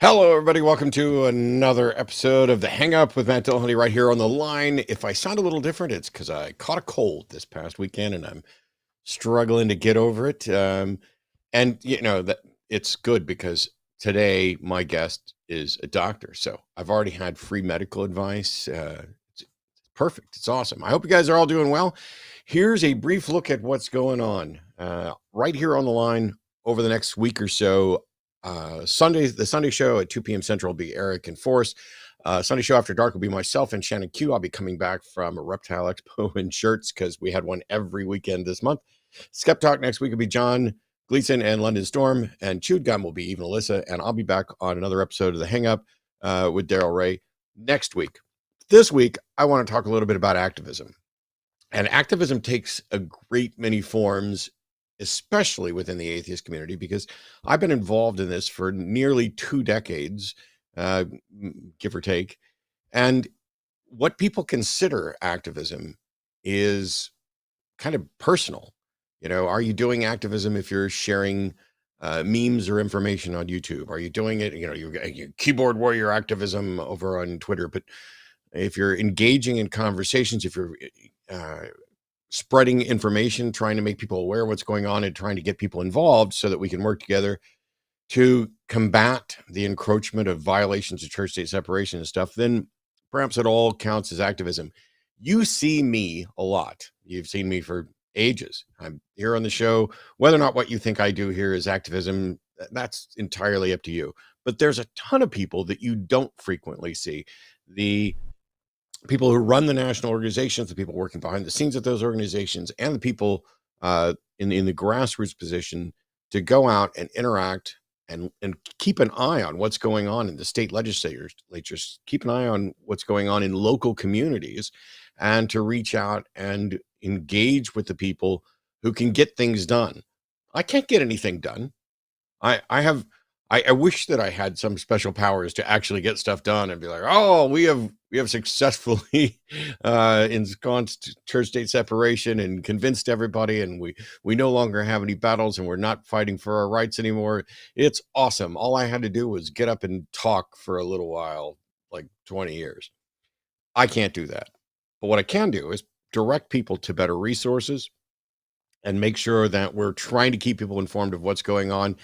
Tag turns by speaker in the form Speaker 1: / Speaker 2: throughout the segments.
Speaker 1: Hello, everybody. Welcome to another episode of The Hang Up with Matt Dillahunty right here on the line. If I sound a little different, it's because I caught a cold this past weekend and I'm struggling to get over it. And you know that it's good because today my guest is a doctor, so I've already had free medical advice. It's perfect. It's awesome. I hope you guys are all doing well. Here's a brief look at what's going on right here on the line over the next week or so. The Sunday show at 2 p.m. Central will be Eric and Forrest. Sunday show after dark will be myself and Shannon Q. I'll be coming back from a reptile expo in shirts because we had one every weekend this month. Skeptalk next week will be John, Gleason, and London Storm. And Chewed Gum will be even Alyssa. And I'll be back on another episode of The Hang Up with Daryl Ray next week. This week, I want to talk a little bit about activism. And activism takes a great many forms, especially within the atheist community, because I've been involved in this for nearly 2 decades, give or take. And what people consider activism is kind of personal. You know, are you doing activism if you're sharing memes or information on YouTube? Are you doing it, you keyboard warrior activism over on Twitter? But if you're engaging in conversations, if you're spreading information, trying to make people aware of what's going on and trying to get people involved so that we can work together to combat the encroachment of violations of church-state separation and stuff, then perhaps it all counts as activism. You see me a lot. You've seen me for ages. I'm here on the show. Whether or not what you think I do here is activism, that's entirely up to you. But there's a ton of people that you don't frequently see. The people who run the national organizations, the people working behind the scenes at those organizations, and the people in the grassroots position to go out and interact and keep an eye on what's going on in the state legislatures, keep an eye on what's going on in local communities, and to reach out and engage with the people who can get things done. I can't get anything done. I wish that I had some special powers to actually get stuff done and be like, oh, we have successfully ensconced church-state separation and convinced everybody, and we no longer have any battles, and we're not fighting for our rights anymore. It's awesome. All I had to do was get up and talk for a little while, like 20 years. I can't do that. But what I can do is direct people to better resources and make sure that we're trying to keep people informed of what's going on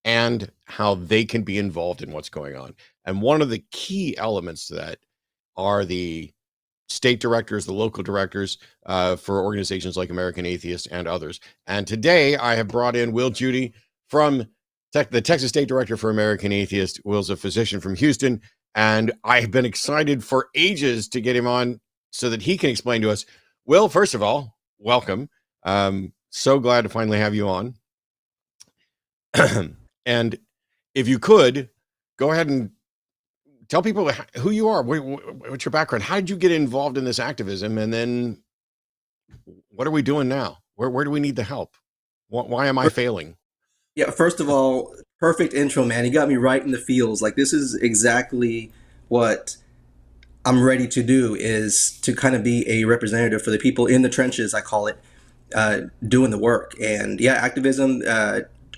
Speaker 1: and how they can be involved in what's going on. And one of the key elements to that are the state directors, the local directors for organizations like American Atheist and others. And today I have brought in Wil Jeudy from the Texas State Director for American Atheist. Will's a physician from Houston, and I have been excited for ages to get him on so that he can explain to us. Wil, first of all, welcome. So glad to finally have you on. And if you could, go ahead and tell people who you are, what's your background, how did you get involved in this activism, and then what are we doing now? Where do we need the help? Why am I failing?
Speaker 2: Yeah, first of all, perfect intro, man. You got me right in the feels. Like, this is exactly what I'm ready to do, is to kind of be a representative for the people in the trenches, I call it, doing the work. And yeah, activism,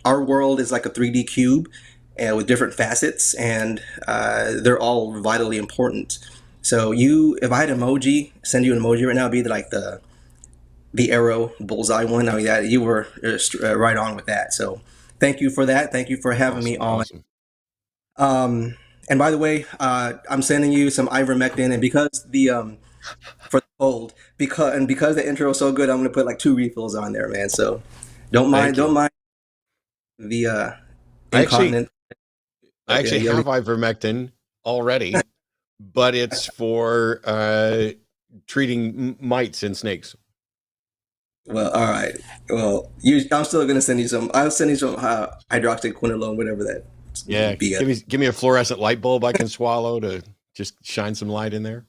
Speaker 2: our world is like a 3D cube with different facets, and they're all vitally important. So if I had emoji, send you an emoji right now, it'd be like the arrow bullseye one. I mean, that you were right on with that. So thank you for that. Thank you for having me on. Awesome. And by the way, I'm sending you some ivermectin, and because for the cold, because the intro is so good, I'm gonna put like 2 refills on there, man. So don't mind the incontinent.
Speaker 1: I actually have ivermectin already, but it's for treating mites and snakes.
Speaker 2: Well, all right. Well, I'm still gonna send you some. I'll send you some hydroxyquinone, whatever that.
Speaker 1: Yeah, give me a fluorescent light bulb I can swallow to just shine some light in there.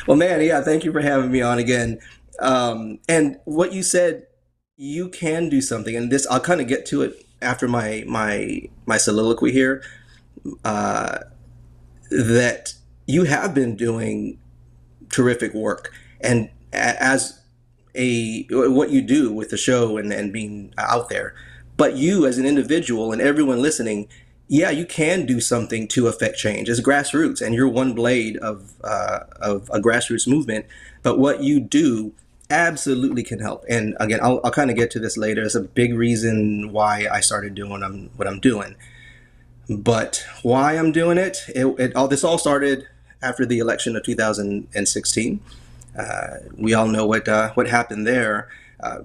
Speaker 2: Well, man, yeah, thank you for having me on again. And what you said, you can do something, and this I'll kind of get to it after my soliloquy here. That you have been doing terrific work, and as what you do with the show and being out there. But you as an individual and everyone listening, yeah, you can do something to affect change. It's grassroots, and you're one blade of a grassroots movement. But what you do absolutely can help. And again, I'll kind of get to this later. It's a big reason why I started doing what I'm doing. But why I'm doing this all started after the election of 2016. We all know what happened there.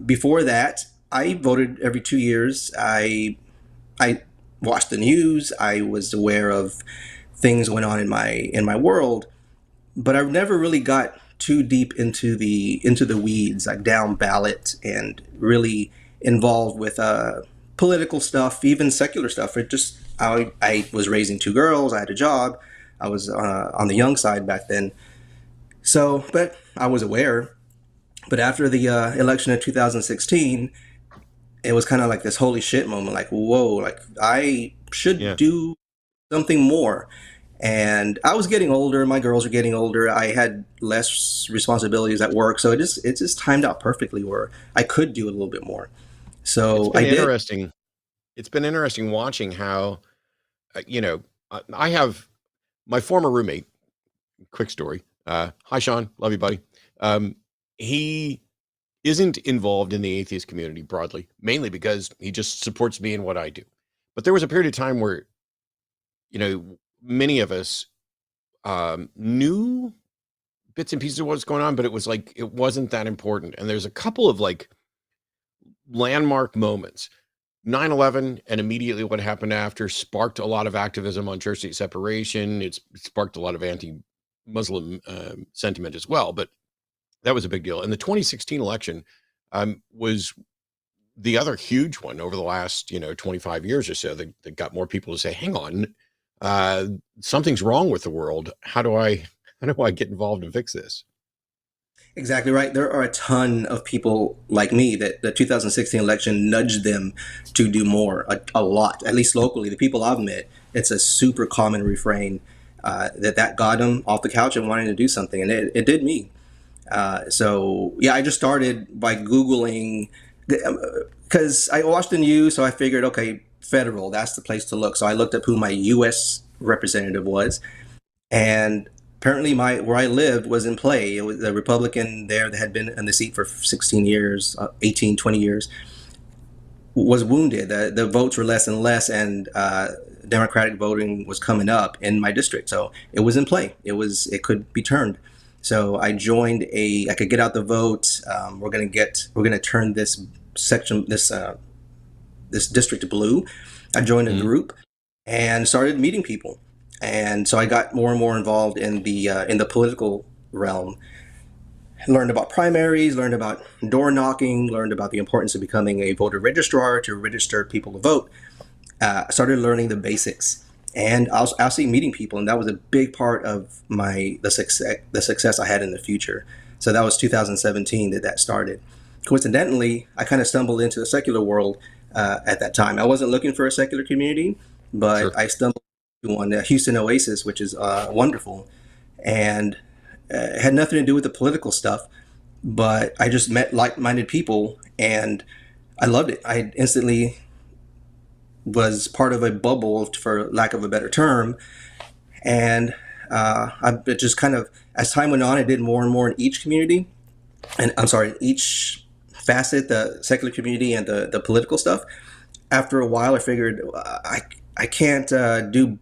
Speaker 2: Before that, I voted every 2 years. I watched the news. I was aware of things going on in my world, but I never really got too deep into the weeds, like down ballot, and really involved with political stuff, even secular stuff. I was raising two girls. I had a job. I was on the young side back then. So, but I was aware. But after the election of 2016, it was kind of like this holy shit moment. Like, whoa, like I should
Speaker 1: Yeah.
Speaker 2: do something more. And I was getting older. My girls were getting older. I had less responsibilities at work, so it just timed out perfectly where I could do a little bit more.
Speaker 1: It's
Speaker 2: So
Speaker 1: been
Speaker 2: I did.
Speaker 1: interesting. It's been interesting watching how, I have my former roommate. Quick story. Hi, Sean. Love you, buddy. He isn't involved in the atheist community broadly, mainly because he just supports me in what I do. But there was a period of time where, many of us knew bits and pieces of what's going on, but it was like it wasn't that important. And there's a couple of like landmark moments. 9/11 and immediately what happened after sparked a lot of activism on church state separation. It sparked a lot of anti-Muslim sentiment as well, but that was a big deal. And the 2016 election was the other huge one over the last 25 years or so that got more people to say, hang on, something's wrong with the world. How do I get involved and fix this?
Speaker 2: Exactly right. There are a ton of people like me that the 2016 election nudged them to do more, a lot, at least locally. The people I've met, it's a super common refrain that got them off the couch and wanting to do something. And it did me. So, yeah, I just started by Googling because I watched the news. So I figured, okay, federal, that's the place to look. So I looked up who my U.S. representative was. And apparently where I lived was in play. It was a Republican there that had been in the seat for 16 years, 18, 20 years, was wounded. The votes were less and less, and Democratic voting was coming up in my district. So it was in play. It could be turned. So I joined I could get out the vote. We're gonna turn this section, this district blue. I joined a group and started meeting people. And so I got more and more involved in the political realm. Learned about primaries, learned about door knocking, learned about the importance of becoming a voter registrar to register people to vote. Started learning the basics, and I was actually meeting people, and that was a big part of the success I had in the future. So that was 2017 that started. Coincidentally, I kind of stumbled into the secular world at that time. I wasn't looking for a secular community, but sure. I stumbled on Houston Oasis, which is wonderful, and had nothing to do with the political stuff, but I just met like-minded people, and I loved it. I instantly was part of a bubble, for lack of a better term, and I just kind of, as time went on, I did more and more in each community, and I'm sorry, each facet, the secular community and the political stuff. After a while, I figured I can't do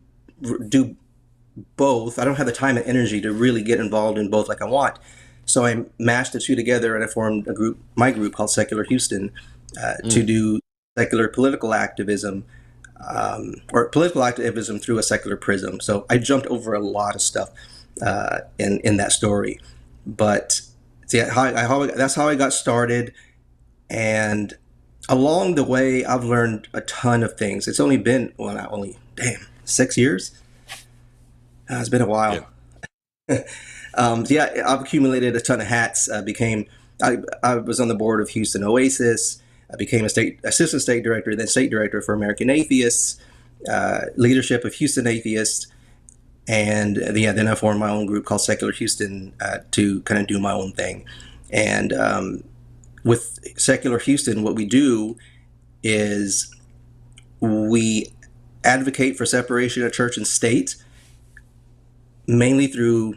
Speaker 2: both. I don't have the time and energy to really get involved in both like I want. So I mashed the two together, and I formed my group called Secular Houston, to do secular political activism, or political activism through a secular prism. So I jumped over a lot of stuff in that story, but that's how I got started. And along the way, I've learned a ton of things. It's only been 6 years. It's been a while. Yeah. I've accumulated a ton of hats. I was on the board of Houston Oasis. I became assistant state director, then state director for American Atheists, leadership of Houston Atheists, and then I formed my own group called Secular Houston to kind of do my own thing. And with Secular Houston, what we do is we advocate for separation of church and state, mainly through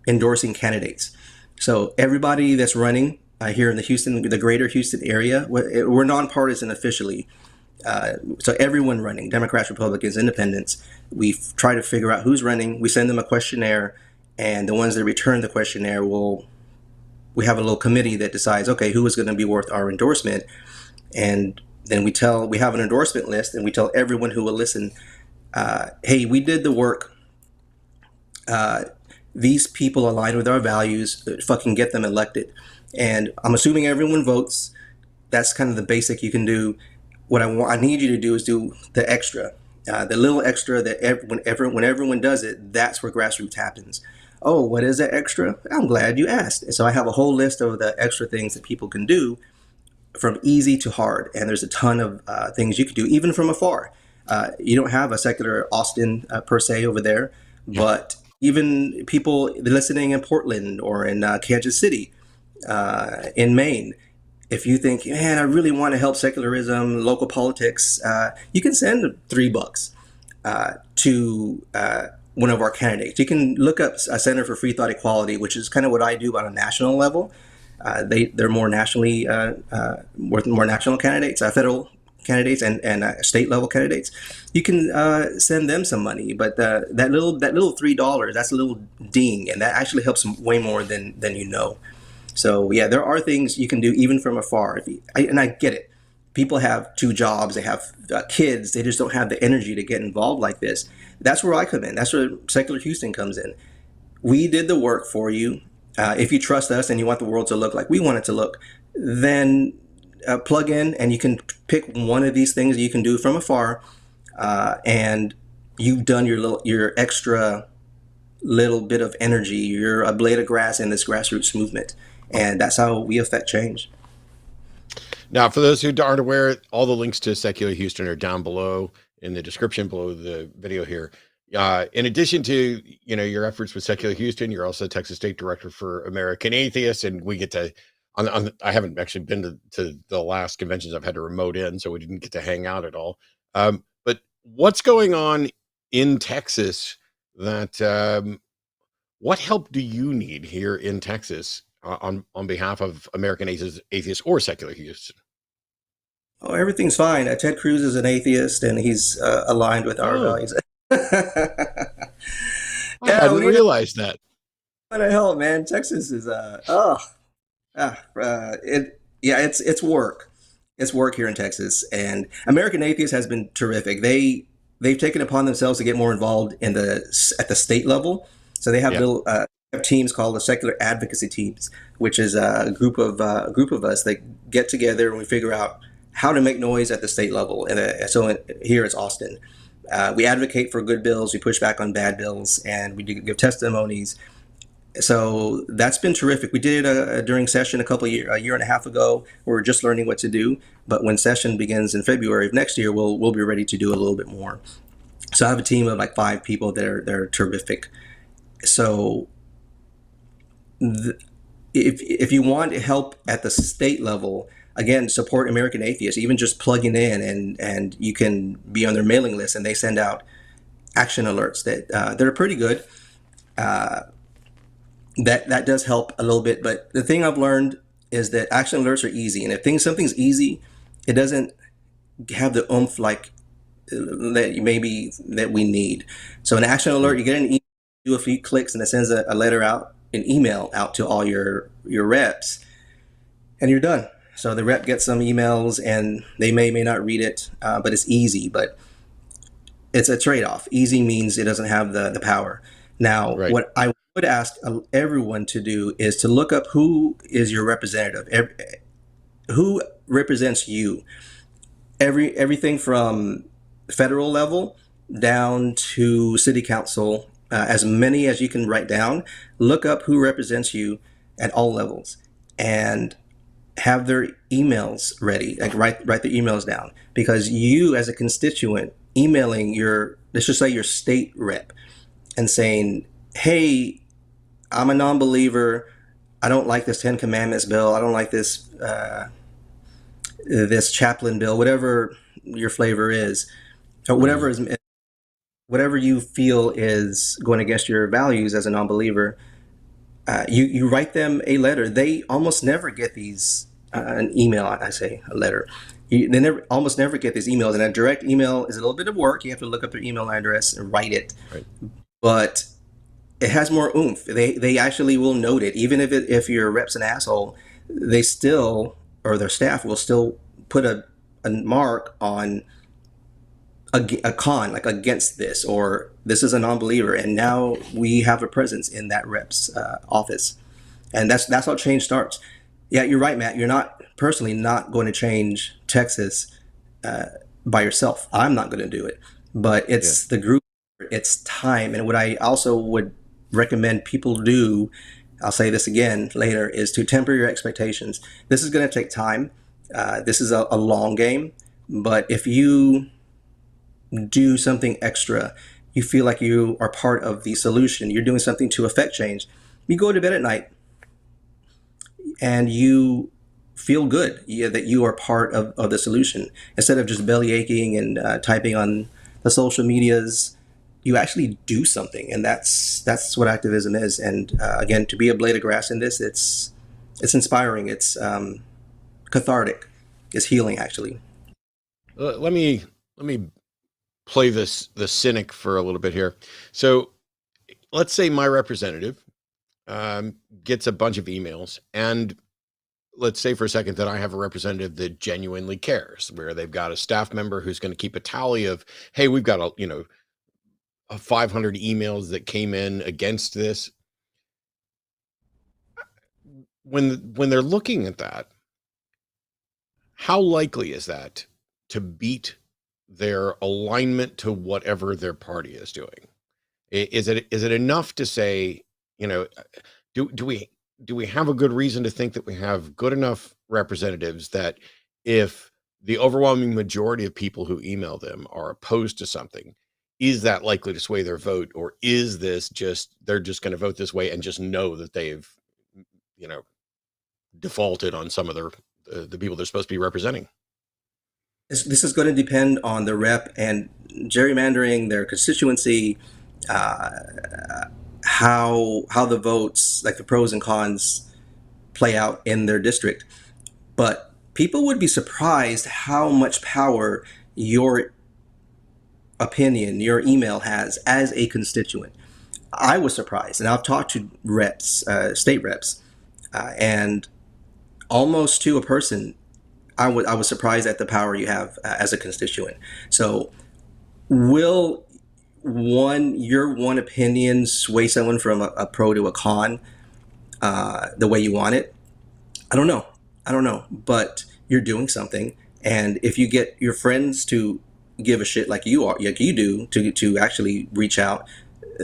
Speaker 2: endorsing candidates. So everybody that's running here in the greater Houston area, we're nonpartisan officially. So everyone running, Democrats, Republicans, Independents, we try to figure out who's running. We send them a questionnaire, and the ones that return the questionnaire we have a little committee that decides, okay, who is going to be worth our endorsement. And then we have an endorsement list, and we tell everyone who will listen, hey, we did the work. These people align with our values, fucking get them elected. And I'm assuming everyone votes. That's kind of the basic you can do. What I need you to do is do the extra, the little extra that when everyone does it, that's where grassroots happens. Oh, what is that extra? I'm glad you asked. And so I have a whole list of the extra things that people can do from easy to hard. And there's a ton of things you can do, even from afar. You don't have a secular Austin per se over there, but even people listening in Portland or in Kansas City, in Maine, if you think, man, I really want to help secularism, local politics, you can send $3 to one of our candidates. You can look up a Center for Free Thought Equality, which is kind of what I do on a national level. They're more nationally, more national candidates, federal candidates, and state level candidates. You can send them some money, but that little $3, that's a little ding, and that actually helps way more than you know. So yeah, there are things you can do even from afar. And I get it. People have 2 jobs, they have kids, they just don't have the energy to get involved like this. That's where I come in. That's where Secular Houston comes in. We did the work for you. If you trust us and you want the world to look like we want it to look, then plug in and you can pick one of these things that you can do from afar, and you've done your extra little bit of energy. You're a blade of grass in this grassroots movement. And that's how we affect change.
Speaker 1: Now, for those who aren't aware, all the links to Secular Houston are down below in the description below the video here. In addition to your efforts with Secular Houston, you're also Texas State Director for American Atheists, and we get to. I haven't actually been to the last conventions. I've had to remote in, so we didn't get to hang out at all. But what's going on in Texas? What help do you need here in Texas on behalf of American Atheists or Secular Houston?
Speaker 2: Oh, everything's fine. Ted Cruz is an atheist, and he's aligned with our values.
Speaker 1: I hadn't realized that.
Speaker 2: What the hell, man? Texas is it's work. It's work here in Texas, and American Atheists has been terrific. They've taken upon themselves to get more involved at the state level. So they have little teams called the Secular Advocacy Teams, which is a group of us that get together and we figure out how to make noise at the state level. And so here it's Austin. We advocate for good bills, we push back on bad bills, and we give testimonies. So that's been terrific. We did it during session a year and a half ago. We're just learning what to do, but when session begins in February of next year, we'll be ready to do a little bit more. So I have a team of like 5 people that are terrific. So if you want help at the state level, again, support American Atheists, even just plugging in, and you can be on their mailing list, and they send out action alerts that are pretty good. That does help a little bit. But the thing I've learned is that action alerts are easy. And if something's easy, it doesn't have the oomph like that we need. So an action alert, you get an email, do a few clicks, and it sends an email out to all your reps, and you're done. So the rep gets some emails, and they may not read it, but it's easy. But it's a trade-off. Easy means it doesn't have the power. Now, What I would ask everyone to do is to look up who is your representative, who represents you. Everything from federal level down to city council, as many as you can write down. Look up who represents you at all levels, and have their emails ready. Like write the emails down, because you as a constituent emailing let's just say your state rep and saying, hey, I'm a non-believer. I don't like this 10 Commandments bill. I don't like this this chaplain bill, whatever your flavor is, or whatever is whatever you feel is going against your values as a non-believer, you write them a letter. They almost never get these an email. I say a letter. They never almost never get these emails. And a direct email is a little bit of work. You have to look up their email address and write it.
Speaker 1: Right.
Speaker 2: But it has more oomph. They actually will note it, even if your rep's an asshole. They still, or their staff will still put a mark on a con, like against this, or this is a non-believer, and now we have a presence in that rep's office. And that's how change starts. Yeah, you're right, Matt. You're not personally not going to change Texas by yourself. I'm not going to do it, but it's the group, it's time. And what I also would recommend people do, I'll say this again later, is to temper your expectations. This is going to take time. This is a long game, but if you do something extra, you feel like you are part of the solution, you're doing something to affect change, you go to bed at night and you feel good, that you are part of the solution, instead of just belly aching and typing on the social medias. You actually do something, and that's what activism is. And again, to be a blade of grass in this, it's inspiring, it's cathartic, it's healing, actually.
Speaker 1: Let me play the cynic for a little bit here. So let's say my representative gets a bunch of emails, and let's say for a second that I have a representative that genuinely cares, where they've got a staff member who's going to keep a tally of, hey, we've got a 500 emails that came in against this. When they're looking at that, how likely is that to beat their alignment to whatever their party is doing? Is it enough to say, do we have a good reason to think that we have good enough representatives that if the overwhelming majority of people who email them are opposed to something, is that likely to sway their vote? Or is this just, they're just going to vote this way and just know that they've, defaulted on some of the people they're supposed to be representing?
Speaker 2: This is going to depend on the rep and gerrymandering, their constituency, how the votes, like the pros and cons, play out in their district. But people would be surprised how much power your opinion, your email has as a constituent. I was surprised, and I've talked to reps, state reps, and almost to a person, I was surprised at the power you have as a constituent. So, will your one opinion sway someone from a pro to a con the way you want it? I don't know, but you're doing something, and if you get your friends to give a shit like you do, to actually reach out,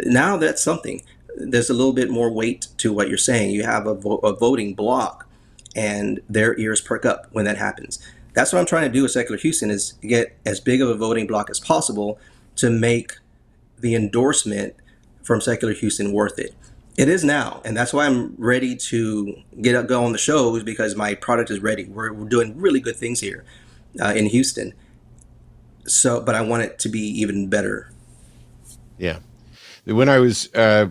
Speaker 2: now that's something. There's a little bit more weight to what you're saying. You have a voting block, and their ears perk up when that happens. That's what I'm trying to do with Secular Houston, is get as big of a voting block as possible to make the endorsement from Secular Houston worth it. It is now, and that's why I'm ready to go on the shows, because my product is ready. We're doing really good things here in Houston. So, but I want it to be even better.
Speaker 1: Yeah. When I was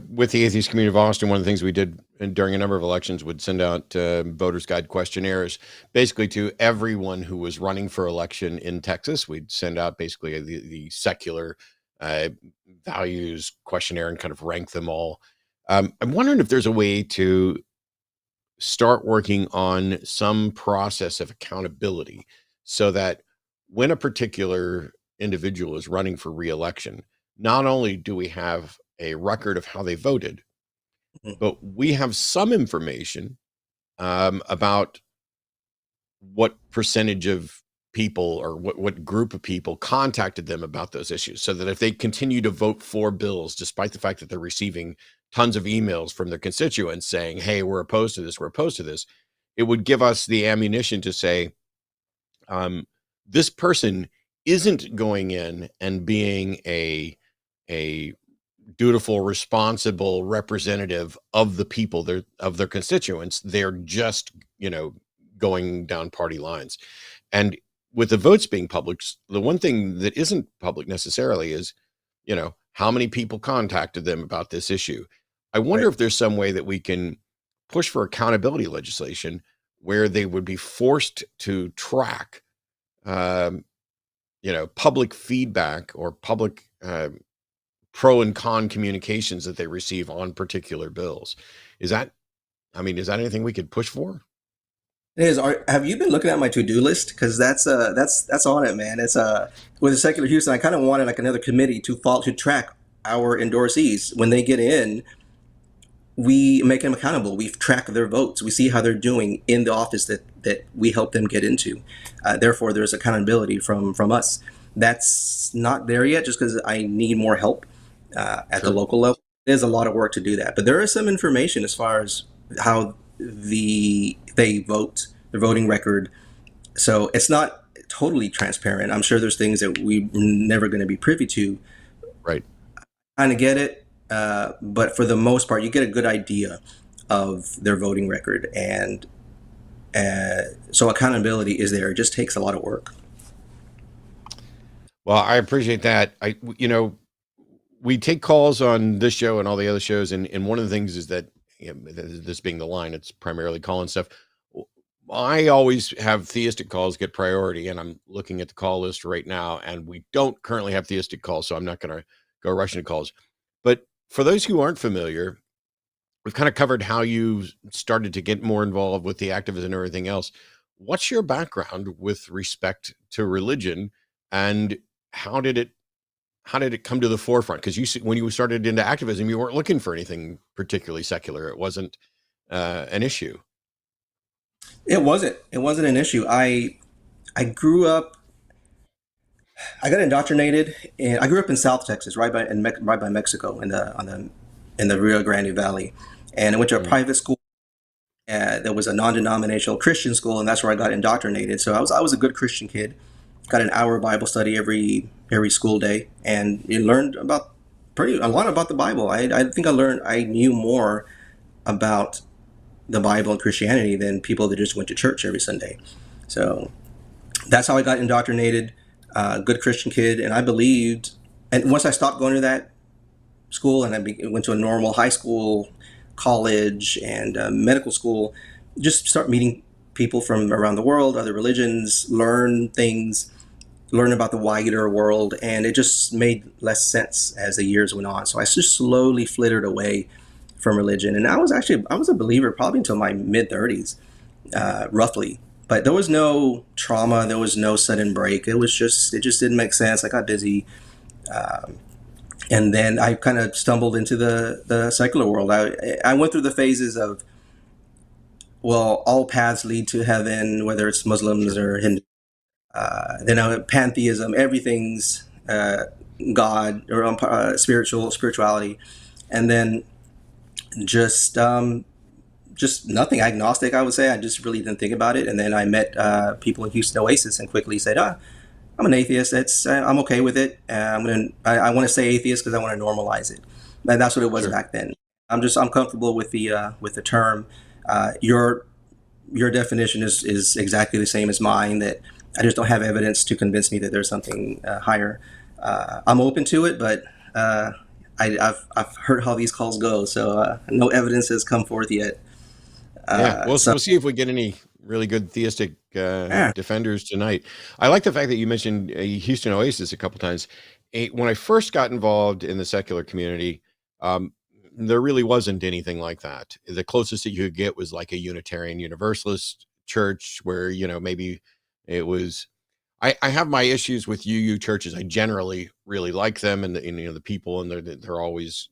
Speaker 1: with the atheist community of Austin, one of the things we did during a number of elections would send out voters guide questionnaires, basically to everyone who was running for election in Texas. We'd send out basically the secular values questionnaire and kind of rank them all. I'm wondering if there's a way to start working on some process of accountability, so that when a particular individual is running for re-election, not only do we have a record of how they voted, but we have some information about what percentage of people, or what group of people contacted them about those issues, so that if they continue to vote for bills, despite the fact that they're receiving tons of emails from their constituents saying, hey, we're opposed to this, it would give us the ammunition to say, this person isn't going in and being a dutiful, responsible representative of the people, of their constituents. They're just, going down party lines. And with the votes being public, the one thing that isn't public necessarily is, how many people contacted them about this issue. I wonder
Speaker 2: Right.
Speaker 1: if there's some way that we can push for accountability legislation where they would be forced to track, um, public feedback or public pro and con communications that they receive on particular bills. Is that, is that anything we could push for?
Speaker 2: It is. Have you been looking at my to-do list? Because that's on it, man. It's with the Secular Houston. I kind of wanted like another committee to track our endorsees when they get in. We make them accountable. We track their votes. We see how they're doing in the office that we help them get into. Therefore, there's accountability from us. That's not there yet, just because I need more help at the
Speaker 1: Sure.
Speaker 2: local level. There's a lot of work to do that, but there is some information as far as how they vote, their voting record. So it's not totally transparent. I'm sure there's things that we're never going to be privy to.
Speaker 1: Right.
Speaker 2: Kind of get it, but for the most part, you get a good idea of their voting record, and so accountability is there. It just takes a lot of work.
Speaker 1: Well, I appreciate that. We take calls on this show and all the other shows, and one of the things is that, this being the line, it's primarily calling stuff. I always have theistic calls get priority, and I'm looking at the call list right now, and we don't currently have theistic calls, so I'm not going to go rushing to calls. But for those who aren't familiar, we've kind of covered how you started to get more involved with the activism and everything else. What's your background with respect to religion, and how did it come to the forefront? Because when you started into activism, you weren't looking for anything particularly secular. It wasn't an issue.
Speaker 2: It wasn't. It wasn't an issue. I grew up. I got indoctrinated, and I grew up in South Texas, right by Mexico, in the Rio Grande Valley, and I went to a
Speaker 1: Mm.
Speaker 2: private school. There was a non-denominational Christian school, and that's where I got indoctrinated. So I was a good Christian kid. Got an hour Bible study every school day, and you learned about pretty a lot about the Bible. I think I knew more about the Bible and Christianity than people that just went to church every Sunday. So that's how I got indoctrinated. Good Christian kid, and I believed. And once I stopped going to that school and went to a normal high school, college, and medical school, just start meeting people from around the world, other religions, learn things, learn about the wider world, and it just made less sense as the years went on. So I just slowly flittered away from religion, and I was a believer probably until my mid-30s, roughly. But there was no trauma, there was no sudden break. It just didn't make sense. I got busy, and then I kind of stumbled into the secular world. I went through the phases of, well, all paths lead to heaven, whether it's Muslims
Speaker 1: Sure.
Speaker 2: or Hindu. Then pantheism, everything's God or spirituality, and then just just nothing, agnostic. I would say I just really didn't think about it, and then I met people in Houston Oasis, and quickly said, I'm an atheist. I'm okay with it. I want to say atheist because I want to normalize it. And that's what it was
Speaker 1: Sure.
Speaker 2: back then. I'm comfortable with the term. Your definition is exactly the same as mine. That I just don't have evidence to convince me that there's something higher. I'm open to it, but I've heard how these calls go, so no evidence has come forth yet.
Speaker 1: Yeah, we'll
Speaker 2: So
Speaker 1: see if we get any really good theistic
Speaker 2: yeah,
Speaker 1: defenders tonight. I like the fact that you mentioned Houston Oasis a couple times. When I first got involved in the secular community, um, there really wasn't anything like that. The closest that you could get was like a Unitarian Universalist church, where maybe it was. I have my issues with UU churches. I generally really like them, and the people, and they're always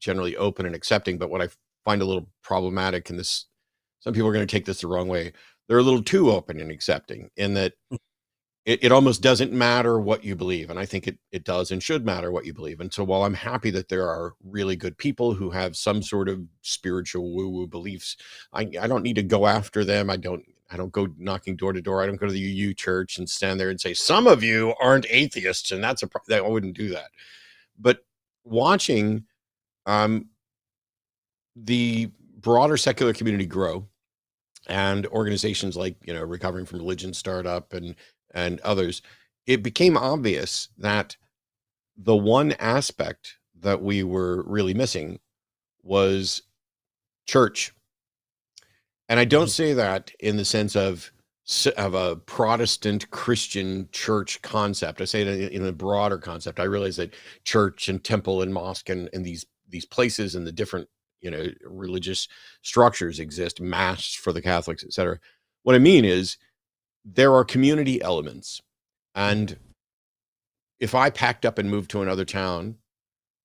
Speaker 1: generally open and accepting. But what I find a little problematic, and this, some people are going to take this the wrong way, they're a little too open and accepting, in that it almost doesn't matter what you believe. And I think it does and should matter what you believe. And so while I'm happy that there are really good people who have some sort of spiritual woo-woo beliefs, I don't need to go after them. I don't go knocking door to door. I don't go to the UU church and stand there and say, some of you aren't atheists, and that I wouldn't do that. But watching um, the broader secular community grow, and organizations like Recovering from Religion startup, and others, it became obvious that the one aspect that we were really missing was church. And I don't say that in the sense of a Protestant Christian church concept. I say it in a broader concept. I realize that church and temple and mosque and these places and the different, religious structures exist, mass for the Catholics, etc. What I mean is there are community elements. And if I packed up and moved to another town,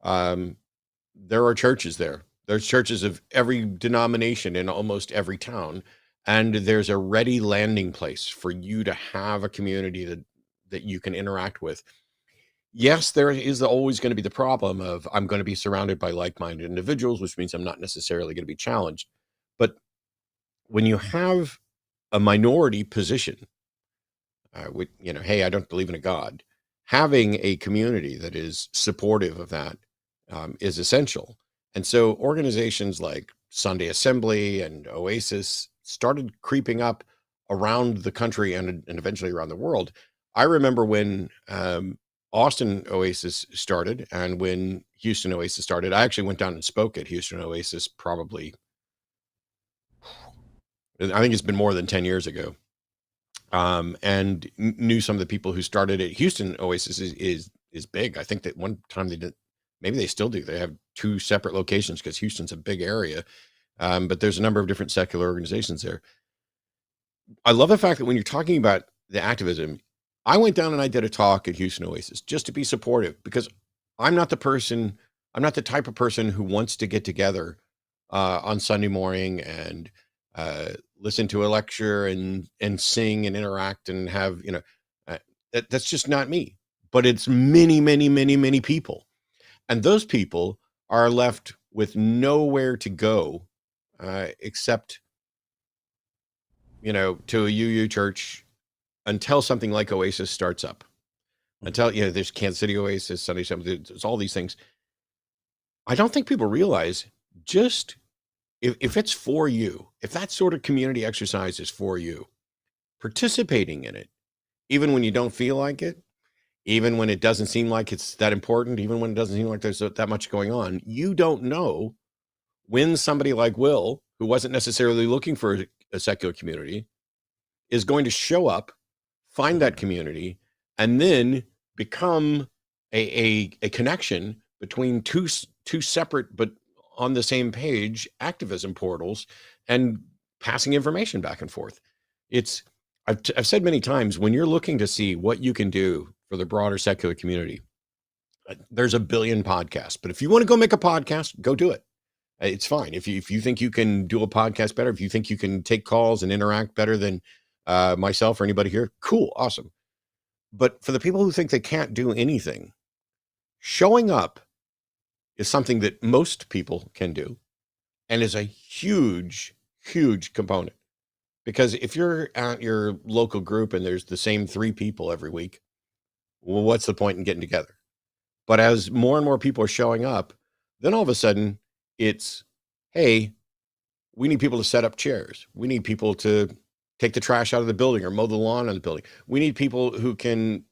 Speaker 1: there are churches there. There's churches of every denomination in almost every town, and there's a ready landing place for you to have a community that you can interact with. Yes, there is always going to be the problem of I'm going to be surrounded by like-minded individuals, which means I'm not necessarily going to be challenged. But when you have a minority position, with, hey, I don't believe in a God, having a community that is supportive of that is essential. And so organizations like Sunday Assembly and Oasis started creeping up around the country and eventually around the world. I remember when Austin Oasis started and when Houston Oasis started. I actually went down and spoke at Houston Oasis probably, I think it's been more than 10 years ago. And knew some of the people who started at Houston Oasis is big. I think that one time they did, maybe they still do. They have 2 separate locations because Houston's a big area. But there's a number of different secular organizations there. I love the fact that when you're talking about the activism, I went down and I did a talk at Houston Oasis just to be supportive because I'm not the type of person who wants to get together on Sunday morning and listen to a lecture and sing and interact and have, that's just not me. But it's many, many, many, many people. And those people are left with nowhere to go except, to a UU church until something like Oasis starts up. Until, there's Kansas City Oasis, Sunday Assembly, there's all these things. I don't think people realize just if it's for you, if that sort of community exercise is for you, participating in it, even when you don't feel like it, even when it doesn't seem like it's that important, even when it doesn't seem like there's that much going on, you don't know when somebody like Wil, who wasn't necessarily looking for a secular community, is going to show up, find that community, and then become a connection between two separate but on the same page activism portals and passing information back and forth. I've said many times, when you're looking to see what you can do for the broader secular community, there's a billion podcasts, but if you want to go make a podcast, go do it. It's fine. If you think you can do a podcast better, if you think you can take calls and interact better than myself or anybody here, cool, awesome. But for the people who think they can't do anything, showing up is something that most people can do and is a huge, huge component. Because if you're at your local group and there's the same 3 people every week, well, what's the point in getting together? But as more and more people are showing up, then all of a sudden it's, hey, we need people to set up chairs. We need people to take the trash out of the building or mow the lawn in the building. We need people who can,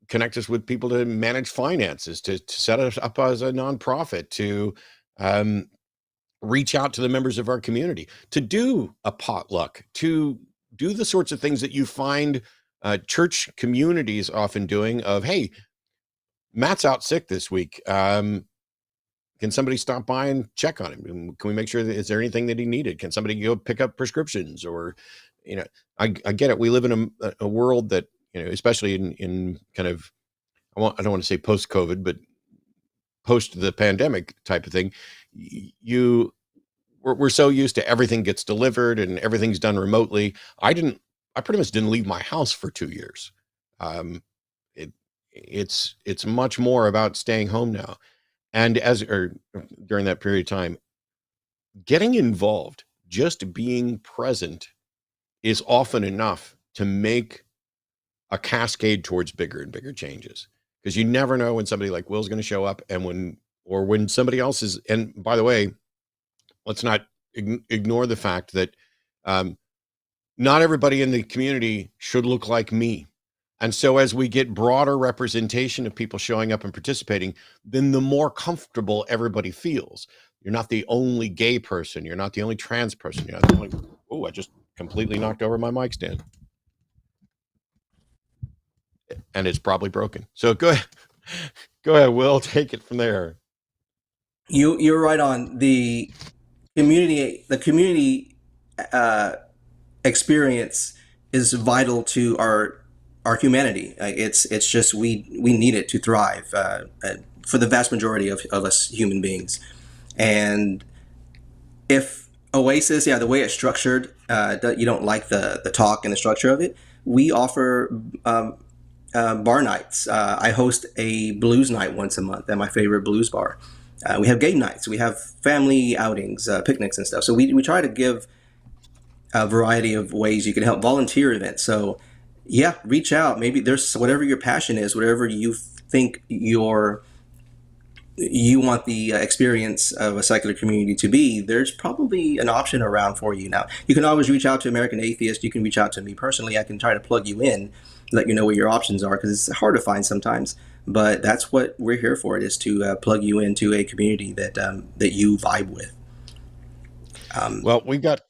Speaker 1: connect us with people to manage finances, to set us up as a nonprofit, to reach out to the members of our community, to do a potluck, to do the sorts of things that you find church communities often doing of, hey, Matt's out sick this week. Can somebody stop by and check on him? Can we make sure that, is there anything that he needed? Can somebody go pick up prescriptions? Or, I get it. We live in a world that, especially in kind of, I don't want to say post-COVID, but post the pandemic type of thing, we're so used to everything gets delivered and everything's done remotely. I pretty much didn't leave my house for 2 years. It's much more about staying home now. And during that period of time, getting involved, just being present is often enough to make a cascade towards bigger and bigger changes. Because you never know when somebody like Wil's going to show up and when somebody else is. And by the way, let's not ignore the fact that not everybody in the community should look like me. And so as we get broader representation of people showing up and participating, then the more comfortable everybody feels. You're not the only gay person. You're not the only trans person. You're not the only, oh, I just completely knocked over my mic stand. And it's probably broken. So go ahead, Will, take it from there.
Speaker 2: You're right on. The community experience is vital to our humanity. It's just we need it to thrive for the vast majority of us human beings. And if Oasis, the way it's structured, you don't like the talk and the structure of it, we offer bar nights. I host a blues night once a month at my favorite blues bar. We have game nights. We have family outings, picnics and stuff. So we try to give a variety of ways you can help. Volunteer events. So yeah, reach out. Maybe there's whatever your passion is, whatever you think you want the experience of a secular community to be, there's probably an option around for you. Now, you can always reach out to American Atheist. You can reach out to me personally. I can try to plug you in, let you know what your options are, because it's hard to find sometimes. But that's what we're here for, it is to plug you into a community that you vibe with.
Speaker 1: Well, we've got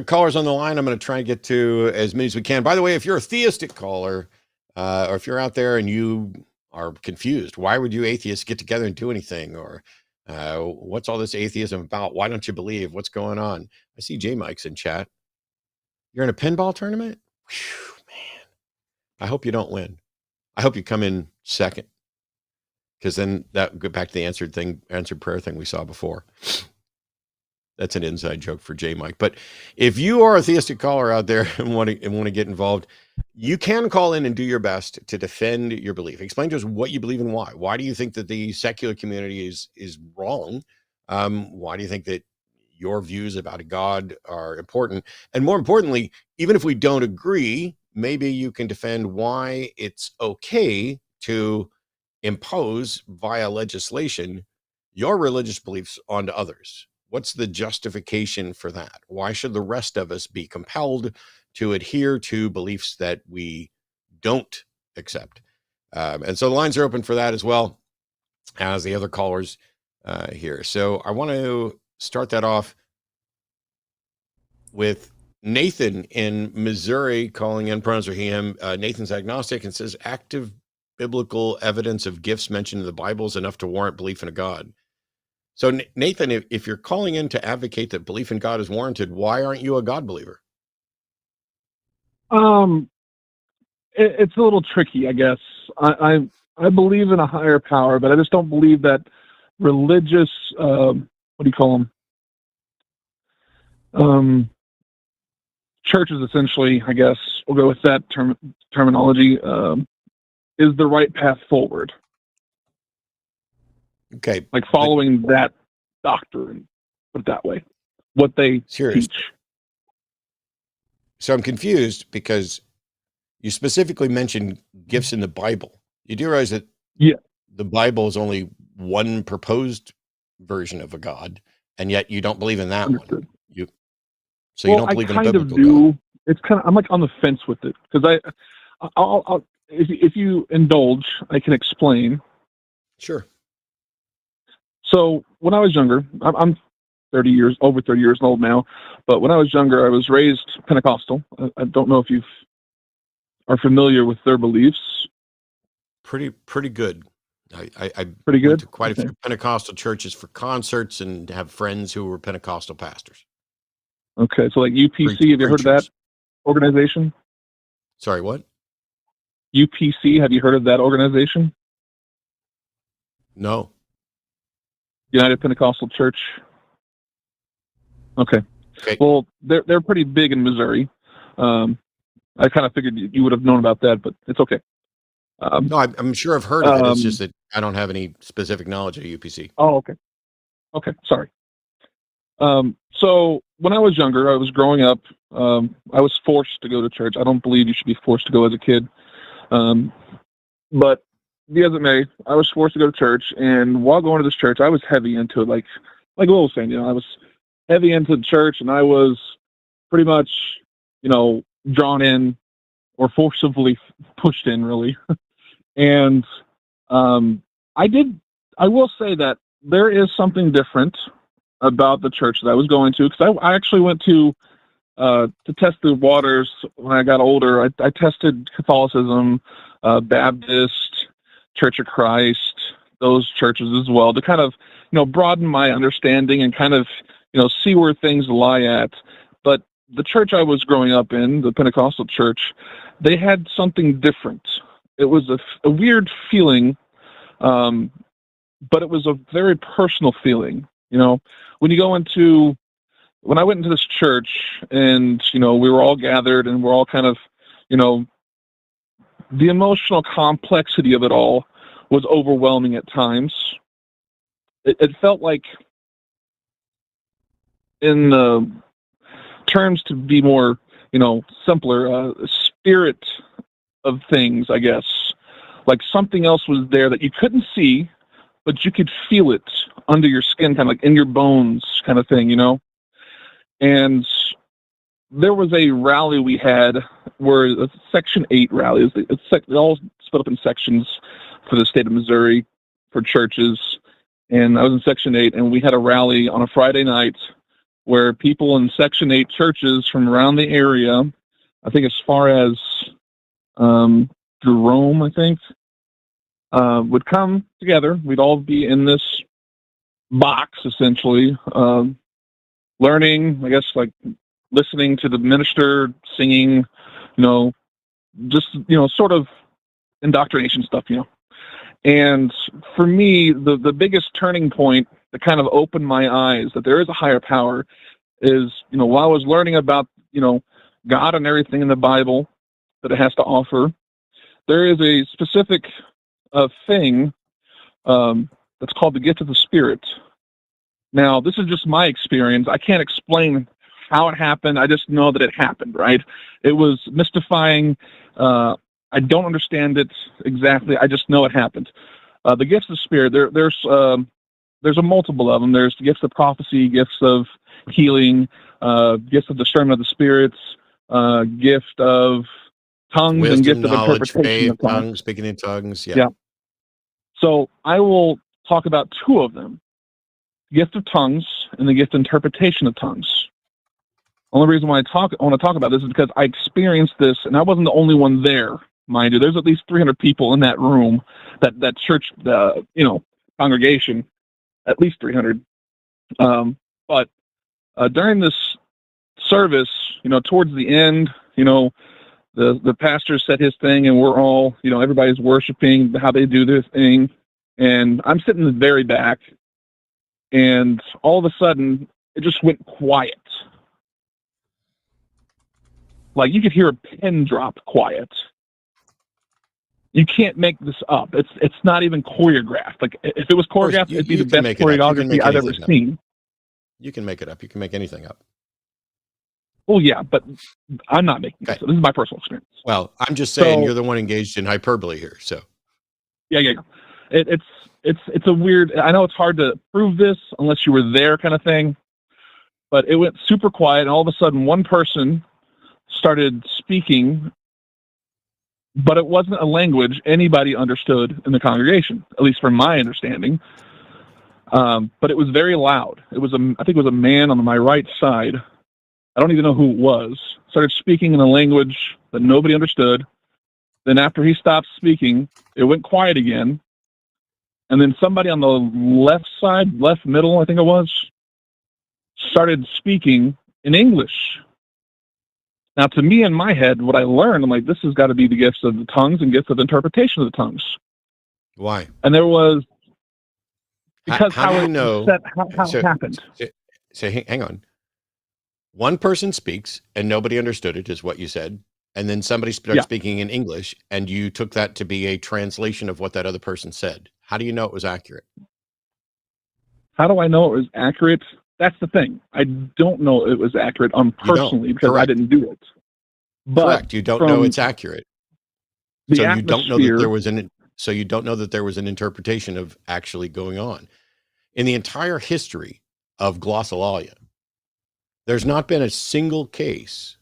Speaker 1: callers on the line. I'm going to try and get to as many as we can. By the way, if you're a theistic caller, or if you're out there and you are confused, why would you atheists get together and do anything? Or what's all this atheism about? Why don't you believe? What's going on? I see J Mike's in chat. You're in a pinball tournament? Whew, man. I hope you don't win. I hope you come in second, because then that go back to the answered prayer thing we saw before. That's an inside joke for J Mike. But if you are a theistic caller out there and want to get involved, you can call in and do your best to defend your belief. Explain to us what you believe and why. Why do you think that the secular community is wrong? Why do you think that your views about a God are important? And more importantly, even if we don't agree, maybe you can defend why it's okay to impose via legislation your religious beliefs onto others. What's the justification for that? Why should the rest of us be compelled to adhere to beliefs that we don't accept? And so the lines are open for that as well as the other callers here. So I want to start that off with Nathan in Missouri calling in, pronouns are he, him. Nathan's agnostic and says active biblical evidence of gifts mentioned in the Bible is enough to warrant belief in a God. So Nathan, if you're calling in to advocate that belief in God is warranted, why aren't you a God believer?
Speaker 3: It's a little tricky, I guess. I believe in a higher power, but I just don't believe that religious, what do you call them? Churches, essentially, I guess, we'll go with that terminology, is the right path forward.
Speaker 1: Okay.
Speaker 3: Like following that doctrine, put it that way, what they teach.
Speaker 1: So I'm confused because you specifically mentioned gifts in the Bible. You do realize that the Bible is only one proposed version of a God, and yet you don't believe in that one. You don't believe in a biblical God.
Speaker 3: It's kind of, I'm like on the fence with it, because I'll if you indulge, I can explain.
Speaker 1: Sure.
Speaker 3: So when I was younger, I'm over 30 years old now, but when I was younger, I was raised Pentecostal. I don't know if you are familiar with their beliefs.
Speaker 1: Pretty good. I
Speaker 3: pretty good.
Speaker 1: Went to quite a few Pentecostal churches for concerts and have friends who were Pentecostal pastors.
Speaker 3: Okay, so like UPC, have you heard of that organization?
Speaker 1: Sorry, what?
Speaker 3: UPC, have you heard of that organization?
Speaker 1: No.
Speaker 3: United Pentecostal Church. Okay. Well, they're pretty big in Missouri. I kind of figured you would have known about that, but it's okay.
Speaker 1: No, I'm sure I've heard of it. It's just that I don't have any specific knowledge of UPC.
Speaker 3: Oh, okay. Okay, sorry. So when I was younger, I was growing up, I was forced to go to church. I don't believe you should be forced to go as a kid. But be as it may, I was forced to go to church, and while going to this church, I was heavy into it. Like Will was saying, I was heavy into the church, and I was pretty much, drawn in or forcibly pushed in, really. And I will say that there is something different about the church that I was going to, because I actually went to test the waters when I got older. I tested Catholicism, Baptist, Church of Christ, those churches as well, to kind of, broaden my understanding and kind of, see where things lie at. But the church I was growing up in, the Pentecostal church, they had something different. It was a weird feeling, but it was a very personal feeling. When I went into this church and, we were all gathered and we're all kind of, the emotional complexity of it all was overwhelming at times. It felt like, in terms to be more, simpler, spirit of things, I guess. Like something else was there that you couldn't see, but you could feel it under your skin, kind of like in your bones kind of thing, And there was a rally we had where a Section 8 rally. It's all split up in sections for the state of Missouri for churches. And I was in Section 8, and we had a rally on a Friday night where people in Section 8 churches from around the area, I think as far as Jerome, I think, would come together. We'd all be in this box, essentially, learning, I guess, like listening to the minister singing, just, sort of indoctrination stuff, And for me, the biggest turning point that kind of opened my eyes that there is a higher power is, while I was learning about, God and everything in the Bible that it has to offer, there is a specific thing that's called the gift of the Spirit. Now, this is just my experience. I can't explain how it happened. I just know that it happened, right? It was mystifying. I don't understand it exactly. I just know it happened. The gifts of the Spirit, there's a multiple of them. There's the gifts of prophecy, gifts of healing, gifts of discernment of the spirits, gift of tongues,
Speaker 1: Wisdom,
Speaker 3: and gift of
Speaker 1: knowledge,
Speaker 3: interpretation
Speaker 1: faith,
Speaker 3: of tongues.
Speaker 1: tongues, speaking in tongues.
Speaker 3: Yeah. So I will talk about two of them: the gift of tongues and the gift of interpretation of tongues. Only reason why I want to talk about this is because I experienced this, and I wasn't the only one there, mind you. There's at least 300 people in that room, that church, congregation, at least 300. But during this service, towards the end, the pastor said his thing, and we're all, everybody's worshiping how they do their thing, and I'm sitting in the very back, and all of a sudden, it just went quiet. Like you could hear a pin drop quiet. You can't make this up. It's not even choreographed. Like if it was choreographed, it'd be the best choreography I've ever seen.
Speaker 1: You can make it up. You can make anything up.
Speaker 3: Well, yeah, but I'm not making this up. This is my personal experience.
Speaker 1: Well, I'm just saying you're the one engaged in hyperbole here. So
Speaker 3: yeah. It's a weird. I know it's hard to prove this unless you were there, kind of thing. But it went super quiet, and all of a sudden, one person started speaking, but it wasn't a language anybody understood in the congregation, at least from my understanding. But it was very loud. I think it was a man on my right side. I don't even know who it was. Started speaking in a language that nobody understood. Then after he stopped speaking, it went quiet again. And then somebody on the left side, left middle, I think it was, started speaking in English. Now, to me, in my head, what I learned, I'm like, this has got to be the gifts of the tongues and gifts of interpretation of the tongues.
Speaker 1: Why?
Speaker 3: And there was, because
Speaker 1: how do you know?
Speaker 3: How it happened.
Speaker 1: So hang on. One person speaks and nobody understood it, is what you said. And then somebody starts speaking in English, and you took that to be a translation of what that other person said. How do you know it was accurate?
Speaker 3: How do I know it was accurate? That's the thing. I don't know it was accurate personally because I didn't do it. But
Speaker 1: correct. You don't know it's accurate. So you don't know that there was you don't know that there was an interpretation of actually going on. In the entire history of glossolalia, there's not been a single case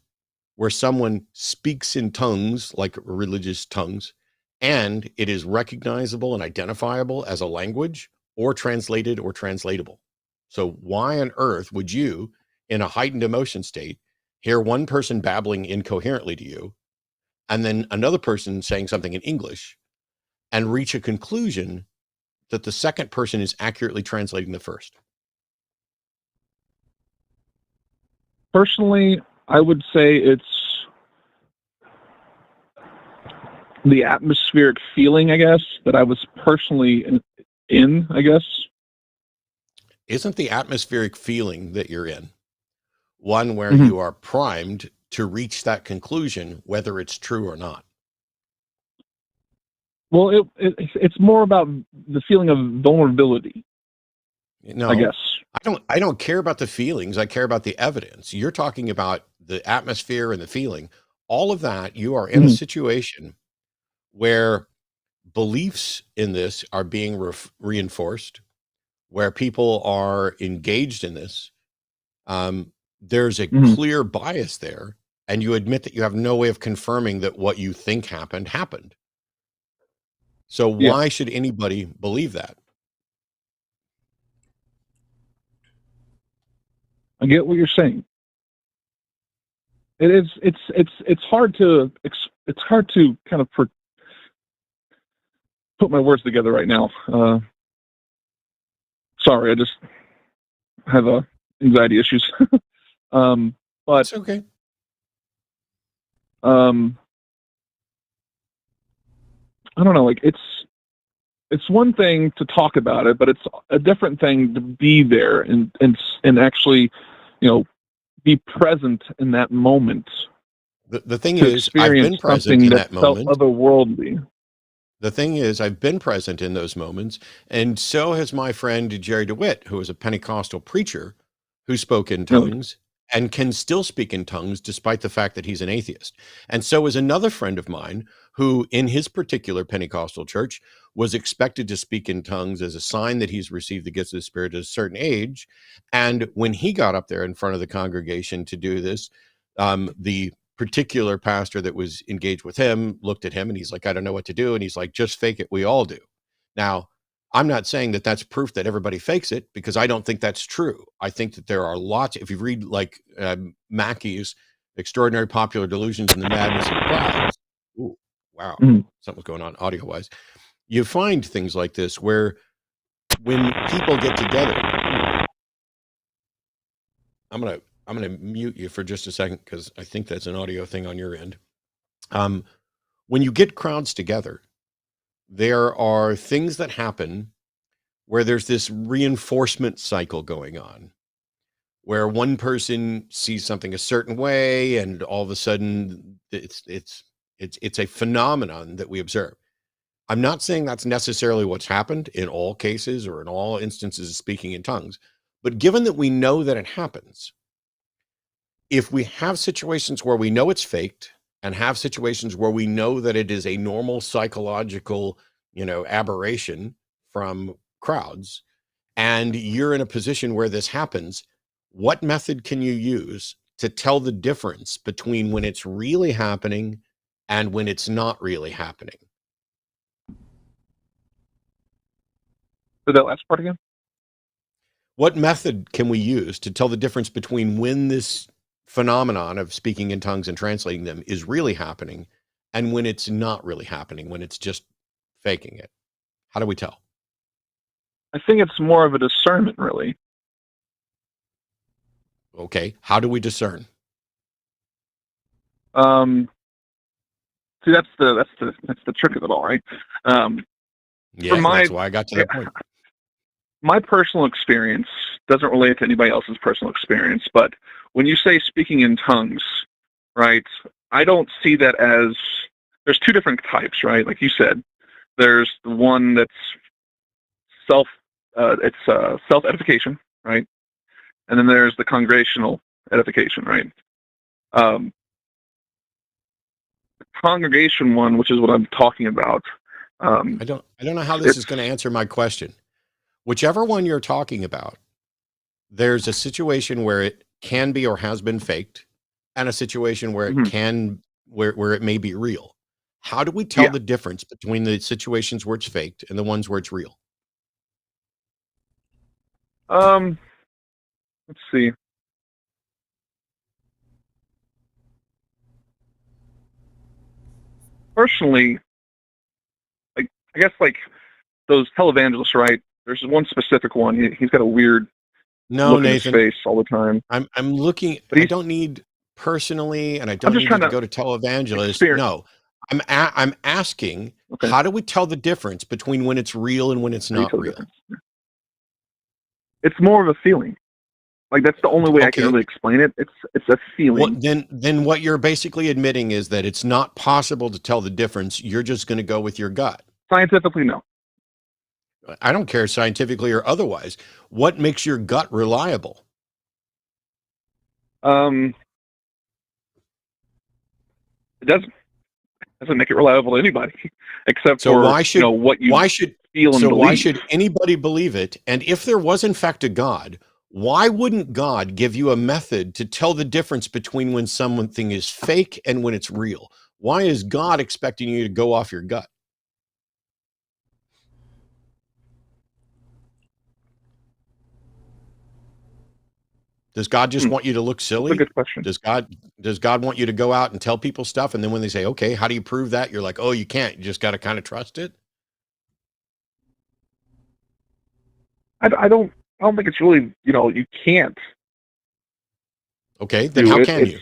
Speaker 1: where someone speaks in tongues, like religious tongues, and it is recognizable and identifiable as a language or translated or translatable. So why on earth would you, in a heightened emotion state, hear one person babbling incoherently to you and then another person saying something in English and reach a conclusion that the second person is accurately translating the first?
Speaker 3: Personally, I would say it's the atmospheric feeling, I guess, that I was personally in, I guess.
Speaker 1: Isn't the atmospheric feeling that you're in one where
Speaker 3: Mhm.
Speaker 1: you are primed to reach that conclusion, whether it's true or not?
Speaker 3: Well, it's more about the feeling of vulnerability,
Speaker 1: No,
Speaker 3: I guess.
Speaker 1: I don't care about the feelings. I care about the evidence. You're talking about the atmosphere and the feeling. All of that, you are in a
Speaker 3: Mhm.
Speaker 1: situation where beliefs in this are being reinforced, where people are engaged in this. There's a
Speaker 3: Mhm.
Speaker 1: clear bias there, and you admit that you have no way of confirming that what you think happened. So
Speaker 3: Yeah,
Speaker 1: why should anybody believe that?
Speaker 3: I get what you're saying. It's hard to kind of put my words together right now. Sorry, I just have anxiety issues. But
Speaker 1: It's okay.
Speaker 3: I don't know. Like it's one thing to talk about it, but it's a different thing to be there and actually, be present in that moment
Speaker 1: The thing
Speaker 3: to
Speaker 1: is, I've
Speaker 3: experience
Speaker 1: been present
Speaker 3: something
Speaker 1: in
Speaker 3: that
Speaker 1: that
Speaker 3: felt
Speaker 1: moment.
Speaker 3: otherworldly.
Speaker 1: The thing is, I've been present in those moments, and so has my friend Jerry DeWitt, who is a Pentecostal preacher who spoke in
Speaker 3: Really.
Speaker 1: tongues and can still speak in tongues despite the fact that he's an atheist. And so is another friend of mine who, in his particular Pentecostal church, was expected to speak in tongues as a sign that he's received the gifts of the Spirit at a certain age. And when he got up there in front of the congregation to do this, the particular pastor that was engaged with him looked at him and he's like, I don't know what to do. And he's like, just fake it. We all do. Now, I'm not saying that that's proof that everybody fakes it, because I don't think that's true. I think that there are lots, if you read like Mackey's Extraordinary Popular Delusions and the Madness of Crowds. Ooh, wow.
Speaker 3: Mhm.
Speaker 1: Something's going on audio wise. You find things like this where when people get together, I'm gonna mute you for just a second because I think that's an audio thing on your end. When you get crowds together, there are things that happen where there's this reinforcement cycle going on, where one person sees something a certain way, and all of a sudden it's a phenomenon that we observe. I'm not saying that's necessarily what's happened in all cases or in all instances of speaking in tongues, but given that we know that it happens, if we have situations where we know it's faked and have situations where we know that it is a normal psychological, aberration from crowds, and you're in a position where this happens, what method can you use to tell the difference between when it's really happening and when it's not really happening?
Speaker 3: So that last part again?
Speaker 1: What method can we use to tell the difference between when this phenomenon of speaking in tongues and translating them is really happening and when it's not really happening, when it's just faking it? How do we tell?
Speaker 3: I think it's more of a discernment, really.
Speaker 1: Okay. How do we discern?
Speaker 3: See, that's the trick of it all, right?
Speaker 1: Yeah, that's why I got to that point.
Speaker 3: My personal experience doesn't relate to anybody else's personal experience, but when you say speaking in tongues, right, I don't see that as, there's two different types, right? Like you said, there's the one that's self-edification, right? And then there's the congregational edification, right? The congregation one, which is what I'm talking about.
Speaker 1: I don't know how this is going to answer my question. Whichever one you're talking about, there's a situation where it can be or has been faked, and a situation where it
Speaker 3: Mhm.
Speaker 1: can, where it may be real. How do we tell
Speaker 3: Yeah.
Speaker 1: the difference between the situations where it's faked and the ones where it's real?
Speaker 3: Let's see. Personally, like I guess like those televangelists, right? There's one specific one. He's got a weird
Speaker 1: No,
Speaker 3: look in his
Speaker 1: Nathan,
Speaker 3: face all the time.
Speaker 1: I'm looking,
Speaker 3: But
Speaker 1: I
Speaker 3: he's.
Speaker 1: don't need personally, and I
Speaker 3: I'm
Speaker 1: don't
Speaker 3: just
Speaker 1: need you
Speaker 3: trying
Speaker 1: to
Speaker 3: to
Speaker 1: go to televangelists.
Speaker 3: experience.
Speaker 1: No, I'm asking,
Speaker 3: Okay.
Speaker 1: how do we tell the difference between when it's real and when it's
Speaker 3: How do you
Speaker 1: not
Speaker 3: tell the
Speaker 1: real?
Speaker 3: difference? It's more of a feeling. Like that's the only way I can
Speaker 1: Okay.
Speaker 3: really explain it. It's a feeling.
Speaker 1: What then what you're basically admitting is that it's not possible to tell the difference. You're just going to go with your gut.
Speaker 3: Scientifically, no.
Speaker 1: I don't care scientifically or otherwise. What makes your gut reliable?
Speaker 3: It doesn't make it reliable to anybody, except
Speaker 1: So
Speaker 3: for
Speaker 1: why should
Speaker 3: what you
Speaker 1: why should
Speaker 3: feel and
Speaker 1: so why
Speaker 3: believe.
Speaker 1: should anybody believe it? And if there was in fact a God, why wouldn't God give you a method to tell the difference between when something is fake and when it's real? Why is God expecting you to go off your gut? Does God just want you to look
Speaker 3: That's a
Speaker 1: silly?
Speaker 3: good question.
Speaker 1: Does God want you to go out and tell people stuff, and then when they say, "Okay, how do you prove that?" You're like, "Oh, you can't. You just got to kind of trust it."
Speaker 3: I don't think it's really you can't
Speaker 1: Okay, then
Speaker 3: do
Speaker 1: how
Speaker 3: it.
Speaker 1: can you?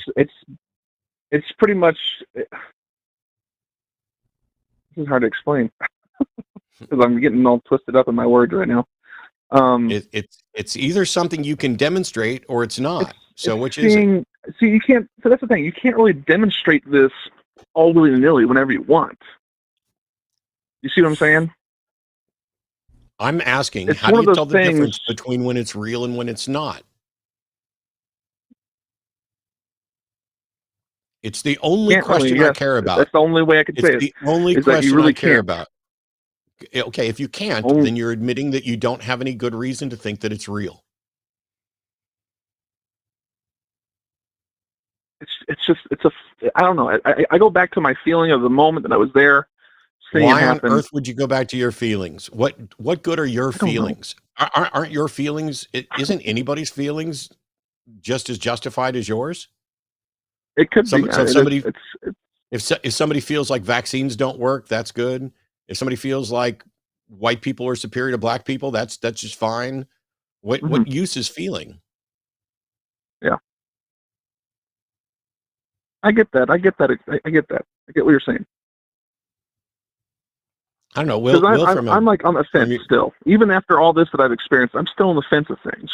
Speaker 3: It's pretty much. This is hard to explain because I'm getting all twisted up in my words right now.
Speaker 1: It's either something you can demonstrate or it's not. So which is it?
Speaker 3: seeing. See, you can't. So that's the thing. You can't really demonstrate this all willy-nilly whenever you want. You see what I'm saying?
Speaker 1: I'm asking,
Speaker 3: It's
Speaker 1: how do
Speaker 3: one of
Speaker 1: you
Speaker 3: those
Speaker 1: tell the
Speaker 3: things.
Speaker 1: difference between when it's real and when it's not? It's the only
Speaker 3: Can't really.
Speaker 1: question I
Speaker 3: Yes,
Speaker 1: care about.
Speaker 3: that's the only way I could
Speaker 1: It's
Speaker 3: say it.
Speaker 1: the only
Speaker 3: Is that you
Speaker 1: question I
Speaker 3: really
Speaker 1: care
Speaker 3: can't.
Speaker 1: about. Okay, if you can't,
Speaker 3: Only,
Speaker 1: then you're admitting that you don't have any good reason to think that it's real.
Speaker 3: I don't know. I go back to my feeling of the moment that I was there, seeing it
Speaker 1: Why on
Speaker 3: happen.
Speaker 1: earth would you go back to your feelings? What good are your
Speaker 3: I don't know.
Speaker 1: feelings? Aren't your feelings? Isn't anybody's feelings just as justified as yours?
Speaker 3: It could be.
Speaker 1: So if somebody
Speaker 3: It's
Speaker 1: if somebody feels like vaccines don't work, that's good. If somebody feels like white people are superior to black people, that's just fine. What use is feeling?
Speaker 3: Yeah. I get that. I get that. I get that. I get what you're saying.
Speaker 1: I don't know.
Speaker 3: Because
Speaker 1: Will
Speaker 3: I'm like on the fence still. Even after all this that I've experienced, I'm still on the fence of things.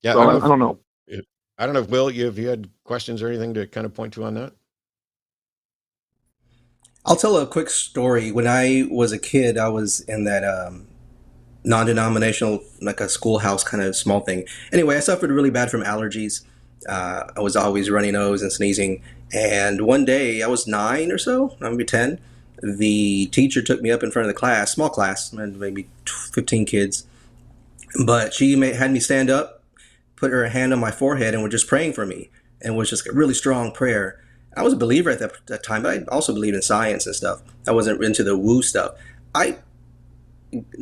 Speaker 1: Yeah,
Speaker 3: So I don't know.
Speaker 1: I don't know if Will, have you had questions or anything to kind of point to on that?
Speaker 2: I'll tell a quick story. When I was a kid, I was in that non-denominational, like a schoolhouse kind of small thing. Anyway, I suffered really bad from allergies. I was always runny nose and sneezing. And one day, I was 9 or so, maybe 10. The teacher took me up in front of the class, small class, maybe 15 kids. But she had me stand up, put her hand on my forehead, and was just praying for me. And was just a really strong prayer. I was a believer at that time, but I also believed in science and stuff. I wasn't into the woo stuff.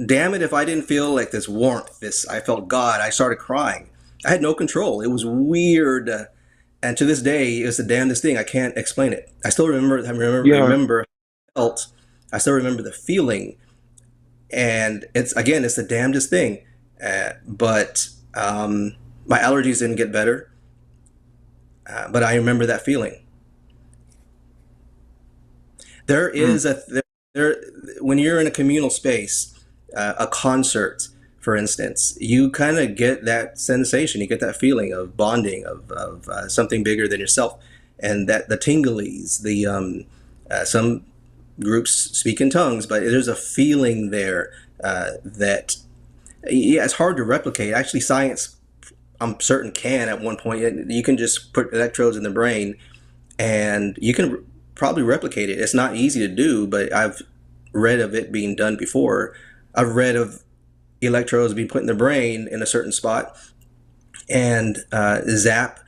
Speaker 2: Damn it, if I didn't feel like this warmth, I felt God. I started crying. I had no control. It was weird. And to this day, it's the damnedest thing. I can't explain it. I still remember. Remember how I felt. I still remember the feeling. And it's the damnedest thing. But my allergies didn't get better. But I remember that feeling. There is when you're in a communal space, a concert, for instance, you kind of get that sensation. You get that feeling of bonding, of something bigger than yourself, and that the tinglies, some groups speak in tongues, but there's a feeling there that it's hard to replicate. Actually, science, I'm certain, can at one point. You can just put electrodes in the brain, and you can probably replicate it. It's not easy to do, but I've read of it being done before. I've read of electrodes being put in the brain in a certain spot, and zap,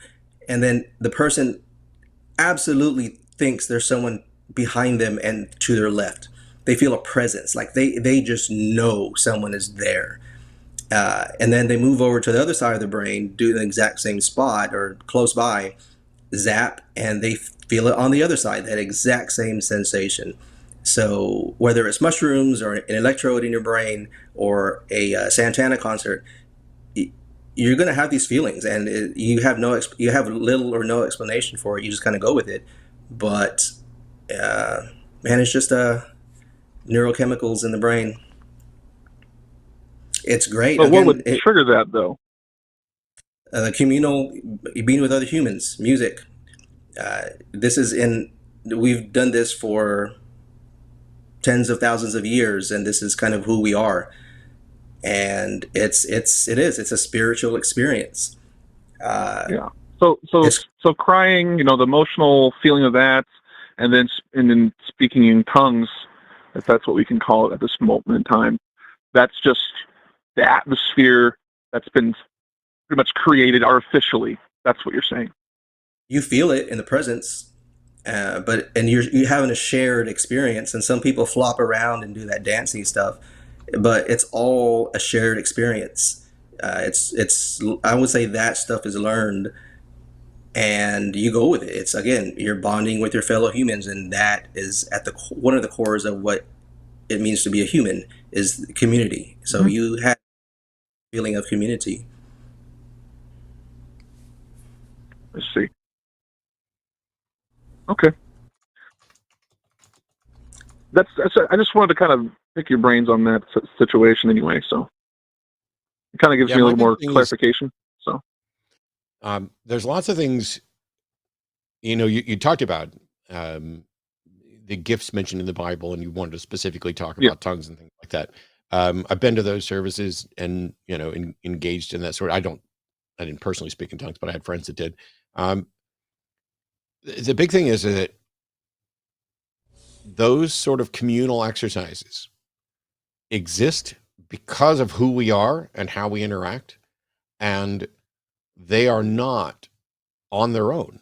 Speaker 2: and then the person absolutely thinks there's someone behind them and to their left. They feel a presence, like they just know someone is there. And then they move over to the other side of the brain, do the exact same spot or close by, zap, and they feel it on the other side, that exact same sensation. So whether it's mushrooms or an electrode in your brain or a Santana concert, you're going to have these feelings, and you have you have little or no explanation for it. You just kind of go with it. But man, it's just neurochemicals in the brain. It's great.
Speaker 3: But
Speaker 2: Again,
Speaker 3: what would trigger that, though?
Speaker 2: the communal being with other humans, music. We've done this for tens of thousands of years, and this is kind of who we are. And it's a spiritual experience.
Speaker 3: Yeah. So crying, the emotional feeling of that, and then speaking in tongues, if that's what we can call it at this moment in time, that's just the atmosphere that's been pretty much created artificially. That's what you're saying.
Speaker 2: You feel it in the presence, and you're having a shared experience. And some people flop around and do that dancing stuff, but it's all a shared experience. It's I would say that stuff is learned, and you go with it. It's, again, you're bonding with your fellow humans, and that is at the one of the cores of what it means to be a human, is community. So you have a feeling of community.
Speaker 3: I see. Okay. That's I just wanted to kind of pick your brains on that situation anyway, so it kind of gives me a little more clarification.
Speaker 1: There's lots of things, you talked about the gifts mentioned in the Bible, and you wanted to specifically talk about tongues and things like that. I've been to those services and, engaged in that sort. I didn't personally speak in tongues, but I had friends that did. The big thing is that those sort of communal exercises exist because of who we are and how we interact, and they are not on their own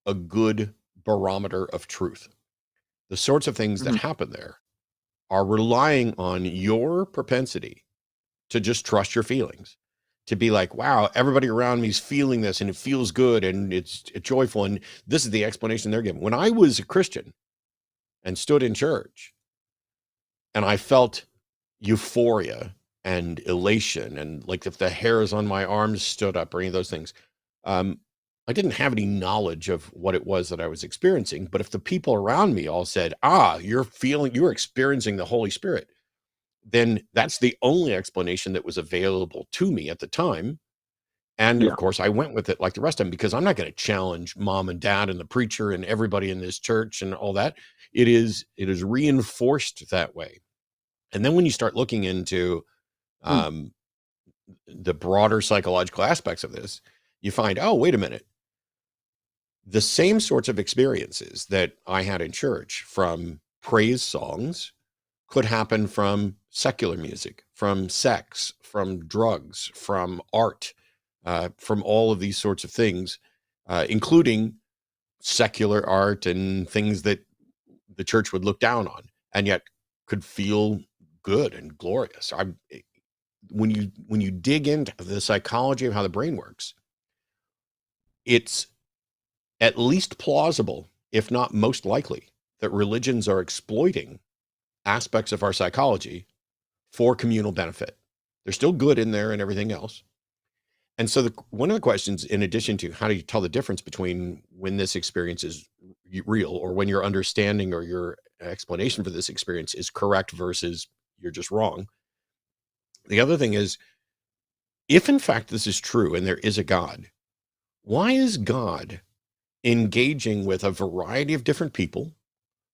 Speaker 1: a good barometer of truth. The sorts of things that happen there are relying on your propensity to just trust your feelings, to be like, wow, everybody around me is feeling this and it feels good and it's joyful, and this is the explanation they're giving. When I was a Christian and stood in church and I felt euphoria and elation, and like if the hairs on my arms stood up or any of those things, I didn't have any knowledge of what it was that I was experiencing. But if the people around me all said, you're experiencing the Holy Spirit, then that's the only explanation that was available to me at the time. And of course I went with it like the rest of them, because I'm not going to challenge mom and dad and the preacher and everybody in this church and all that. It is reinforced that way. And then when you start looking into the broader psychological aspects of this, you find, oh, wait a minute. The same sorts of experiences that I had in church from praise songs could happen from secular music, from sex, from drugs, from art, from all of these sorts of things, including secular art and things that the church would look down on, and yet could feel good and glorious. When you dig into the psychology of how the brain works, it's at least plausible, if not most likely, that religions are exploiting aspects of our psychology for communal benefit. There's still good in there and everything else. And so one of the questions, in addition to how do you tell the difference between when this experience is real, or when your understanding or your explanation for this experience is correct versus you're just wrong. The other thing is, if in fact this is true and there is a God, why is God engaging with a variety of different people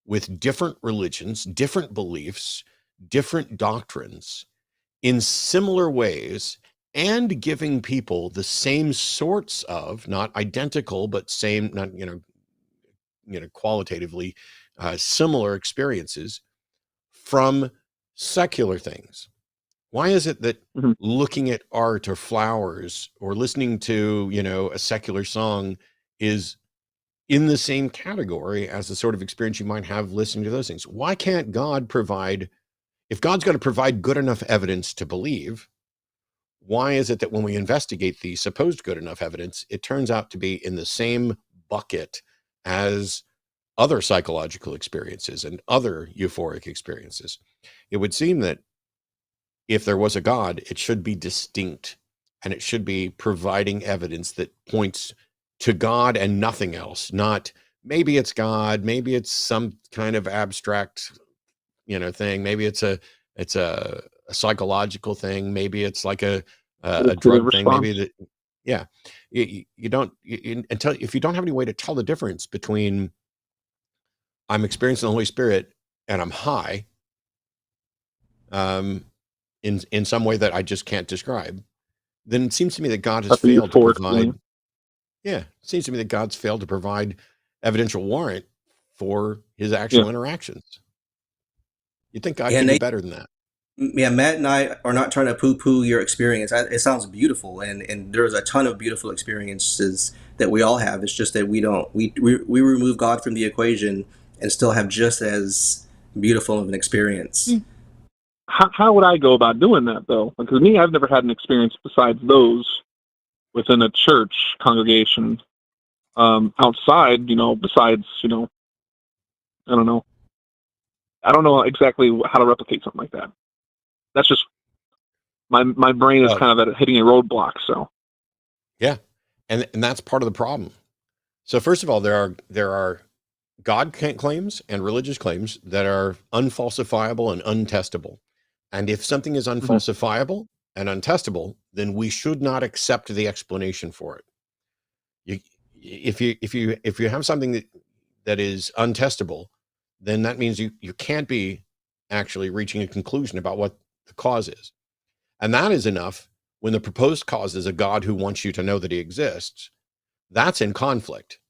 Speaker 1: with different religions, different beliefs, different doctrines in similar ways, and giving people the same sorts of, not identical, but same, not, qualitatively similar experiences from secular things? Why is it that
Speaker 3: Mhm.
Speaker 1: looking at art or flowers or listening to, a secular song is in the same category as the sort of experience you might have listening to those things? Why can't God provide, if God's going to provide good enough evidence to believe, why is it that when we investigate the supposed good enough evidence, it turns out to be in the same bucket as other psychological experiences and other euphoric experiences? It would seem that if there was a God, it should be distinct, and it should be providing evidence that points to God and nothing else. Not maybe it's God, maybe it's some kind of abstract, thing. Maybe it's a psychological thing. Maybe it's like a
Speaker 3: Qualitative
Speaker 1: drug thing. Maybe
Speaker 3: response.
Speaker 1: that, yeah. You don't until if you don't have any way to tell the difference between I'm experiencing the Holy Spirit and I'm high, um, in some way that I just can't describe, then it seems to me that God has
Speaker 3: That's a
Speaker 1: failed to
Speaker 3: euphoric feeling.
Speaker 1: provide. Yeah, it seems to me that God's failed to provide evidential warrant for his
Speaker 3: Yeah.
Speaker 1: actual interactions. You'd think God
Speaker 2: And
Speaker 1: could do
Speaker 2: they,
Speaker 1: better than that.
Speaker 2: yeah, Matt and I are not trying to poo-poo your experience. It sounds beautiful, and there's a ton of beautiful experiences that we all have. It's just that we remove God from the equation and still have just as beautiful of an experience.
Speaker 3: How would I go about doing that, though? Because me, I've never had an experience besides those within a church congregation. Outside, besides, I don't know. I don't know exactly how to replicate something like that. That's just my brain is
Speaker 1: Well,
Speaker 3: kind of hitting a roadblock. So
Speaker 1: yeah, and that's part of the problem. So first of all, there are God claims and religious claims that are unfalsifiable and untestable. And if something is
Speaker 3: Mhm.
Speaker 1: unfalsifiable and untestable, then we should not accept the explanation for it. You, if you have something that is untestable, then that means you can't be actually reaching a conclusion about what the cause is. And that is enough when the proposed cause is a God who wants you to know that he exists. That's in conflict.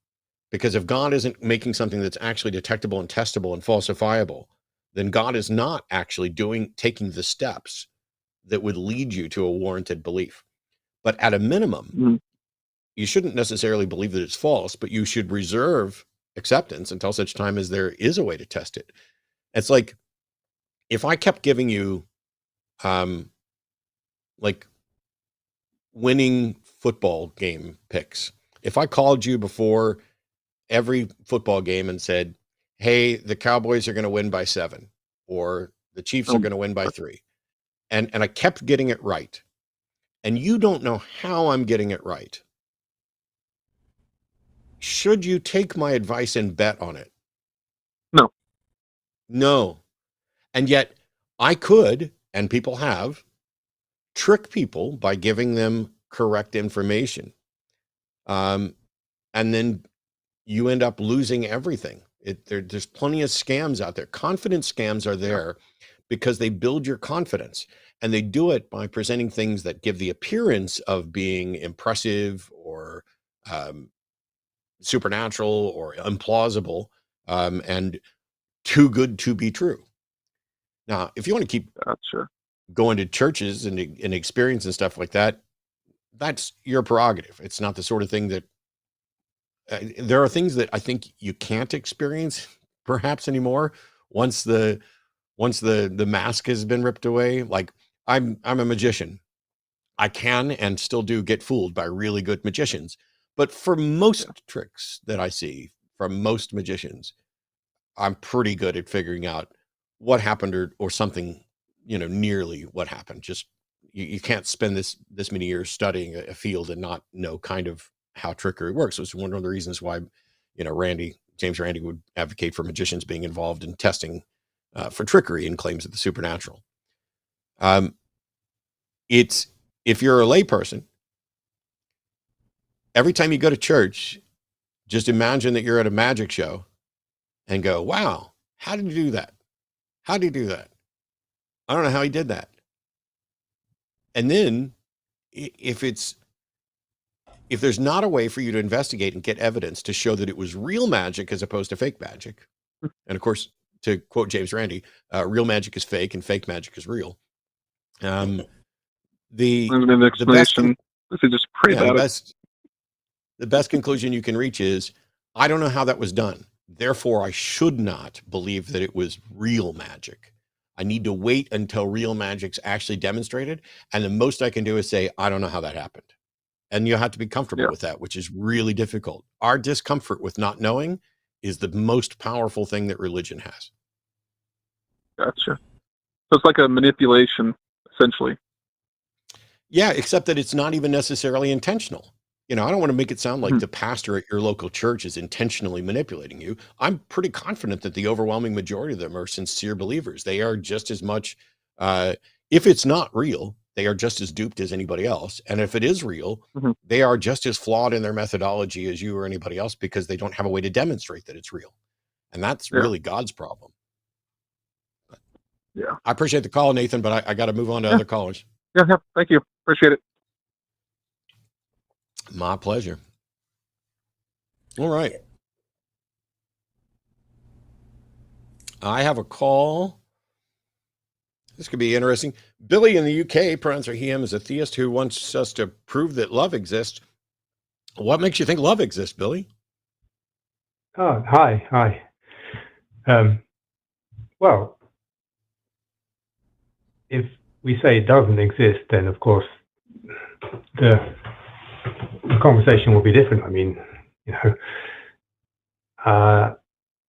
Speaker 1: Because if God isn't making something that's actually detectable and testable and falsifiable, then God is not actually taking the steps that would lead you to a warranted belief. But at a minimum,
Speaker 3: Mhm.
Speaker 1: you shouldn't necessarily believe that it's false, but you should reserve acceptance until such time as there is a way to test it. It's like if I kept giving you um like winning football game picks. If I called you before every football game and said, "Hey, the Cowboys are going to win by 7 or the Chiefs are
Speaker 3: Um,
Speaker 1: going to win by 3." And I kept getting it right. And you don't know how I'm getting it right. Should you take my advice and bet on it?
Speaker 3: no.
Speaker 1: No. And yet I could, and people have, trick people by giving them correct information. Um, and then you end up losing everything. There's plenty of scams out there. Confidence scams are there because they build your confidence, and they do it by presenting things that give the appearance of being impressive or um, supernatural or implausible, and too good to be true. Now, if you want to keep
Speaker 3: Sure.
Speaker 1: going to churches and experience and stuff like that, that's your prerogative. It's not the sort of thing that there are things that I think you can't experience perhaps anymore once the mask has been ripped away. Like I'm a magician. I can and still do get fooled by really good magicians. But for
Speaker 3: Yeah.
Speaker 1: most tricks that I see from most magicians, I'm pretty good at figuring out what happened or something, nearly what happened. Just you can't spend this many years studying a field and not know kind of how trickery works. So it's one of the reasons why, James Randi would advocate for magicians being involved in testing for trickery and claims of the supernatural. Um, it's if you're a layperson, every time you go to church, just imagine that you're at a magic show and go, "Wow, how did you do that? How did he do that? I don't know how he did that." And then if there's not a way for you to investigate and get evidence to show that it was real magic as opposed to fake magic, and of course, to quote James Randi, real magic is fake and fake magic is real. Um, the
Speaker 3: And an
Speaker 1: the best
Speaker 3: explanation. I said, just pray
Speaker 1: yeah the
Speaker 3: about it.
Speaker 1: best conclusion you can reach is, I don't know how that was done. Therefore, I should not believe that it was real magic. I need to wait until real magic's actually demonstrated. And the most I can do is say, I don't know how that happened. And you have to be comfortable
Speaker 3: Yeah.
Speaker 1: with that, which is really difficult. Our discomfort with not knowing is the most powerful thing that religion has.
Speaker 3: Gotcha. So it's like a manipulation, essentially.
Speaker 1: Yeah, except that it's not even necessarily intentional. I don't want to make it sound like the pastor at your local church is intentionally manipulating you. I'm pretty confident that the overwhelming majority of them are sincere believers. They are just as much, if it's not real, they are just as duped as anybody else. And if it is real, they are just as flawed in their methodology as you or anybody else, because they don't have a way to demonstrate that it's real. And that's really God's problem.
Speaker 3: Yeah.
Speaker 1: I appreciate the call, Nathan, but I got to move on to other callers.
Speaker 3: Yeah. Thank you. Appreciate it.
Speaker 1: My pleasure. All right. I have a call. This could be interesting. Billy in the UK, pronouns are he, him, is a theist who wants us to prove that love exists. What makes you think love exists, Billy?
Speaker 4: Oh, hi. Well, if we say it doesn't exist, then of course the conversation will be different. I mean,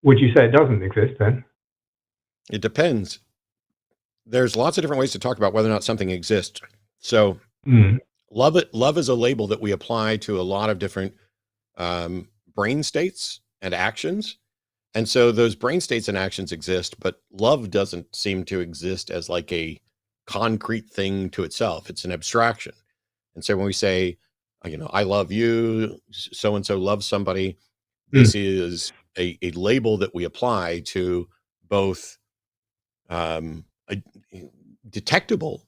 Speaker 4: would you say it doesn't exist then?
Speaker 1: It depends. There's lots of different ways to talk about whether or not something exists. So love is a label that we apply to a lot of different brain states and actions. And so those brain states and actions exist, but love doesn't seem to exist as like a concrete thing to itself. It's an abstraction. And so when we say, I love you, so-and-so loves somebody, this is a label that we apply to both detectable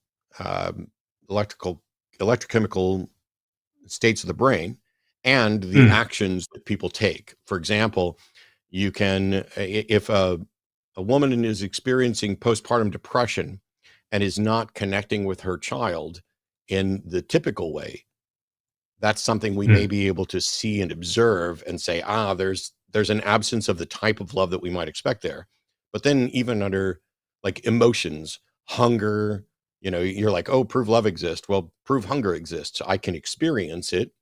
Speaker 1: electrochemical states of the brain and the actions that people take. For example, you can, if a woman is experiencing postpartum depression and is not connecting with her child in the typical way, that's something we may be able to see and observe and say, there's an absence of the type of love that we might expect there. But then even under like emotions, hunger, you're like, oh, prove love exists. Well, prove hunger exists. I can experience it,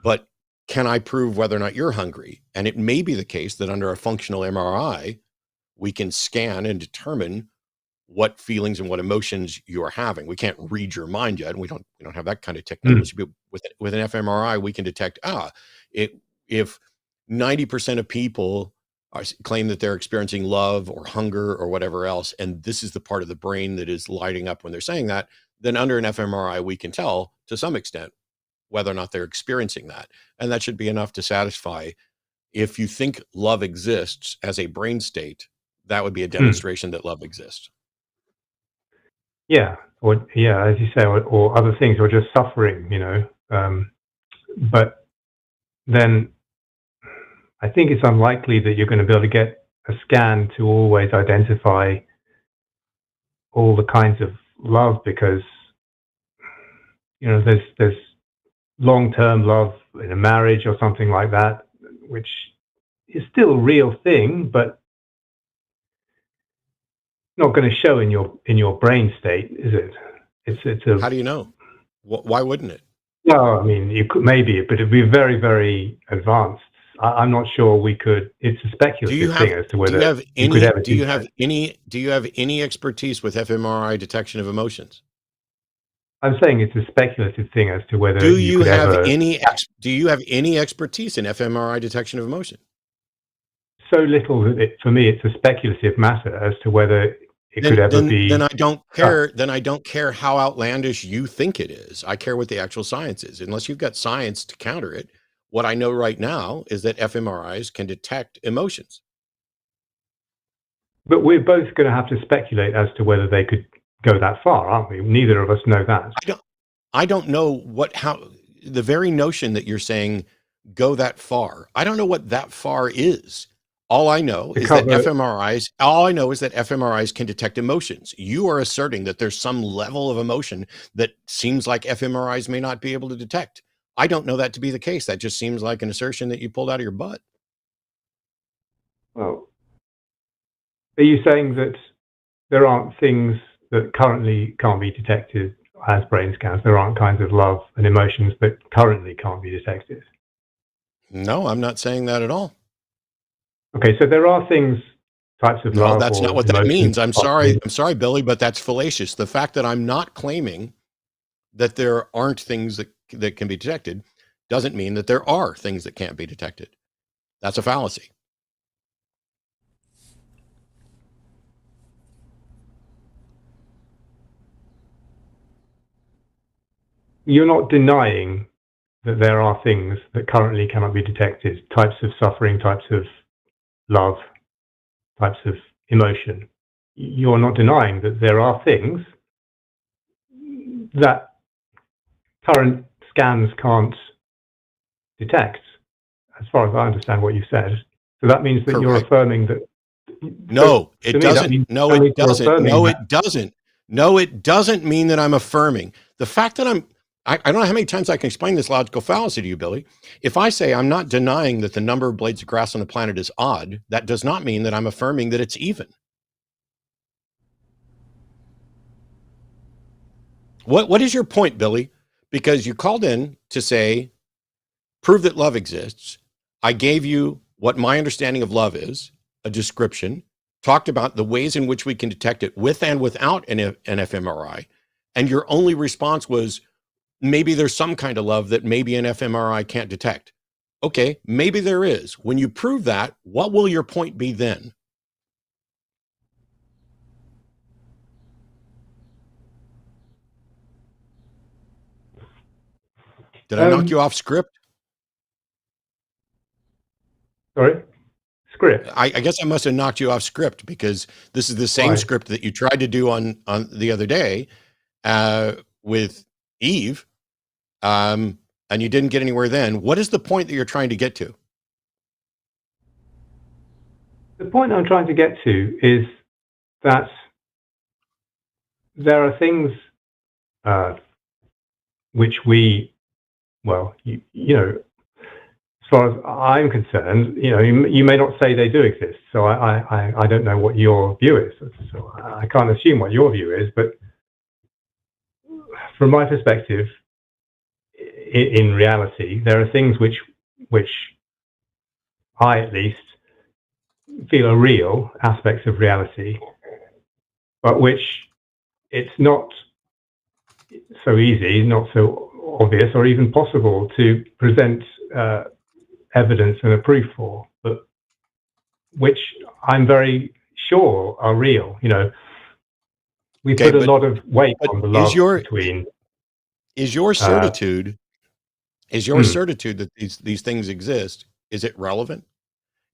Speaker 1: but can I prove whether or not you're hungry? And it may be the case that under a functional MRI, we can scan and determine what feelings and what emotions you're having. We can't read your mind yet, and we don't have that kind of technology. But with an fMRI, we can detect if 90% of people claim that they're experiencing love or hunger or whatever else, and this is the part of the brain that is lighting up when they're saying that, then under an fMRI, we can tell to some extent whether or not they're experiencing that. And that should be enough to satisfy. If you think love exists as a brain state, that would be a demonstration that love exists.
Speaker 4: Yeah, as you say, or other things, or just suffering, but then I think it's unlikely that you're going to be able to get a scan to always identify all the kinds of love, because there's long-term love in a marriage or something like that, which is still a real thing, but not going to show in your brain state, is it? It's
Speaker 1: How do you know? Why wouldn't it?
Speaker 4: No, I mean, you could maybe, but it'd be very, very advanced. I'm not sure we could. It's a speculative thing as to whether you could ever.
Speaker 1: Do you have any expertise with fMRI detection of emotions?
Speaker 4: I'm saying it's a speculative thing as to whether
Speaker 1: do you have any expertise in fMRI detection of emotion?
Speaker 4: So little that for me it's a speculative matter as to whether it could ever be.
Speaker 1: Then I don't care. Then I don't care how outlandish you think it is. I care what the actual science is. Unless you've got science to counter it, what I know right now is that fMRIs can detect emotions.
Speaker 4: But we're both going to have to speculate as to whether they could go that far, aren't we? Neither of us know that.
Speaker 1: I don't know how the very notion that you're saying go that far. I don't know what that far is. All I know
Speaker 4: to
Speaker 1: is that
Speaker 4: cover.
Speaker 1: fMRIs can detect emotions. You are asserting that there's some level of emotion that seems like fMRIs may not be able to detect. I don't know that to be the case. That just seems like an assertion that you pulled out of your butt.
Speaker 4: Well, are you saying that there aren't things that currently can't be detected as brain scans? There aren't kinds of love and emotions that currently can't be detected?
Speaker 1: No, I'm not saying that at all.
Speaker 4: Okay, so there are things, types of
Speaker 1: No,
Speaker 4: love
Speaker 1: that's not
Speaker 4: or
Speaker 1: what that
Speaker 4: emotions.
Speaker 1: means. I'm sorry, Billy, but that's fallacious. The fact that I'm not claiming that there aren't things that can be detected doesn't mean that there are things that can't be detected. That's a fallacy.
Speaker 4: You're not denying that there are things that currently cannot be detected, types of suffering, types of love, types of emotion. You're not denying that there are things that current scans can't detect, as far as I understand what you said. So that means that you're
Speaker 1: Correct.
Speaker 4: affirming that.
Speaker 1: No,
Speaker 4: So,
Speaker 1: it doesn't. No, it doesn't. No, it doesn't. No, it doesn't mean that I'm affirming. The fact that I don't know how many times I can explain this logical fallacy to you, Billy. If I say I'm not denying that the number of blades of grass on the planet is odd, that does not mean that I'm affirming that it's even. What is your point, Billy? Because you called in to say, prove that love exists. I gave you what my understanding of love is, a description, talked about the ways in which we can detect it with and without an fMRI. And your only response was, maybe there's some kind of love that maybe an fMRI can't detect. Okay, maybe there is. When you prove that, what will your point be then? Did I knock you off script?
Speaker 4: Sorry? Script?
Speaker 1: I guess I must have knocked you off script, because this is the same
Speaker 4: Why?
Speaker 1: script that you tried to do on the other day with Eve, and you didn't get anywhere then. What is the point that you're trying to get to?
Speaker 4: The point I'm trying to get to is that there are things which we, well, you know, as far as I'm concerned, you know, you may not say they do exist. So I don't know what your view is. So I can't assume what your view is. But from my perspective, in reality, there are things which I at least feel are real aspects of reality, but which it's not so easy, not so obvious, or even possible to present evidence and a proof for, but which I'm very sure are real. You know, we put a lot of weight on the love between.
Speaker 1: Is your certitude that these things exist? Is it relevant?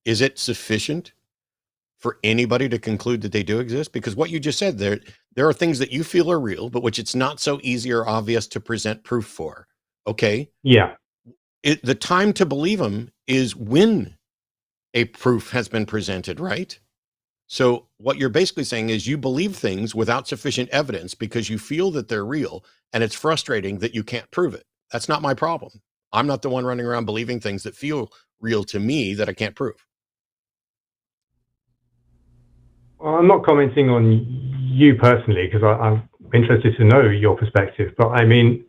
Speaker 1: Is it sufficient for anybody to conclude that they do exist? Because what you just said, there are things that you feel are real, but which it's not so easy or obvious to present proof for. Okay.
Speaker 4: Yeah.
Speaker 1: The time to believe them is when a proof has been presented, right? So what you're basically saying is you believe things without sufficient evidence because you feel that they're real, and it's frustrating that you can't prove it. That's not my problem. I'm not the one running around believing things that feel real to me that I can't prove.
Speaker 4: Well, I'm not commenting on you personally because I'm interested to know your perspective. But I mean,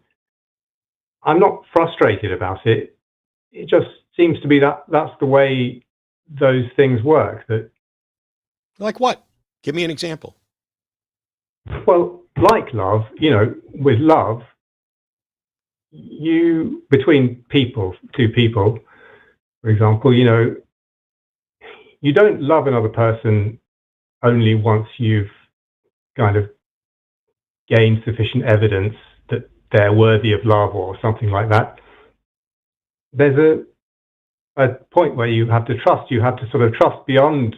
Speaker 4: I'm not frustrated about it. It just seems to be that that's the way those things work. That,
Speaker 1: like what? Give me an example.
Speaker 4: Well, like love, you know, with love, between people, two people, for example, you know, you don't love another person only once you've kind of gained sufficient evidence that they're worthy of love or something like that. There's a point where you have to trust. You have to sort of trust beyond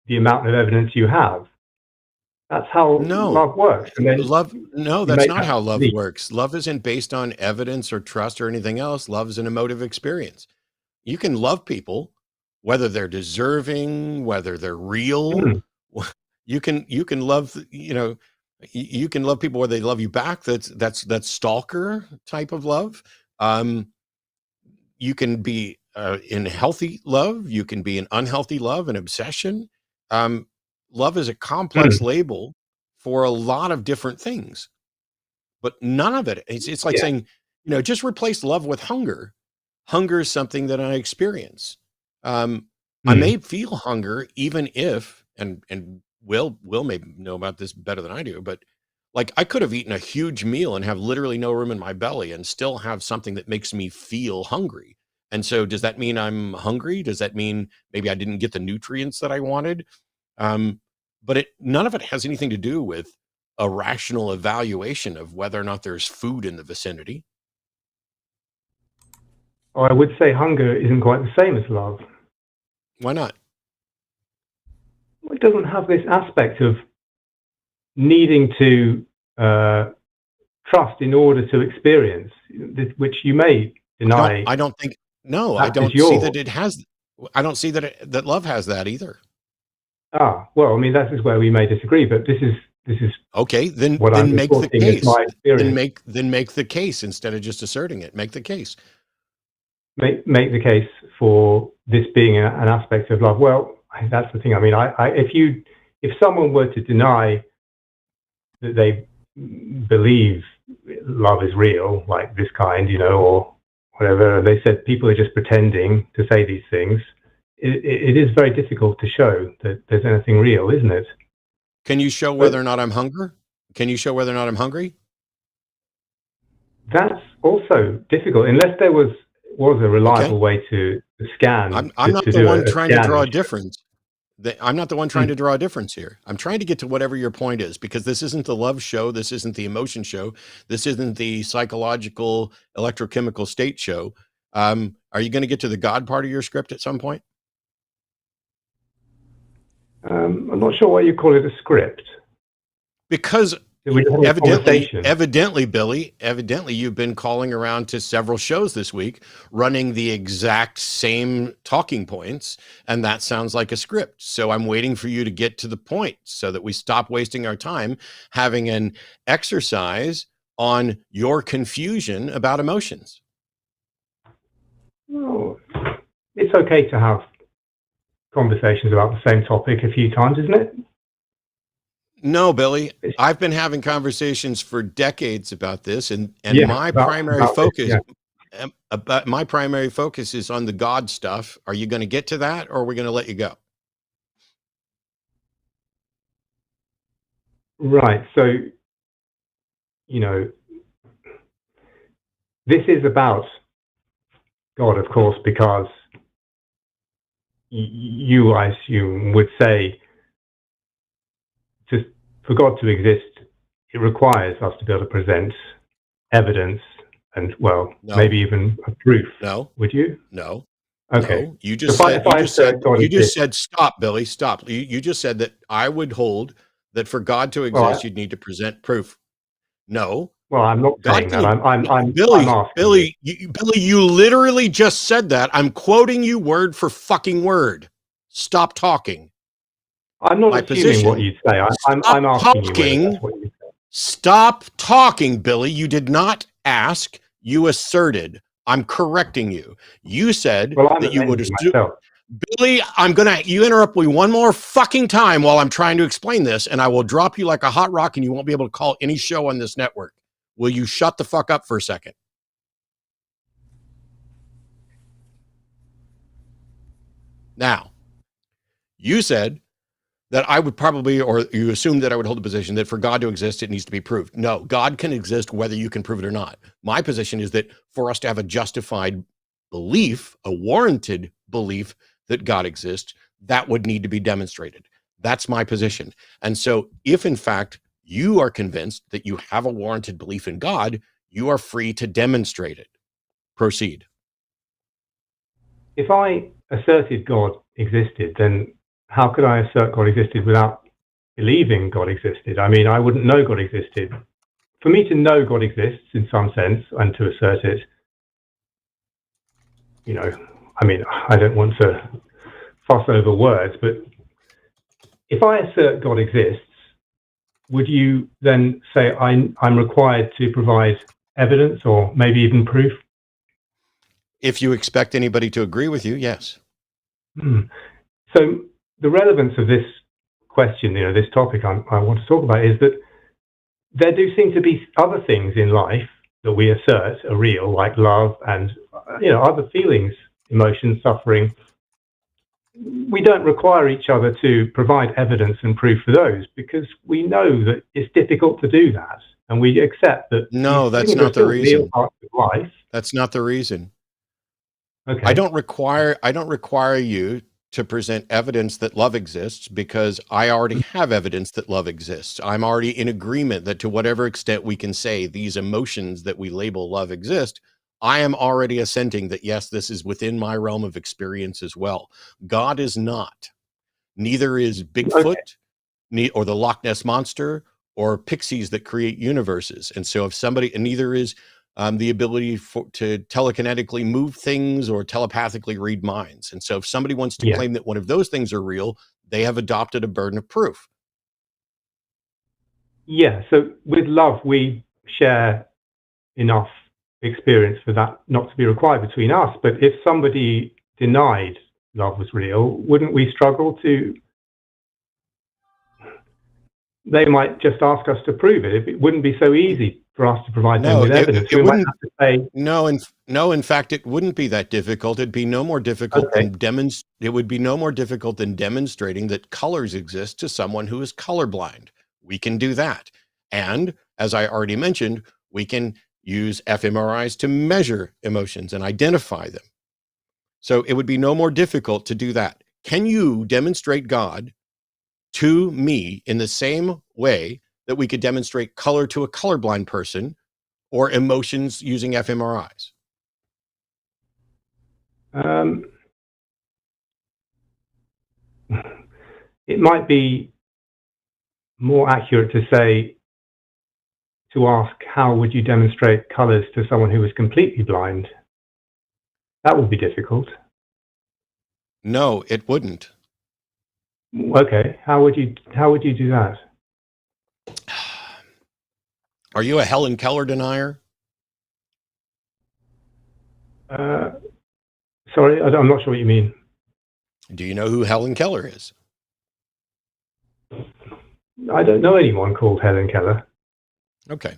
Speaker 4: the amount of evidence you have. That's how love works. And then
Speaker 1: that's not how love works. Love isn't based on evidence or trust or anything else. Love is an emotive experience. You can love people whether they're deserving, whether they're real.
Speaker 4: Mm.
Speaker 1: You can love, you can love people where they love you back. That's stalker type of love. You can be in healthy love. You can be in unhealthy love and obsession. Love is a complex label for a lot of different things, but none of it. It's like saying, just replace love with hunger. Hunger is something that I experience. I may feel hunger even if, and Will may know about this better than I do, but like I could have eaten a huge meal and have literally no room in my belly and still have something that makes me feel hungry. And so does that mean I'm hungry? Does that mean maybe I didn't get the nutrients that I wanted? But none of it has anything to do with a rational evaluation of whether or not there's food in the vicinity.
Speaker 4: Or I would say hunger isn't quite the same as love.
Speaker 1: Why not?
Speaker 4: It doesn't have this aspect of needing to trust in order to experience, which you may deny.
Speaker 1: I don't see that it has. I don't see that love has that either.
Speaker 4: Well, I mean, that is where we may disagree, but this is
Speaker 1: okay. Then make the case. Then make the case instead of just asserting it. Make the case.
Speaker 4: Make the case for this being an aspect of love. Well, that's the thing. I mean, if someone were to deny that they believe love is real, like this kind, or whatever, they said people are just pretending to say these things. It is very difficult to show that there's anything real, isn't it?
Speaker 1: Can you show whether or not I'm hungry? Can you show whether or not I'm hungry?
Speaker 4: That's also difficult, unless there was a reliable way to scan.
Speaker 1: I'm not the one trying to draw a difference. I'm not the one trying to draw a difference here. I'm trying to get to whatever your point is, because this isn't the love show. This isn't the emotion show. This isn't the psychological electrochemical state show. Are you going to get to the God part of your script at some point?
Speaker 4: I'm not sure why you call it a script.
Speaker 1: Because evidently, Billy, you've been calling around to several shows this week, running the exact same talking points, and that sounds like a script. So I'm waiting for you to get to the point so that we stop wasting our time having an exercise on your confusion about emotions.
Speaker 4: Well, it's okay to have conversations about the same topic a few times, isn't it?
Speaker 1: No, Billy, I've been having conversations for decades about this, and my primary focus is on the God stuff. Are you going to get to that, or are we going to let you go?
Speaker 4: Right. So, this is about God, of course, because you, I assume, would say, for God to exist, it requires us to be able to present evidence and, maybe even a proof.
Speaker 1: No.
Speaker 4: Would you?
Speaker 1: No.
Speaker 4: Okay.
Speaker 1: No. You just said, stop, Billy, stop. You just said that I would hold that for God to exist, you'd need to present proof. No.
Speaker 4: Well, I'm not saying that. I'm
Speaker 1: Billy, you literally just said that. I'm quoting you word for fucking word. Stop talking.
Speaker 4: I'm not assuming what you'd say. I'm asking you what you say.
Speaker 1: Stop talking, Billy. You did not ask. You asserted. I'm correcting you. You said that you would assume. Billy, you interrupt me one more fucking time while I'm trying to explain this, and I will drop you like a hot rock, and you won't be able to call any show on this network. Will you shut the fuck up for a second? Now, you said that I would probably, or you assumed that I would hold the position that for God to exist, it needs to be proved. No, God can exist whether you can prove it or not. My position is that for us to have a justified belief, a warranted belief that God exists, that would need to be demonstrated. That's my position. And so if in fact you are convinced that you have a warranted belief in God, you are free to demonstrate it. Proceed.
Speaker 4: If I asserted God existed, then how could I assert God existed without believing God existed? I mean, I wouldn't know God existed. For me to know God exists in some sense and to assert it, I mean, I don't want to fuss over words, but if I assert God exists, would you then say I'm required to provide evidence or maybe even proof?
Speaker 1: If you expect anybody to agree with you, yes.
Speaker 4: So the relevance of this question, this topic I want to talk about, is that there do seem to be other things in life that we assert are real, like love and other feelings, emotions, suffering. We don't require each other to provide evidence and proof for those because we know that it's difficult to do that, and we accept that.
Speaker 1: No, that's not the reason.
Speaker 4: Real parts of life.
Speaker 1: That's not the reason.
Speaker 4: Okay.
Speaker 1: I don't require you to present evidence that love exists because I already have evidence that love exists. I'm already in agreement that to whatever extent we can say these emotions that we label love exist, I am already assenting that, yes, this is within my realm of experience as well. God is not. Neither is Bigfoot or the Loch Ness Monster or pixies that create universes. And so if somebody, and neither is the ability to telekinetically move things or telepathically read minds. And so if somebody wants to claim that one of those things are real, they have adopted a burden of proof.
Speaker 4: Yeah, so with love, we share enough experience for that not to be required between us. But if somebody denied love was real, wouldn't we struggle to... They might just ask us to prove it. It wouldn't be so easy for us to provide them with evidence.
Speaker 1: It wouldn't, have to say, no, in fact, it wouldn't be that difficult. It'd be no more difficult than it would be no more difficult than demonstrating that colors exist to someone who is colorblind. We can do that. And as I already mentioned, we can use fMRIs to measure emotions and identify them. So it would be no more difficult to do that. Can you demonstrate God to me in the same way that we could demonstrate color to a colorblind person or emotions using fMRIs?
Speaker 4: It might be more accurate to ask, how would you demonstrate colors to someone who is completely blind? That would be difficult.
Speaker 1: No, it wouldn't.
Speaker 4: Okay, how would you do that?
Speaker 1: Are you a Helen Keller denier?
Speaker 4: Sorry, I'm not sure what you mean.
Speaker 1: Do you know who Helen Keller is?
Speaker 4: I don't know anyone called Helen Keller.
Speaker 1: Okay.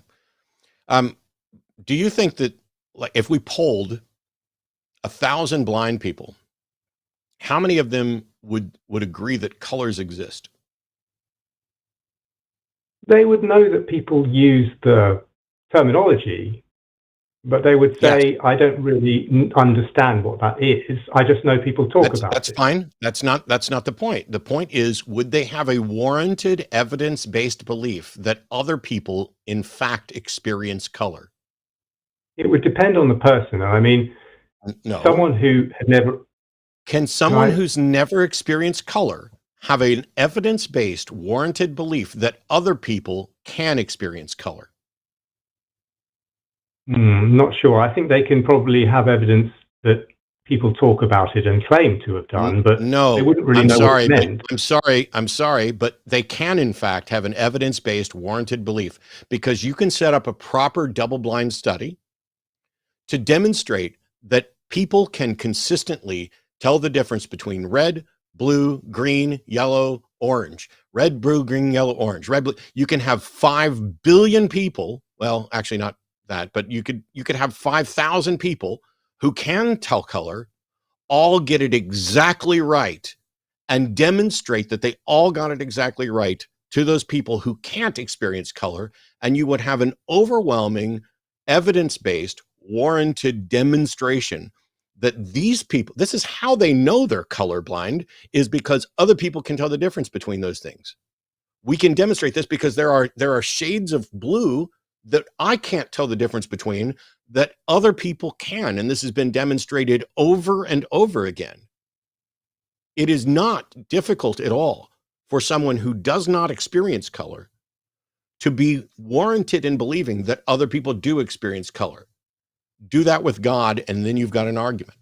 Speaker 1: Do you think that, like, if we polled 1,000 blind people, how many of them would agree that colors exist?
Speaker 4: They would know that people use the terminology, but they would say, yes, I don't really understand what that is. I just know people talk about it.
Speaker 1: That's fine. That's not the point. The point is, would they have a warranted evidence-based belief that other people in fact experience color?
Speaker 4: It would depend on the person. I mean,
Speaker 1: no.
Speaker 4: Someone who had never...
Speaker 1: Can someone who's never experienced color have an evidence-based warranted belief that other people can experience color?
Speaker 4: Not sure. I think they can probably have evidence that people talk about it and claim to have done, but
Speaker 1: no,
Speaker 4: they wouldn't really know what it meant.
Speaker 1: I'm sorry, but they can in fact have an evidence-based warranted belief, because you can set up a proper double-blind study to demonstrate that people can consistently tell the difference between red, blue, green, yellow, orange. Red, blue, green, yellow, orange. Red, blue. You can have 5 billion people. Well, actually not that, but you could have 5,000 people who can tell color, all get it exactly right, and demonstrate that they all got it exactly right to those people who can't experience color, and you would have an overwhelming evidence-based warranted demonstration that these people, this is how they know they're colorblind, is because other people can tell the difference between those things. We can demonstrate this because there are shades of blue that I can't tell the difference between that other people can, and this has been demonstrated over and over again. It is not difficult at all for someone who does not experience color to be warranted in believing that other people do experience color. Do that with God, and then you've got an argument.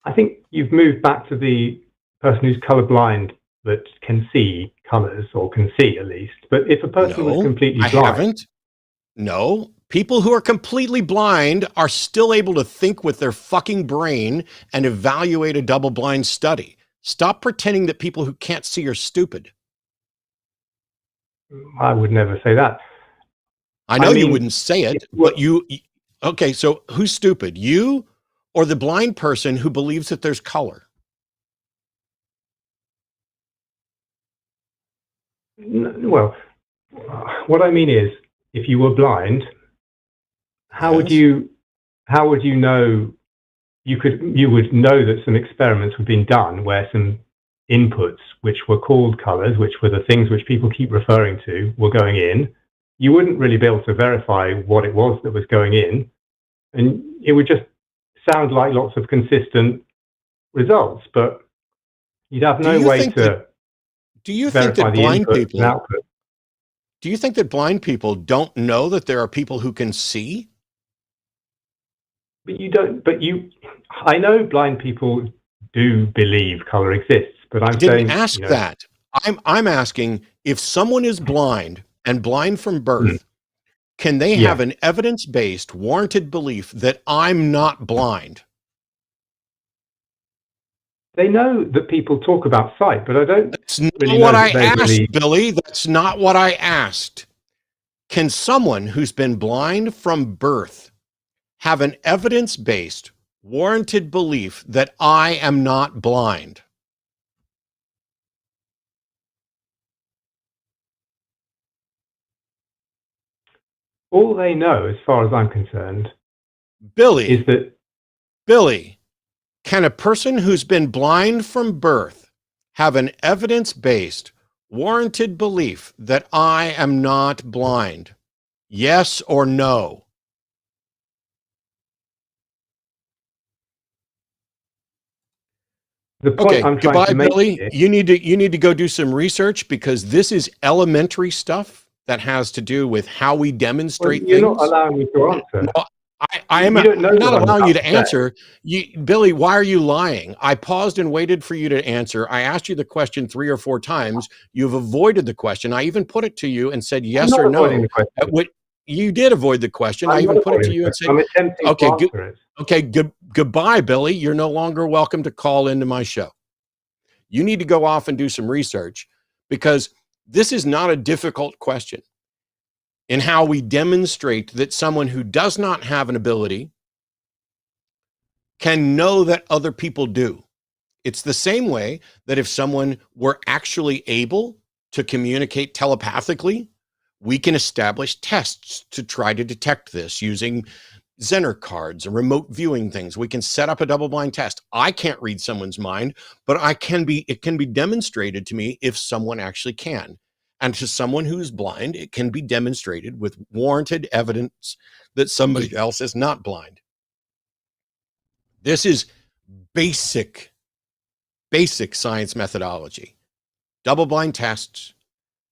Speaker 4: I think you've moved back to the person who's colorblind that can see colors, or can see at least. But if a person was completely blind,
Speaker 1: I haven't. No, people who are completely blind are still able to think with their fucking brain and evaluate a double-blind study. Stop pretending that people who can't see are stupid.
Speaker 4: I would never say that.
Speaker 1: I know you wouldn't say it, but you... Okay, so who's stupid? You or the blind person who believes that there's color?
Speaker 4: Well, what I mean is, if you were blind, how would you know? You would know that some experiments were being done where some inputs, which were called colors, which were the things which people keep referring to, were going in. You wouldn't really be able to verify what it was that was going in, and it would just sound like lots of consistent results, but you'd have no way to.
Speaker 1: Do you think that blind people? Do you think that blind people don't know that there are people who can see?
Speaker 4: But you don't. But you, I know blind people do believe color exists, but I
Speaker 1: didn't ask that. I'm asking, if someone is blind and blind from birth, can they have an evidence-based, warranted belief that I'm not blind?
Speaker 4: They know that people talk about sight, but I don't.
Speaker 1: That's not what I asked, Billy. That's not what I asked. Can someone who's been blind from birth have an evidence-based, warranted belief that I am not blind?
Speaker 4: All they know, as far as I'm concerned,
Speaker 1: Billy,
Speaker 4: is that...
Speaker 1: Billy, can a person who's been blind from birth have an evidence-based, warranted belief that I am not blind? Yes or no?
Speaker 4: The point I'm trying to make,
Speaker 1: Billy. You need to go do some research, because this is elementary stuff that has to do with how we demonstrate things.
Speaker 4: You're not allowing me to answer.
Speaker 1: No, I'm not allowing you to answer. Billy, why are you lying? I paused and waited for you to answer. I asked you the question 3 or 4 times. You've avoided the question. I even put it to you and said yes or no. You did avoid the question. I even put it to you and said,
Speaker 4: I'm attempting to answer it.
Speaker 1: Okay, goodbye, Billy. You're no longer welcome to call into my show. You need to go off and do some research, because this is not a difficult question in how we demonstrate that someone who does not have an ability can know that other people do. It's the same way that if someone were actually able to communicate telepathically, we can establish tests to try to detect this using Zener cards and remote viewing things. We can set up a double-blind test. I can't read someone's mind, but it can be demonstrated to me if someone actually can. And to someone who's blind, it can be demonstrated with warranted evidence that somebody else is not blind. This is basic science methodology. Double-blind tests,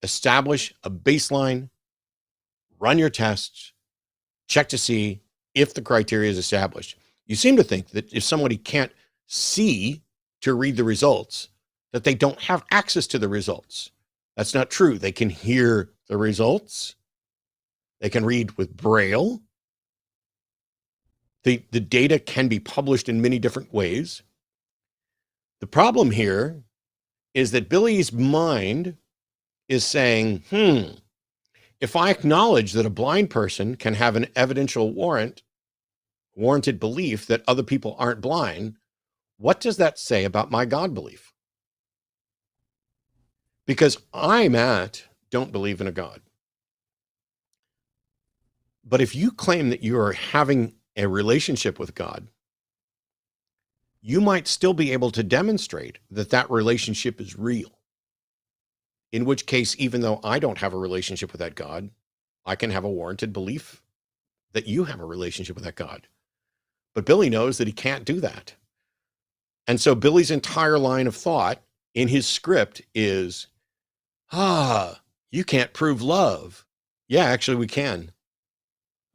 Speaker 1: establish a baseline, run your tests, check to see if the criteria is established. You seem to think that if somebody can't see to read the results, that they don't have access to the results. That's not true. They can hear the results. They can read with Braille. The data can be published in many different ways. The problem here is that Billy's mind is saying, if I acknowledge that a blind person can have an evidential warranted belief that other people aren't blind, what does that say about my God belief? Because don't believe in a God. But if you claim that you are having a relationship with God, you might still be able to demonstrate that that relationship is real. In which case, even though I don't have a relationship with that God, I can have a warranted belief that you have a relationship with that God. But Billy knows that he can't do that. And so Billy's entire line of thought in his script is, you can't prove love. Yeah, actually we can.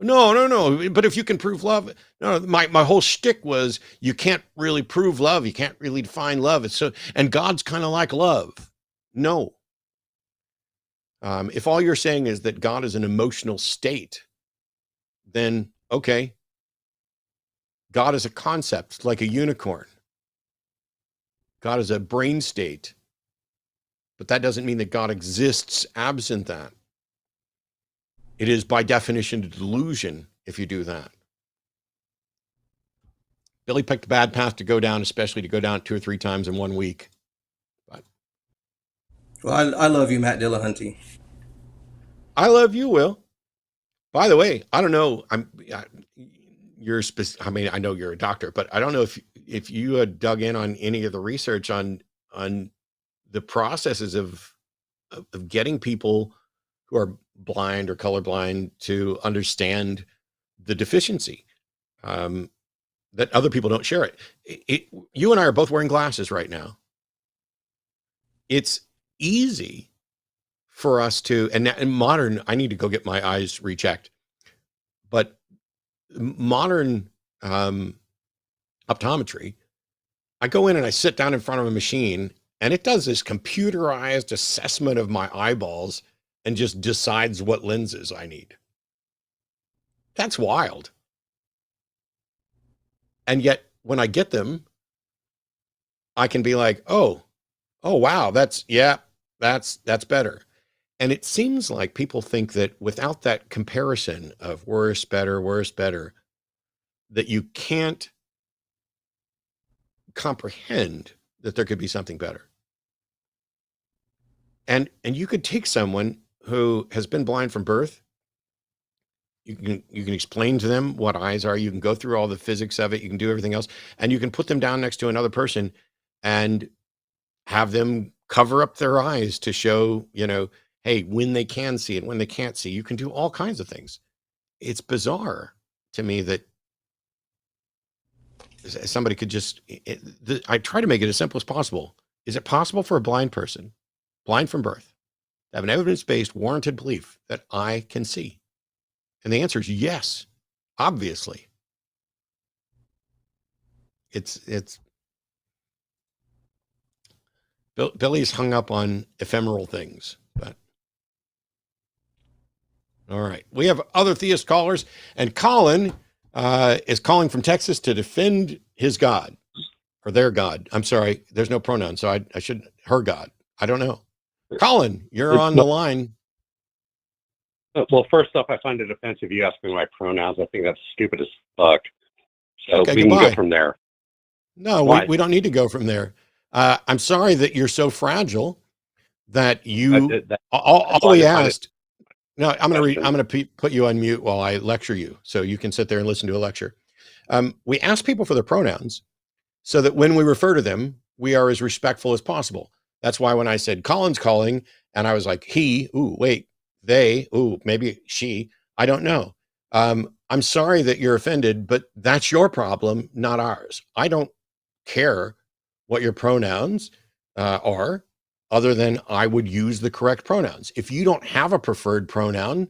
Speaker 1: No. But if you can prove love, no, my whole shtick was you can't really prove love. You can't really define love. It's so, and God's kind of like love. No. If all you're saying is that God is an emotional state, then okay. God is a concept like a unicorn. God is a brain state. But that doesn't mean that God exists absent that. It is by definition a delusion if you do that. Billy picked a bad path to go down, especially to go down 2 or 3 times in 1 week. But
Speaker 2: Well, I love you, Matt Dillahunty.
Speaker 1: I love you, Will. By the way, I don't know. I mean, I know you're a doctor, but I don't know if you had dug in on any of the research on the processes of getting people who are blind or colorblind to understand the deficiency. That other people don't share it. You and I are both wearing glasses right now. It's easy for us to, and in modern, I need to go get my eyes rechecked, but modern optometry, I go in and I sit down in front of a machine and it does this computerized assessment of my eyeballs and just decides what lenses I need. That's wild. And yet when I get them, I can be like, oh wow, that's better. And it seems like people think that without that comparison of worse, better, that you can't comprehend that there could be something better. And you could take someone who has been blind from birth. You can explain to them what eyes are. You can go through all the physics of it. You can do everything else. And you can put them down next to another person and have them cover up their eyes to show, hey, when they can see and when they can't see. You can do all kinds of things. It's bizarre to me that somebody could just, I try to make it as simple as possible. Is it possible for a blind person, blind from birth, to have an evidence-based warranted belief that I can see? And the answer is yes, obviously. It's Billy's hung up on ephemeral things, but all right. We have other theist callers, and Colin is calling from Texas to defend his God or their God. I'm sorry, there's no pronoun, so I should, her God. I don't know. Colin, you're on the line.
Speaker 5: Well, first off, I find it offensive you ask me my pronouns. I think that's stupid as fuck. So
Speaker 1: Okay,
Speaker 5: we
Speaker 1: goodbye.
Speaker 5: can go from there.
Speaker 1: No, we don't need to go from there. I'm sorry that you're so fragile that you, all we asked, no, I'm going to put you on mute while I lecture you so you can sit there and listen to a lecture. We ask people for their pronouns so that when we refer to them, we are as respectful as possible. That's why when I said Colin's calling and I was like, he, ooh, wait, they, ooh, maybe she, I don't know. I'm sorry that you're offended, but that's your problem, not ours. I don't care what your pronouns are, other than I would use the correct pronouns. If you don't have a preferred pronoun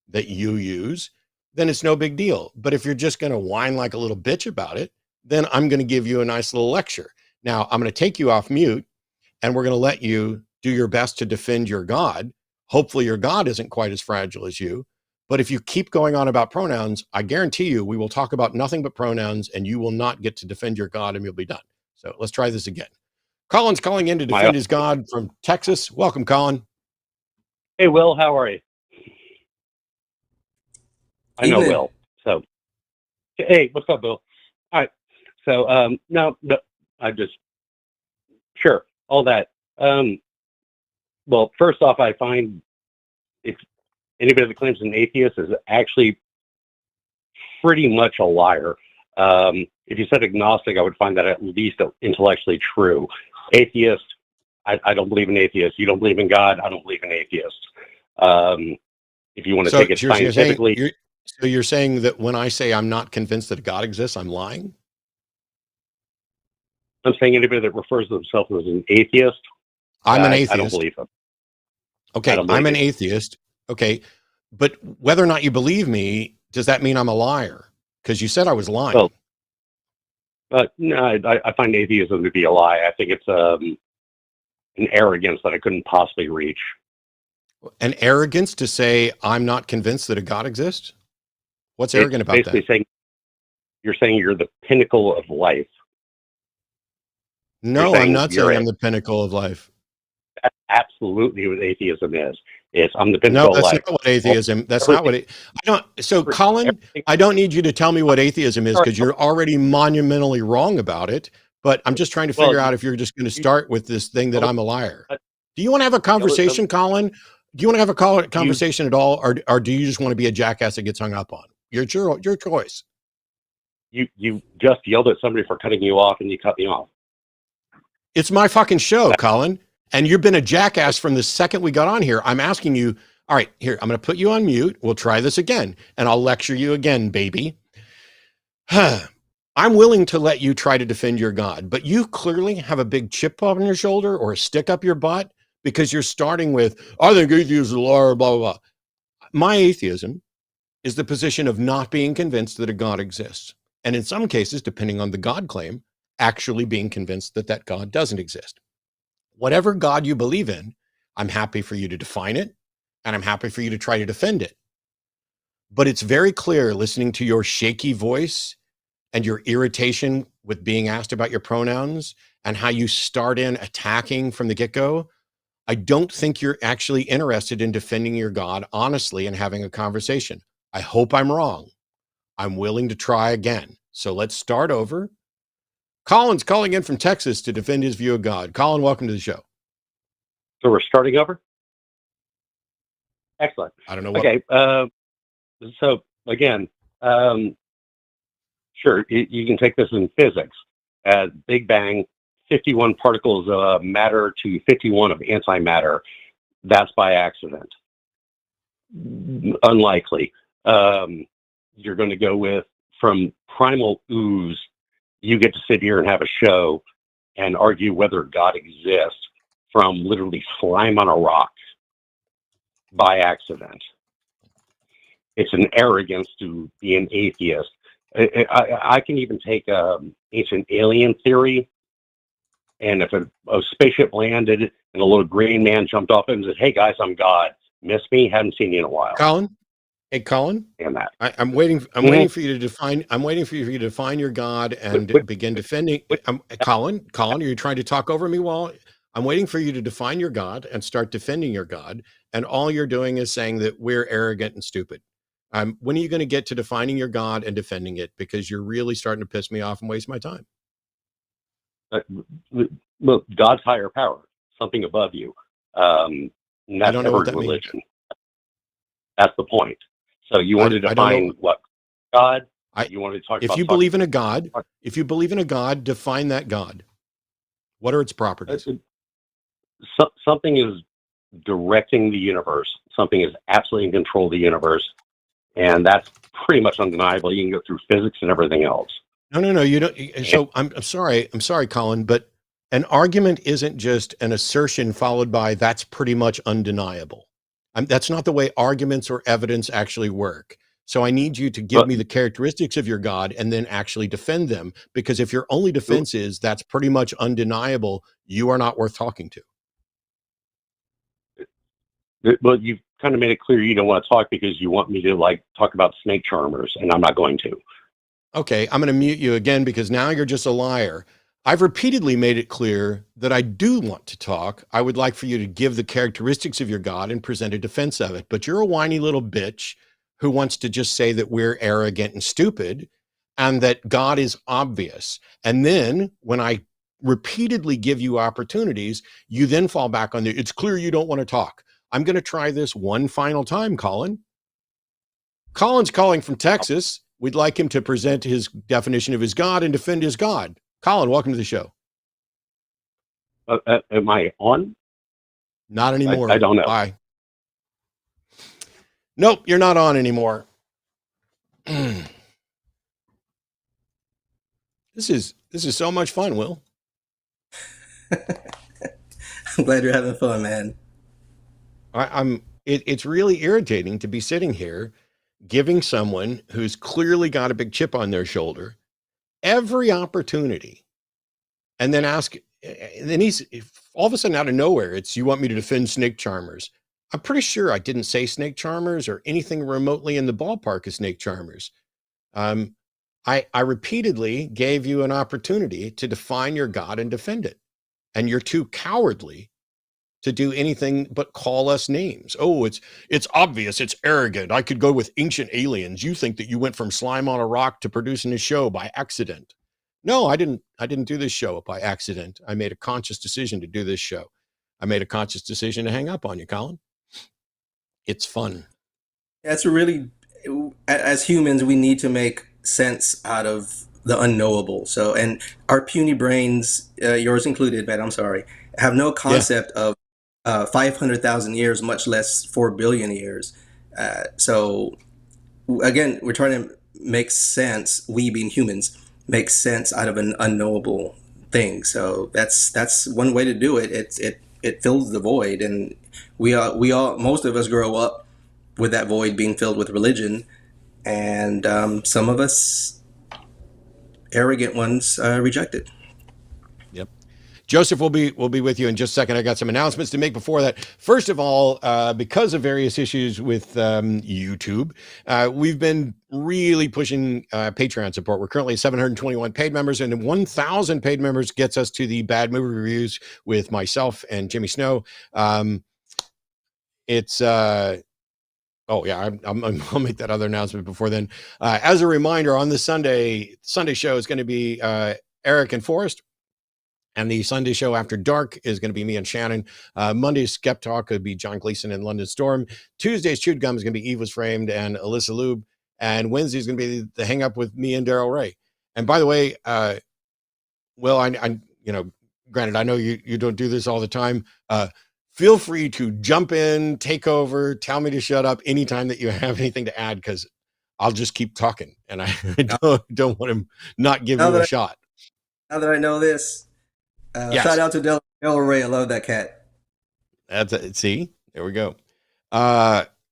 Speaker 1: that you use, then it's no big deal. But if you're just going to whine like a little bitch about it, then I'm going to give you a nice little lecture. Now, I'm going to take you off mute and we're going to let you do your best to defend your God. Hopefully your God isn't quite as fragile as you. But if you keep going on about pronouns, I guarantee you we will talk about nothing but pronouns and you will not get to defend your God and you'll be done. So let's try this again. Colin's calling in to defend his God from Texas. Welcome, Colin.
Speaker 5: Hey, Will, how are you? I know Will. So, hey, what's up, Bill? All right. So, no, I just, sure, all that. Well, first off, I find if anybody that claims an atheist is actually pretty much a liar. If you said agnostic, I would find that at least intellectually true. Atheist, I don't believe in atheists. You don't believe in God, I don't believe in atheists. If you want to take it scientifically.
Speaker 1: So you're saying that when I say I'm not convinced that God exists, I'm lying?
Speaker 5: I'm saying anybody that refers to themselves as an atheist,
Speaker 1: I'm an atheist.
Speaker 5: I don't believe them.
Speaker 1: Okay, I'm an atheist. Okay, but whether or not you believe me does that mean I'm a liar? Because you said I was lying.
Speaker 5: Well, no, I find atheism to be a lie. I think it's an arrogance that I couldn't possibly reach.
Speaker 1: An arrogance to say I'm not convinced that a God exists? What's arrogant about
Speaker 5: basically
Speaker 1: that?
Speaker 5: saying you're the pinnacle of life.
Speaker 1: No, I'm not saying I'm the pinnacle of life.
Speaker 5: That's absolutely what atheism is. It's I'm the pinnacle
Speaker 1: No,
Speaker 5: of
Speaker 1: that's
Speaker 5: life.
Speaker 1: not what atheism. That's not what it. I don't. So, Colin, I don't need you to tell me what atheism is because you're already monumentally wrong about it. But I'm just trying to figure out if you're just going to start with this thing that I'm a liar. Do you want to have a conversation, Colin? Do you want to have a conversation at all, or do you just want to be a jackass that gets hung up on? Your choice.
Speaker 5: You just yelled at somebody for cutting you off, and you cut me off.
Speaker 1: It's my fucking show, Colin. And you've been a jackass from the second we got on here. I'm asking you, all right, here, I'm going to put you on mute. We'll try this again, and I'll lecture you again, baby. I'm willing to let you try to defend your God, but you clearly have a big chip on your shoulder or a stick up your butt because you're starting with, I think atheism is a liar, blah, blah, blah. My atheism is the position of not being convinced that a God exists. And in some cases, depending on the God claim, actually being convinced that that God doesn't exist. Whatever God you believe in, I'm happy for you to define it, and I'm happy for you to try to defend it. But it's very clear, listening to your shaky voice and your irritation with being asked about your pronouns and how you start in attacking from the get-go, I don't think you're actually interested in defending your God honestly and having a conversation. I hope I'm wrong. I'm willing to try again. So let's start over. Colin's calling in from Texas to defend his view of God. Colin, welcome to the show.
Speaker 5: So we're starting over? Excellent.
Speaker 1: I don't know what.
Speaker 5: Okay. So again, sure, you can take this in physics. Big Bang, 51 particles of matter to 51 of antimatter. That's by accident. Unlikely. You're going to go with from primal ooze. You get to sit here and have a show and argue whether God exists from literally slime on a rock by accident. It's an arrogance to be an atheist. I can even take ancient alien theory, and if a spaceship landed and a little green man jumped off it and said, "Hey guys, I'm God. Miss me? Haven't seen you in a while."
Speaker 1: Colin? Hey, Colin,
Speaker 5: and that
Speaker 1: I'm waiting. I'm waiting for you to define. I'm waiting for you to define your God and begin defending. Colin, are you trying to talk over me? While I'm waiting for you to define your God and start defending your God, and all you're doing is saying that we're arrogant and stupid. When are you going to get to defining your God and defending it? Because you're really starting to piss me off and waste my time.
Speaker 5: Well, God's higher power, something above you. And that's
Speaker 1: I don't know what that
Speaker 5: religion.
Speaker 1: means.
Speaker 5: That's the point. So you want to define what God? You want to talk about?
Speaker 1: If you believe in a God, define that God. What are its properties?
Speaker 5: Something is directing the universe. Something is absolutely in control of the universe, and that's pretty much undeniable. You can go through physics and everything else.
Speaker 1: No, you don't. So I'm sorry, Colin, but an argument isn't just an assertion followed by that's pretty much undeniable. That's not the way arguments or evidence actually work. So I need you to give me the characteristics of your God and then actually defend them. Because if your only defense is that's pretty much undeniable, you are not worth talking to.
Speaker 5: Well, you've kind of made it clear you don't want to talk because you want me to talk about snake charmers, and I'm not going to.
Speaker 1: Okay, I'm going to mute you again because now you're just a liar. I've repeatedly made it clear that I do want to talk. I would like for you to give the characteristics of your God and present a defense of it. But you're a whiny little bitch who wants to just say that we're arrogant and stupid and that God is obvious. And then when I repeatedly give you opportunities, you then fall back on it's clear you don't want to talk. I'm going to try this one final time, Colin. Colin's calling from Texas. We'd like him to present his definition of his God and defend his God. Colin, welcome to the show.
Speaker 5: Am I on?
Speaker 1: Not anymore.
Speaker 5: I don't know.
Speaker 1: Bye. Nope, you're not on anymore. This is so much fun, Will.
Speaker 2: I'm glad you're having fun, man.
Speaker 1: It's really irritating to be sitting here giving someone who's clearly got a big chip on their shoulder every opportunity, and then then he's all of a sudden out of nowhere, it's, you want me to defend snake charmers. I'm pretty sure I didn't say snake charmers or anything remotely in the ballpark of snake charmers. I repeatedly gave you an opportunity to define your God and defend it. And you're too cowardly to do anything but call us names. Oh, it's obvious, it's arrogant. I could go with ancient aliens. You think that you went from slime on a rock to producing a show by accident. No, I didn't do this show by accident. I made a conscious decision to do this show. I made a conscious decision to hang up on you, Colin. It's fun.
Speaker 2: That's really, as humans, we need to make sense out of the unknowable. So, and our puny brains, yours included, Matt, I'm sorry, have no concept of 500,000 years, much less 4 billion years. So, again, we're trying to make sense, we being humans, make sense out of an unknowable thing. So that's one way to do it. It fills the void, and we all most of us grow up with that void being filled with religion, and some of us arrogant ones reject it.
Speaker 1: Yep. Joseph will be with you in just a second. I got some announcements to make before that. First of all, because of various issues with YouTube, we've been really pushing Patreon support. We're currently 721 paid members, and 1,000 paid members gets us to the bad movie reviews with myself and Jimmy Snow. It's oh yeah, I'll make that other announcement before then. As a reminder, on the Sunday show is going to be Eric and Forrest. And the Sunday show after dark is going to be me and Shannon. Monday's Skeptalk could be John Gleason and London Storm. Tuesday's Chewed Gum is going to be Eve Was Framed and Alyssa Ljub. And Wednesday's going to be the Hang Up with me and Daryl Ray. And by the way, Will, I granted, I know you don't do this all the time. Feel free to jump in, take over, tell me to shut up anytime that you have anything to add, because I'll just keep talking, and I don't want to not give you a shot.
Speaker 2: Now that I know this. Yes. Shout out to Del Rey. I love that cat.
Speaker 1: See, there we go.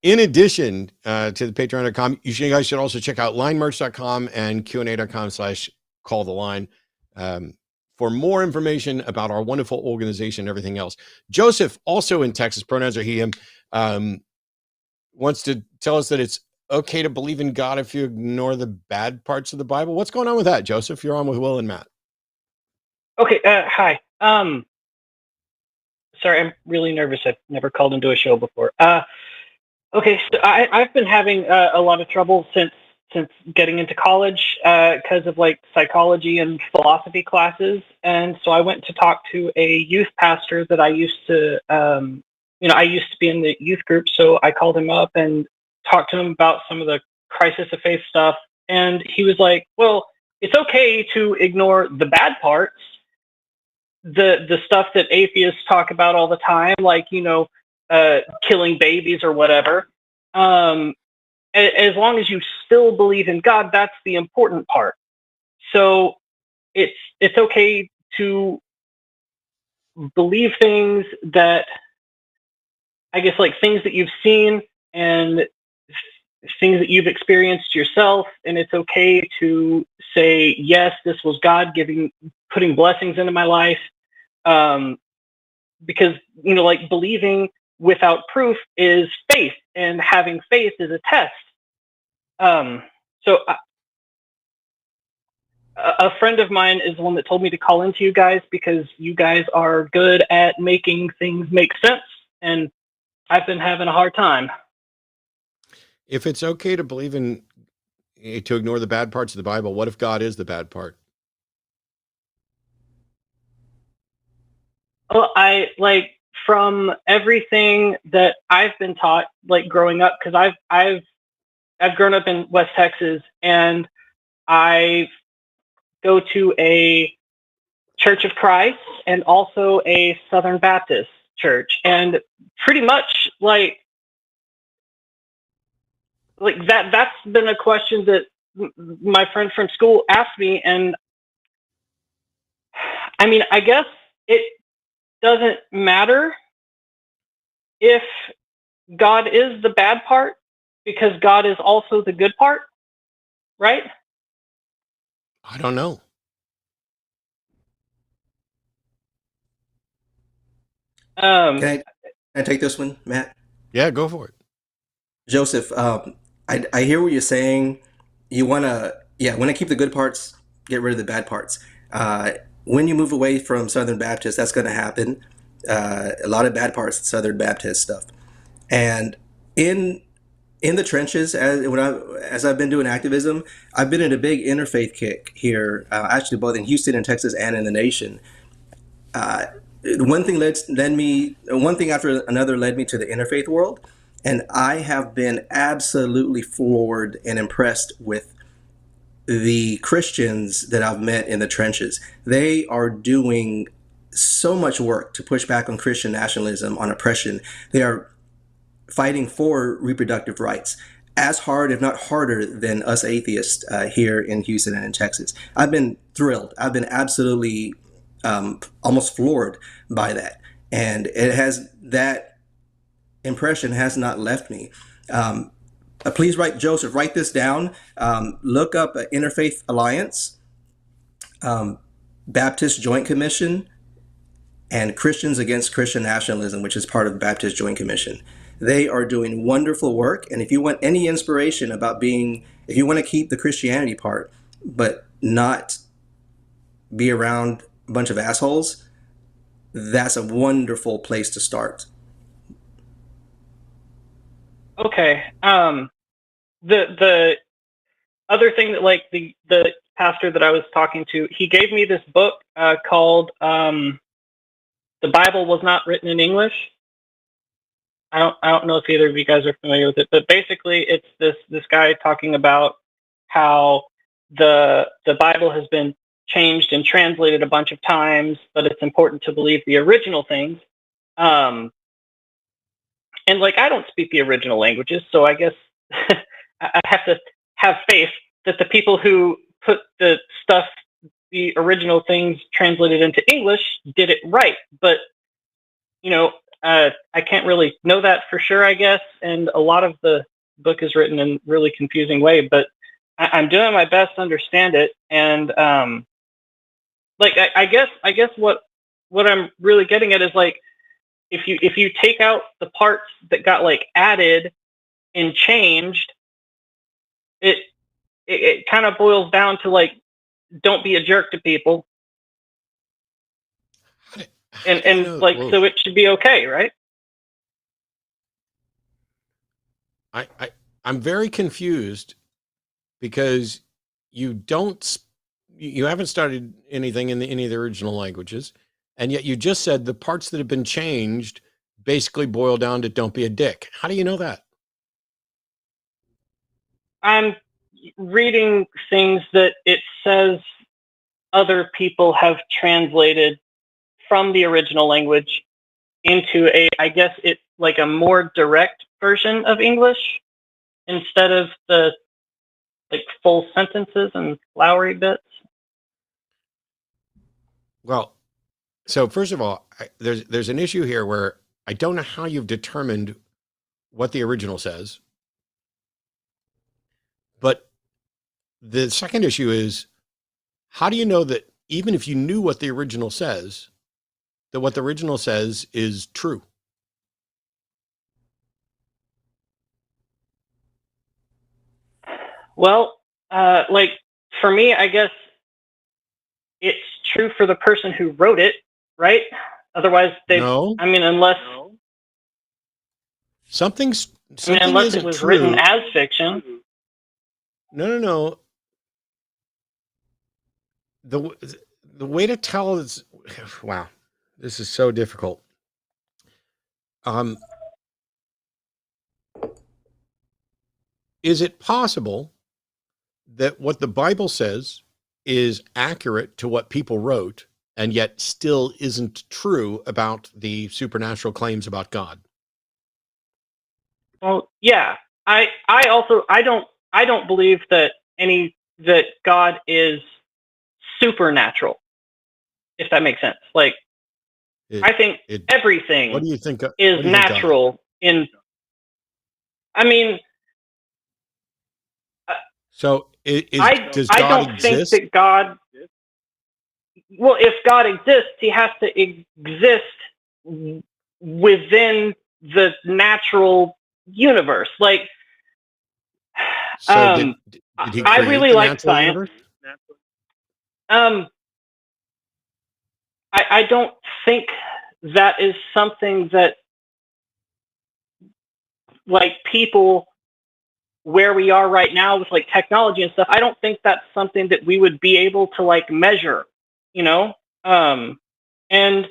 Speaker 1: In addition to the patreon.com, you guys should also check out linemerch.com and Q&A.com/calltheline for more information about our wonderful organization and everything else. Joseph, also in Texas, pronouns are he, him, wants to tell us that it's okay to believe in God if you ignore the bad parts of the Bible. What's going on with that, Joseph? You're on with Will and Matt.
Speaker 6: Okay, hi. Sorry, I'm really nervous. I've never called into a show before. Okay, so I've been having a lot of trouble since getting into college because of like psychology and philosophy classes, and so I went to talk to a youth pastor that I used to, I used to be in the youth group, so I called him up and talked to him about some of the crisis of faith stuff, and he was like, "Well, it's okay to ignore the bad parts." The stuff that atheists talk about all the time, like, killing babies or whatever. As long as you still believe in God, that's the important part. So it's okay to believe things that, I guess, like things that you've seen and things that you've experienced yourself. And it's okay to say, yes, this was God putting blessings into my life. Because, like believing without proof is faith, and having faith is a test. So a friend of mine is the one that told me to call into you guys because you guys are good at making things make sense, and I've been having a hard time.
Speaker 1: If it's okay to believe to ignore the bad parts of the Bible, what if God is the bad part?
Speaker 6: Well, from everything that I've been taught, like growing up, because I've grown up in West Texas, and I go to a Church of Christ and also a Southern Baptist church, and pretty much like that's been a question that my friend from school asked me, and I mean, I guess it doesn't matter if God is the bad part, because God is also the good part, right?
Speaker 1: I don't know.
Speaker 2: Can I take this one, Matt?
Speaker 1: Yeah, go for it.
Speaker 2: Joseph, I hear what you're saying. You want to keep the good parts, get rid of the bad parts. When you move away from Southern Baptist, that's going to happen. A lot of bad parts, Southern Baptist stuff. And in the trenches, as I've been doing activism, I've been in a big interfaith kick here, actually both in Houston and Texas and in the nation. One thing after another led me to the interfaith world, and I have been absolutely floored and impressed with the Christians that I've met in the trenches. They are doing so much work to push back on Christian nationalism, on oppression. They are fighting for reproductive rights as hard, if not harder, than us atheists here in Houston and in Texas. I've been thrilled. I've been absolutely almost floored by that. And that impression has not left me. Please Joseph, write this down. Look up Interfaith Alliance, Baptist Joint Commission, and Christians Against Christian Nationalism, which is part of the Baptist Joint Commission. They are doing wonderful work. And if you want any inspiration if you want to keep the Christianity part, but not be around a bunch of assholes, that's a wonderful place to start.
Speaker 6: Okay. The other thing that, like, the pastor that I was talking to, he gave me this book called "The Bible Was Not Written in English." I don't know if either of you guys are familiar with it, but basically it's this guy talking about how the Bible has been changed and translated a bunch of times, but it's important to believe the original things. And like, I don't speak the original languages, so I guess I have to have faith that the people who put the original things translated into English did it right. But, I can't really know that for sure, I guess. And a lot of the book is written in a really confusing way, but I'm doing my best to understand it. And, I guess what I'm really getting at is, like, if you take out the parts that got, like, added and changed, it kind of boils down to, like, don't be a jerk to people. And like, so it should be okay, right?
Speaker 1: I'm very confused because you haven't started anything in any of the original languages, and yet you just said the parts that have been changed basically boil down to don't be a dick. How do you know that?
Speaker 6: I'm reading things that it says other people have translated from the original language into I guess it's like a more direct version of English instead of the, like, full sentences and flowery bits.
Speaker 1: Well, so first of all, there's an issue here where I don't know how you've determined what the original says. But the second issue is, how do you know that even if you knew what the original says, that what the original says is true?
Speaker 6: Well, like, for me, I guess it's true for the person who wrote it, right? Otherwise,
Speaker 1: No.
Speaker 6: I mean, unless
Speaker 1: something
Speaker 6: unless it was written as fiction.
Speaker 1: No. The way to tell is, wow, this is so difficult. Is it possible that what the Bible says is accurate to what people wrote and yet still isn't true about the supernatural claims about God?
Speaker 6: Well, yeah. I don't believe that God is supernatural, if that makes sense. Like, I think everything
Speaker 1: what do you think
Speaker 6: is natural I mean,
Speaker 1: So does
Speaker 6: I
Speaker 1: God
Speaker 6: don't
Speaker 1: exist?
Speaker 6: think that God. Well, if God exists, he has to exist within the natural universe. Like,
Speaker 1: So did he
Speaker 6: I
Speaker 1: create
Speaker 6: really
Speaker 1: the
Speaker 6: like
Speaker 1: natural
Speaker 6: science.
Speaker 1: universe?
Speaker 6: I don't think that is something that, like, people where we are right now with like technology and stuff, I don't think that's something that we would be able to like measure, you know? And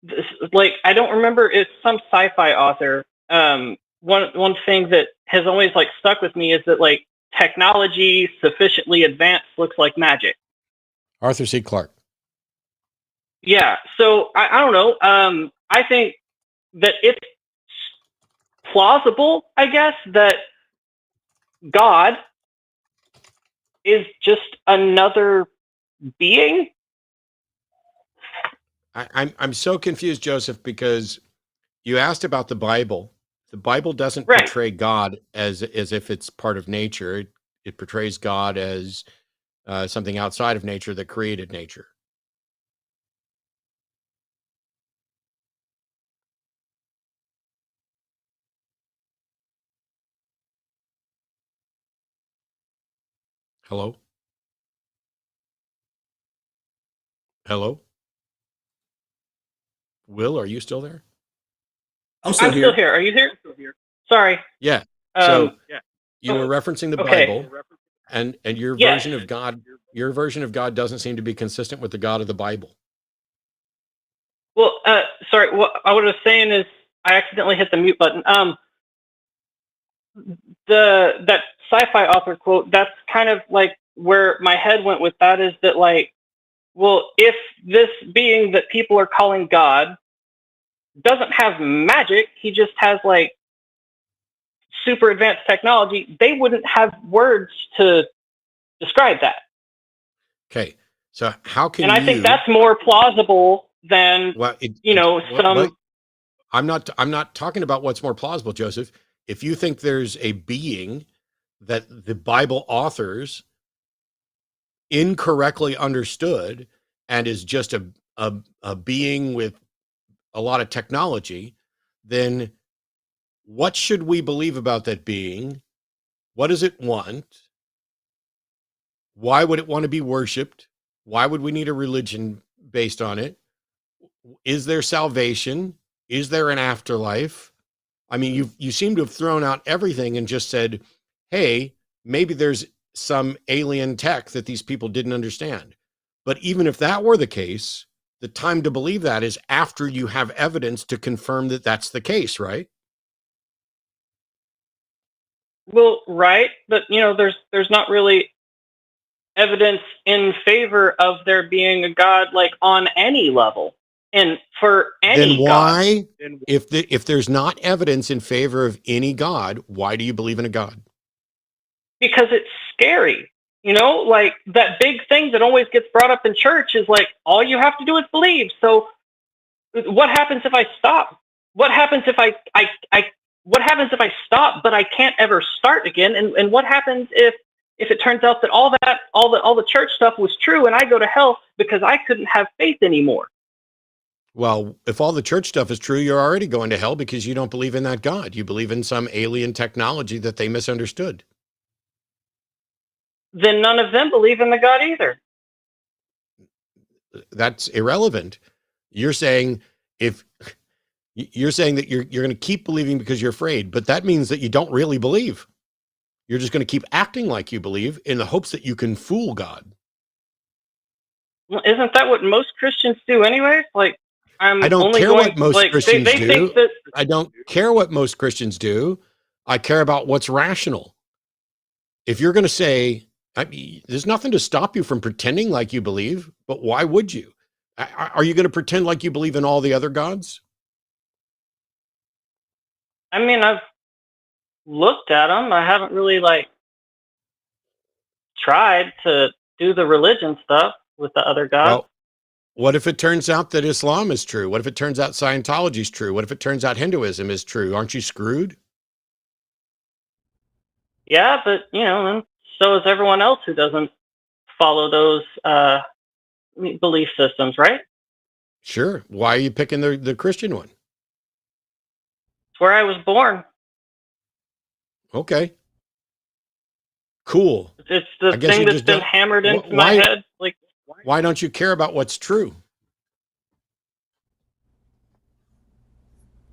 Speaker 6: this, like, I don't remember, it's some sci-fi author. One thing that has always like stuck with me is that like technology sufficiently advanced looks like magic.
Speaker 1: Arthur C. Clarke.
Speaker 6: Yeah. So I don't know. I think that it's plausible, I guess, that God is just another being.
Speaker 1: I'm so confused, Joseph, because you asked about the Bible. The Bible doesn't
Speaker 6: Right.
Speaker 1: portray God as if it's part of nature. It portrays God as something outside of nature that created nature. Hello? Hello? Will, are you still there?
Speaker 2: I'm still
Speaker 6: I'm
Speaker 2: here.
Speaker 6: still here. Are you here? Sorry.
Speaker 1: Yeah. So you were
Speaker 6: oh,
Speaker 1: referencing the
Speaker 6: okay.
Speaker 1: Bible, and your
Speaker 6: Yes.
Speaker 1: version of God. Your version of God doesn't seem to be consistent with the God of the Bible.
Speaker 6: Well, sorry. What I was saying is I accidentally hit the mute button. That sci-fi author quote, that's kind of like where my head went with that, is that like, well, if this being that people are calling God doesn't have magic, he just has like super advanced technology, they wouldn't have words to describe that.
Speaker 1: Okay. So how can
Speaker 6: and I think that's more plausible than some.
Speaker 1: I'm not talking about what's more plausible, Joseph. If you think there's a being that the Bible authors incorrectly understood and is just a being with a lot of technology, then what should we believe about that being? What does it want? Why would it want to be worshiped? Why would we need a religion based on it? Is there salvation? Is there an afterlife? I mean, you seem to have thrown out everything and just said, hey, maybe there's some alien tech that these people didn't understand. But even if that were the case, the time to believe that is after you have evidence to confirm that that's the case, right?
Speaker 6: Well, right, but there's not really evidence in favor of there being a God, like, on any level, and for any
Speaker 1: then why,
Speaker 6: God.
Speaker 1: if there's not evidence in favor of any God, why do you believe in a God?
Speaker 6: Because it's scary. Like that big thing that always gets brought up in church is like, all you have to do is believe. So what happens if I stop? What happens if what happens if I stop, but I can't ever start again? And what happens if it turns out that all the church stuff was true and I go to hell because I couldn't have faith anymore?
Speaker 1: Well, if all the church stuff is true, you're already going to hell because you don't believe in that God. You believe in some alien technology that they misunderstood.
Speaker 6: Then none of them believe in the God either.
Speaker 1: That's irrelevant. You're saying that you're going to keep believing because you're afraid, but that means that you don't really believe. You're just going to keep acting like you believe in the hopes that you can fool God.
Speaker 6: Well, isn't that what most Christians do anyway? Like,
Speaker 1: I don't care what most Christians do. I don't care what most Christians do. I care about what's rational. If you're going to say, there's nothing to stop you from pretending like you believe, but why would you? Are you going to pretend like you believe in all the other gods?
Speaker 6: I mean, I've looked at them. I haven't really tried to do the religion stuff with the other gods.
Speaker 1: Well, what if it turns out that Islam is true? What if it turns out Scientology is true? What if it turns out Hinduism is true? Aren't you screwed?
Speaker 6: Yeah, but then so is everyone else who doesn't follow those belief systems, right?
Speaker 1: Sure. Why are you picking the Christian one?
Speaker 6: It's where I was born.
Speaker 1: Okay. Cool.
Speaker 6: It's the
Speaker 1: I guess
Speaker 6: thing
Speaker 1: you
Speaker 6: that's
Speaker 1: just
Speaker 6: been
Speaker 1: don't.
Speaker 6: hammered into my
Speaker 1: Why?
Speaker 6: head. Like,
Speaker 1: Why don't you care about what's true?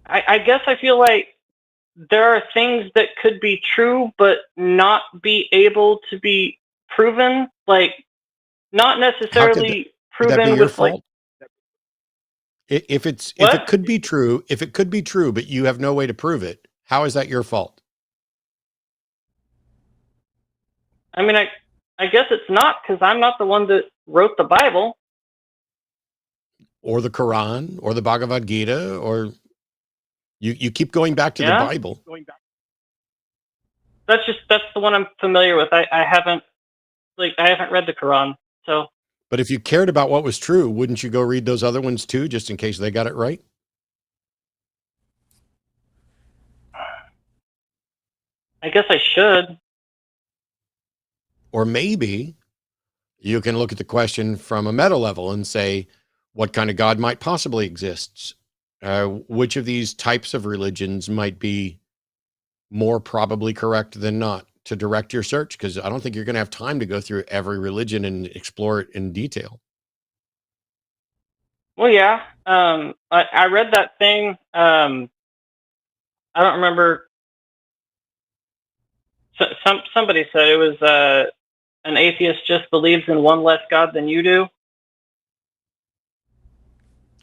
Speaker 6: I guess I feel like there are things that could be true, but not be able to be proven. Like, not
Speaker 1: How could
Speaker 6: necessarily
Speaker 1: could that be
Speaker 6: proven
Speaker 1: your
Speaker 6: with like
Speaker 1: fault? If it
Speaker 6: what?
Speaker 1: could be true, but you have no way to prove it, how is that your fault?
Speaker 6: I mean, I guess it's not, because I'm not the one that wrote the Bible.
Speaker 1: Or the Quran, or the Bhagavad Gita, or you keep going back to the
Speaker 6: Yeah,
Speaker 1: Bible.
Speaker 6: that's the one I'm familiar with. I haven't read the Quran, so
Speaker 1: But if you cared about what was true, wouldn't you go read those other ones too, just in case they got it right?
Speaker 6: I guess I should.
Speaker 1: Or maybe you can look at the question from a meta level and say, what kind of God might possibly exist? Which of these types of religions might be more probably correct than not, to direct your search? Because I don't think you're going to have time to go through every religion and explore it in detail.
Speaker 6: Well, yeah. I read that thing. I don't remember. Somebody said it was an atheist just believes in one less God than you do.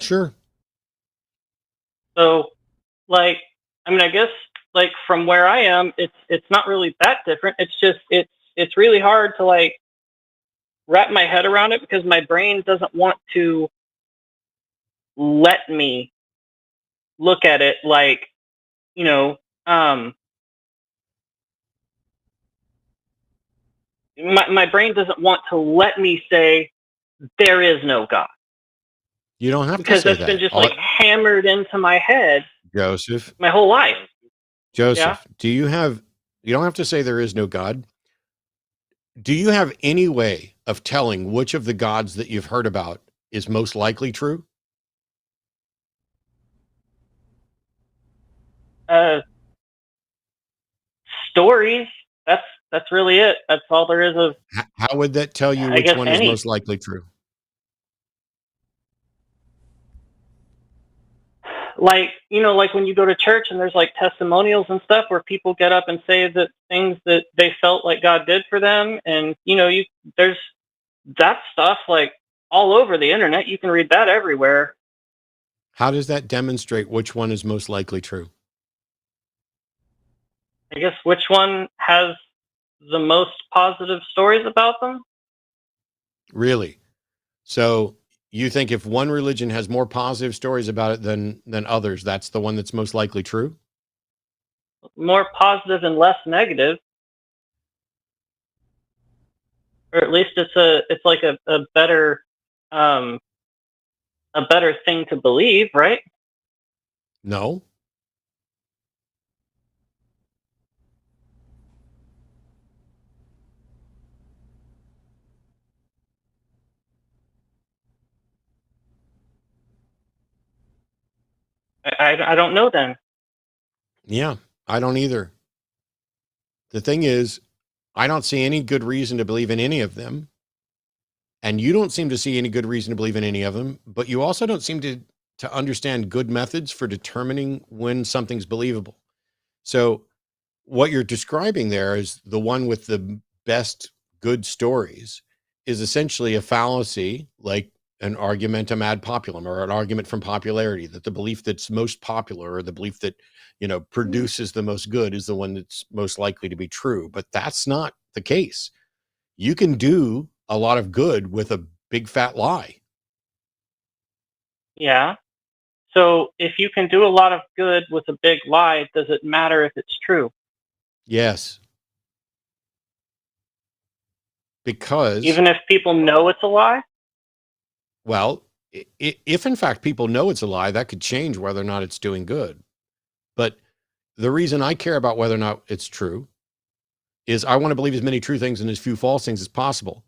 Speaker 1: Sure.
Speaker 6: So, like, I mean, I guess like from where I am, it's not really that different. It's just it's really hard to like wrap my head around it, because my brain doesn't want to let me look at it like, you know, my brain doesn't want to let me say there is no God,
Speaker 1: You don't have to
Speaker 6: because
Speaker 1: say
Speaker 6: that's been
Speaker 1: that.
Speaker 6: just like hammered into my head
Speaker 1: Joseph,
Speaker 6: my whole life. Yeah.
Speaker 1: you don't have to say there is no God. Do you have any way of telling which of the gods that you've heard about is most likely true?
Speaker 6: Stories. That's really it. That's all there is of,
Speaker 1: How would that tell you
Speaker 6: I
Speaker 1: which
Speaker 6: guess,
Speaker 1: one is
Speaker 6: any.
Speaker 1: most likely true?
Speaker 6: Like, like when you go to church and there's like testimonials and stuff where people get up and say that things that they felt like God did for them, and there's that stuff like all over the internet. You can read that everywhere.
Speaker 1: How does that demonstrate which one is most likely true?
Speaker 6: I guess which one has the most positive stories about them?
Speaker 1: Really? So you think if one religion has more positive stories about it than others, that's the one that's most likely true?
Speaker 6: More positive and less negative. Or at least it's like a better thing to believe, right?
Speaker 1: No.
Speaker 6: I don't know then.
Speaker 1: Yeah, I don't either. The thing is, I don't see any good reason to believe in any of them. And you don't seem to see any good reason to believe in any of them, but you also don't seem to understand good methods for determining when something's believable. So what you're describing there is the one with the best good stories is essentially a fallacy, like an argumentum ad populum, or an argument from popularity, that the belief that's most popular, or the belief that, produces the most good, is the one that's most likely to be true. But that's not the case. You can do a lot of good with a big fat lie.
Speaker 6: Yeah. So if you can do a lot of good with a big lie, does it matter if it's true?
Speaker 1: Yes. Because,
Speaker 6: Even if people know it's a lie?
Speaker 1: well, if in fact people know it's a lie, that could change whether or not it's doing good. But the reason I care about whether or not it's true is I want to believe as many true things and as few false things as possible.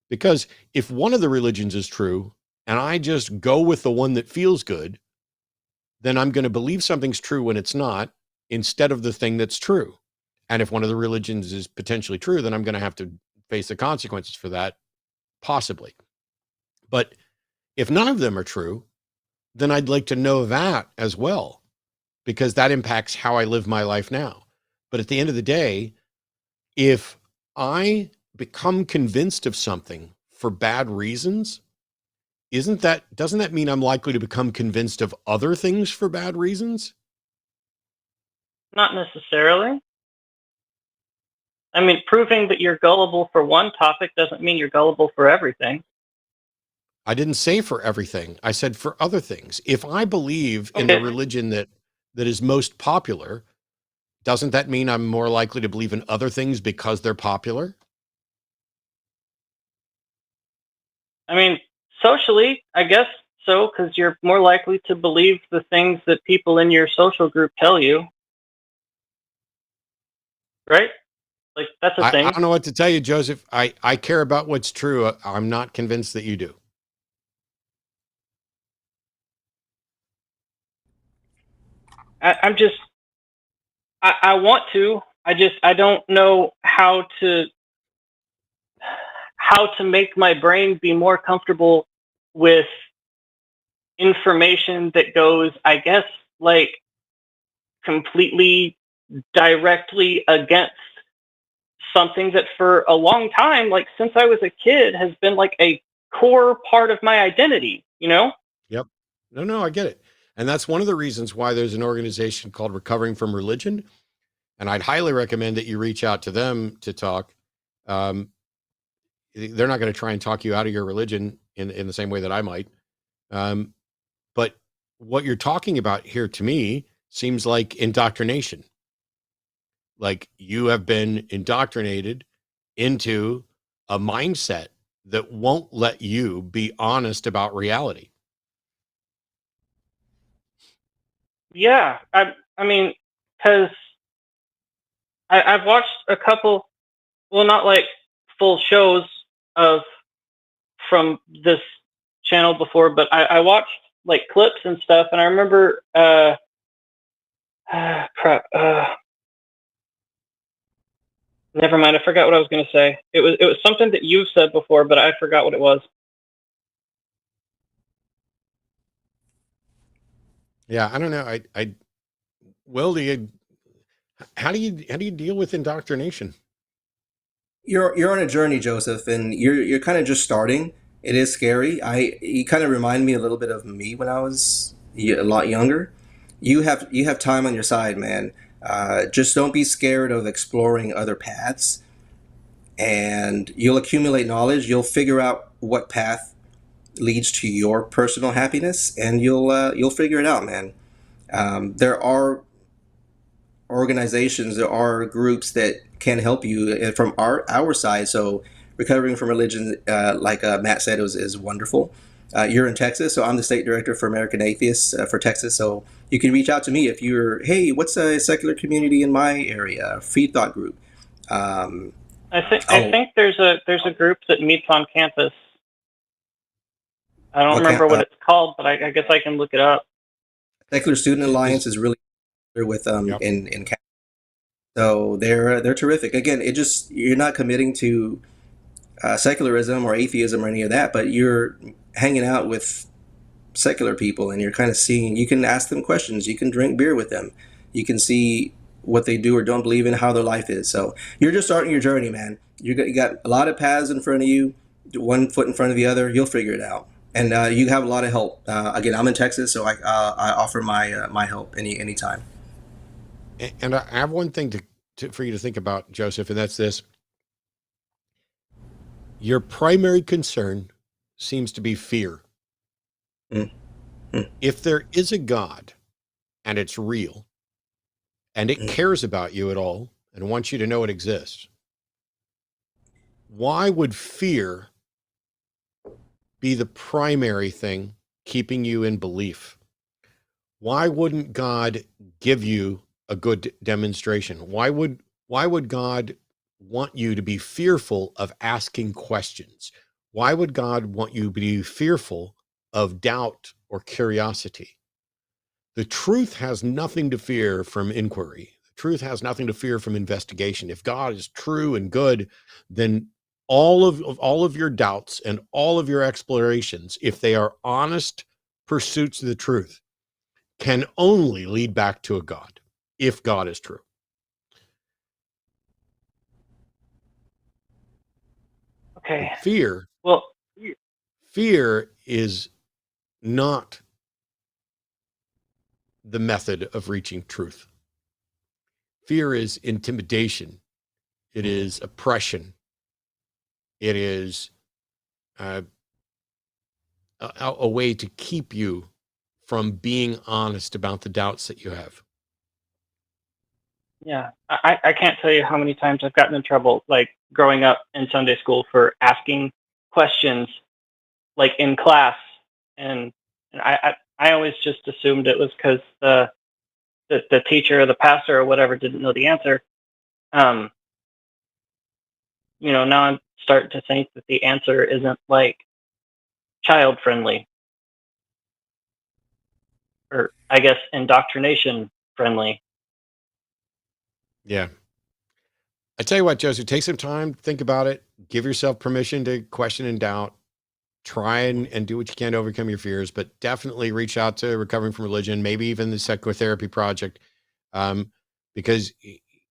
Speaker 1: Because if one of the religions is true and I just go with the one that feels good, then I'm going to believe something's true when it's not, instead of the thing that's true. And if one of the religions is potentially true, then I'm going to have to face the consequences for that, possibly. But if none of them are true, then I'd like to know that as well, because that impacts how I live my life now. But at the end of the day, if I become convinced of something for bad reasons, doesn't that mean I'm likely to become convinced of other things for bad reasons?
Speaker 6: Not necessarily. I mean, proving that you're gullible for one topic doesn't mean you're gullible for everything.
Speaker 1: I didn't say for everything. I said for other things. If I believe in the religion that is most popular, doesn't that mean I'm more likely to believe in other things because they're popular?
Speaker 6: I mean, socially, I guess so, because you're more likely to believe the things that people in your social group tell you. Right? Like, that's a thing.
Speaker 1: I don't know what to tell you, Joseph. I care about what's true. I'm not convinced that you do.
Speaker 6: I want to. I don't know how to make my brain be more comfortable with information that goes, I guess, like, completely directly against something that for a long time, like since I was a kid, has been like a core part of my identity, you know?
Speaker 1: Yep. No, I get it. And that's one of the reasons why there's an organization called Recovering from Religion. And I'd highly recommend that you reach out to them to talk. They're not going to try and talk you out of your religion in the same way that I might. But what you're talking about here to me seems like indoctrination. Like you have been indoctrinated into a mindset that won't let you be honest about reality.
Speaker 6: Yeah, I mean, because I've watched a couple, well, not like full shows from this channel before, but I watched like clips and stuff, and I remember, never mind, I forgot what I was going to say. It was something that you've said before, but I forgot what it was.
Speaker 1: Yeah, I don't know. Will, how do you deal with indoctrination?
Speaker 2: You're on a journey, Joseph, and you're kind of just starting. It is scary. You kind of remind me a little bit of me when I was a lot younger. You have time on your side, man. Just don't be scared of exploring other paths, and you'll accumulate knowledge. You'll figure out what path leads to your personal happiness, and you'll figure it out, man. There are organizations, there are groups that can help you from our side. So recovering from religion, like Matt said, is wonderful. You're in Texas, so I'm the state director for American Atheists for Texas. So you can reach out to me if you're, hey, what's a secular community in my area, free thought group.
Speaker 6: I think there's a group that meets on campus. I don't remember what it's called, but I guess I can look it up.
Speaker 2: Secular Student Alliance is really with
Speaker 1: Yep.
Speaker 2: in Canada. So they're terrific. Again, you're not committing to secularism or atheism or any of that, but you're hanging out with secular people and you're kind of seeing, you can ask them questions, you can drink beer with them, you can see what they do or don't believe in, how their life is. So you're just starting your journey, man. You got a lot of paths in front of you, one foot in front of the other. You'll figure it out, and you have a lot of help. Again, I'm in Texas, so I offer my help anytime.
Speaker 1: And I have one thing for you to think about, Joseph, and that's this. Your primary concern seems to be fear. If there is a God and it's real and it cares about you at all and wants you to know it exists, why would fear be the primary thing keeping you in belief? Why wouldn't God give you a good demonstration? Why would God want you to be fearful of asking questions? Why would God want you to be fearful of doubt or curiosity? The truth has nothing to fear from inquiry. The truth has nothing to fear from investigation. If God is true and good, then all of your doubts and all of your explorations, if they are honest pursuits of the truth, can only lead back to a God, if God is true.
Speaker 6: Okay.
Speaker 1: Fear
Speaker 6: Well,
Speaker 1: is not the method of reaching truth. Fear is intimidation. It is oppression. It is a way to keep you from being honest about the doubts that you have.
Speaker 6: yeah, I can't tell you how many times I've gotten in trouble, like growing up in Sunday school, for asking questions, like in class, and I always just assumed it was because the teacher or the pastor or whatever didn't know the answer. Now I'm starting to think that the answer isn't like child friendly, or I guess indoctrination friendly.
Speaker 1: Yeah. I tell you what, Joseph, take some time, think about it, give yourself permission to question and doubt, try and do what you can to overcome your fears, but definitely reach out to Recovering from Religion, maybe even the Psychotherapy Project. Because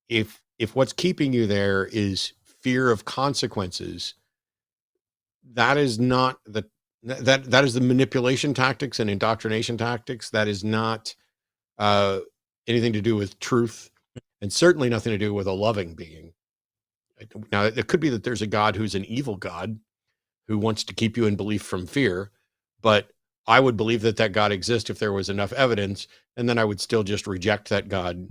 Speaker 1: if what's keeping you there is fear of consequences, that is not that is the manipulation tactics and indoctrination tactics. That is not anything to do with truth, and certainly nothing to do with a loving being. Now, it could be that there's a God who's an evil God who wants to keep you in belief from fear, but I would believe that that God exists if there was enough evidence, and then I would still just reject that God.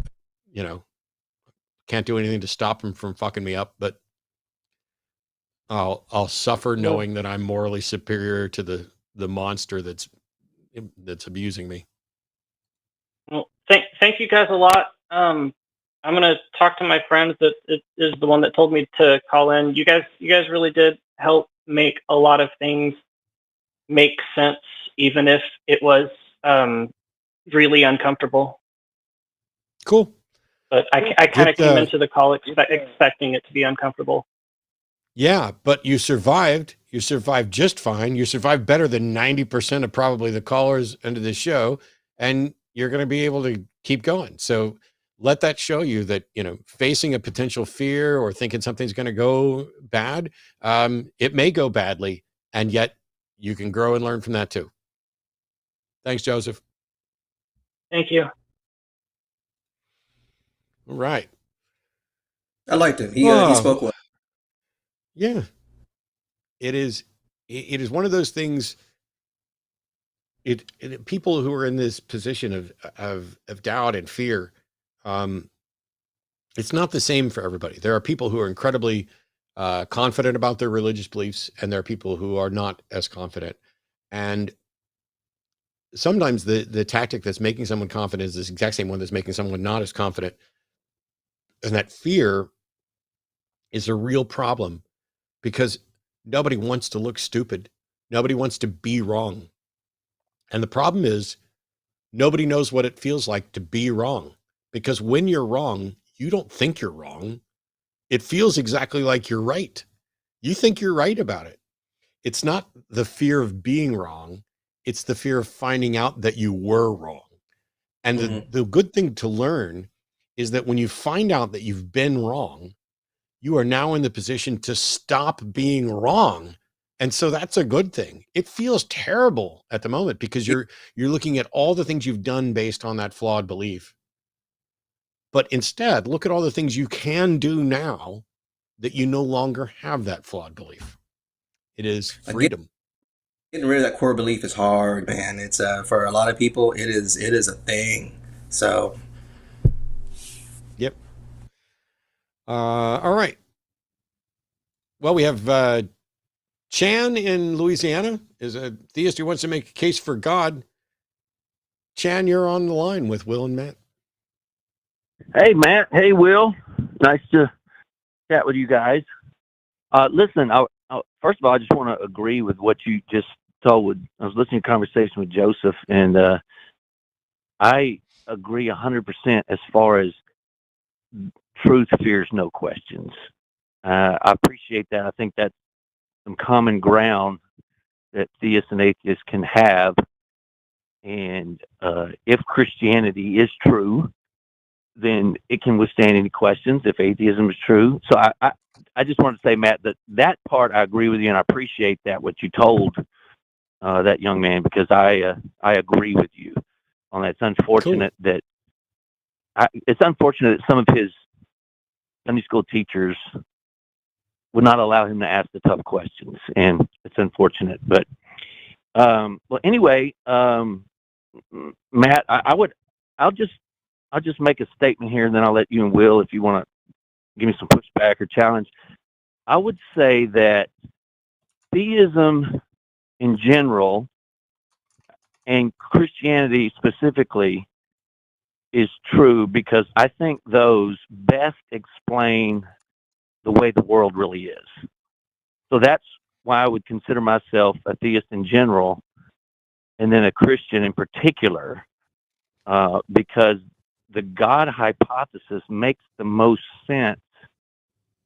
Speaker 1: Can't do anything to stop him from fucking me up, but I'll suffer knowing that I'm morally superior to the monster that's abusing me.
Speaker 6: Well, thank you guys a lot. I'm gonna talk to my friends that is the one that told me to call in. You guys really did help make a lot of things make sense, even if it was really uncomfortable.
Speaker 1: Cool.
Speaker 6: But I kind of came into the call expecting it to be uncomfortable.
Speaker 1: Yeah, but you survived. You survived just fine. You survived better than 90% of probably the callers into the show, and you're going to be able to keep going. So let that show you that, facing a potential fear or thinking something's going to go bad, it may go badly, and yet you can grow and learn from that too. Thanks, Joseph.
Speaker 6: Thank you.
Speaker 1: All right.
Speaker 2: I liked him. He spoke well.
Speaker 1: Yeah. It is one of those things. People who are in this position of doubt and fear, it's not the same for everybody. There are people who are incredibly confident about their religious beliefs, and there are people who are not as confident. And sometimes the tactic that's making someone confident is the exact same one that's making someone not as confident. And that fear is a real problem because nobody wants to look stupid. Nobody wants to be wrong. And the problem is nobody knows what it feels like to be wrong, because when you're wrong, you don't think you're wrong. It feels exactly like you're right. You think you're right about it. It's not the fear of being wrong. It's the fear of finding out that you were wrong. And the good thing to learn is that when you find out that you've been wrong, you are now in the position to stop being wrong. And so that's a good thing. It feels terrible at the moment because you're looking at all the things you've done based on that flawed belief. But instead, look at all the things you can do now that you no longer have that flawed belief. It is freedom.
Speaker 2: Getting rid of that core belief is hard, man. It's for a lot of people, it is a thing. So,
Speaker 1: yep. All right. Well, we have Chan in Louisiana is a theist who wants to make a case for God. Chan, you're on the line with Wil and Matt.
Speaker 7: Hey, Matt. Hey, Wil. Nice to chat with you guys. Listen, first of all, I just want to agree with what you just told. I was listening to a conversation with Joseph, and I agree 100% as far as truth fears no questions. I appreciate that. I think that's some common ground that theists and atheists can have. And if Christianity is true, then it can withstand any questions if atheism is true. So I just want to say, Matt, that part I agree with you, and I appreciate that, what you told that young man, because I agree with you on that. It's unfortunate that some of his Sunday school teachers would not allow him to ask the tough questions, and it's unfortunate. But well, anyway, Matt, I'll just make a statement here, and then I'll let you and Will, if you want to give me some pushback or challenge. I would say that theism in general and Christianity specifically is true because I think those best explain the way the world really is. So that's why I would consider myself a theist in general, and then a Christian in particular, because the God hypothesis makes the most sense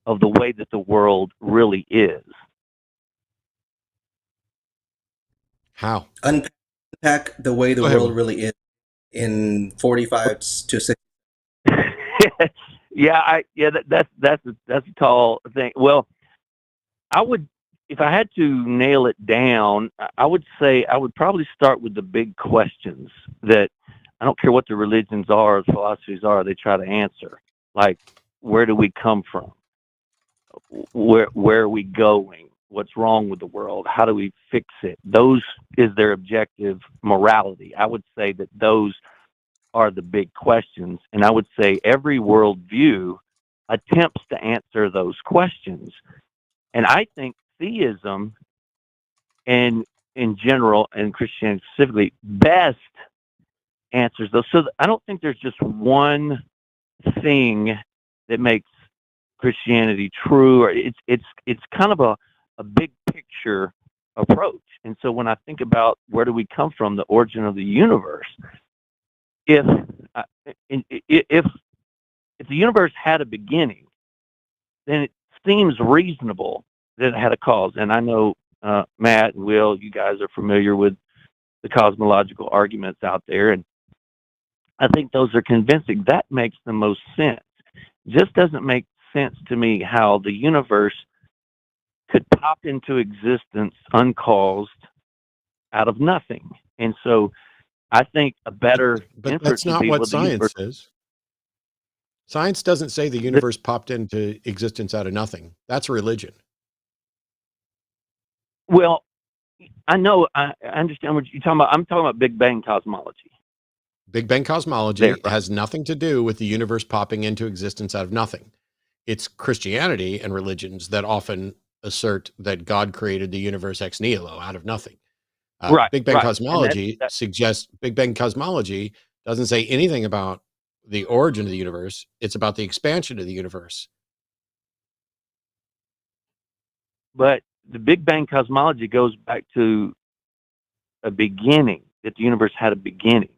Speaker 7: of the way that the world really is.
Speaker 1: How?
Speaker 2: Unpack the way the
Speaker 1: Go ahead,
Speaker 2: world
Speaker 1: Will.
Speaker 2: really is in 45 to 60.
Speaker 7: That's a tall thing. Well, I would, if I had to nail it down, I would say I would probably start with the big questions that I don't care what the religions are, the philosophies are, they try to answer. Like, where do we come from? Where are we going? What's wrong with the world? How do we fix it? Those is their objective morality. I would say that those are the big questions. And I would say every worldview attempts to answer those questions. And I think theism, and in general, and Christianity specifically, best answers those. So I don't think there's just one thing that makes Christianity true, or it's kind of a big picture approach. And so when I think about where do we come from, the origin of the universe, if the universe had a beginning, then it seems reasonable that it had a cause. And I know Matt and Will, you guys are familiar with the cosmological arguments out there, and I think those are convincing. That makes the most sense. Just doesn't make sense to me how the universe could pop into existence uncaused out of nothing. And so I think a better
Speaker 1: But
Speaker 7: inference
Speaker 1: that's
Speaker 7: would
Speaker 1: not
Speaker 7: be,
Speaker 1: what
Speaker 7: well, the
Speaker 1: science
Speaker 7: universe,
Speaker 1: is. Science doesn't say the universe popped into existence out of nothing. That's religion.
Speaker 7: well, I know, I understand what you're talking about. I'm talking about Big Bang cosmology.
Speaker 1: Big Bang cosmology
Speaker 7: There, right.
Speaker 1: has nothing to do with the universe popping into existence out of nothing. It's Christianity and religions that often assert that God created the universe ex nihilo, out of nothing.
Speaker 7: Right,
Speaker 1: Big Bang
Speaker 7: right.
Speaker 1: cosmology suggests Big Bang cosmology doesn't say anything about the origin of the universe. It's about the expansion of the universe.
Speaker 7: But the Big Bang cosmology goes back to a beginning, that the universe had a beginning,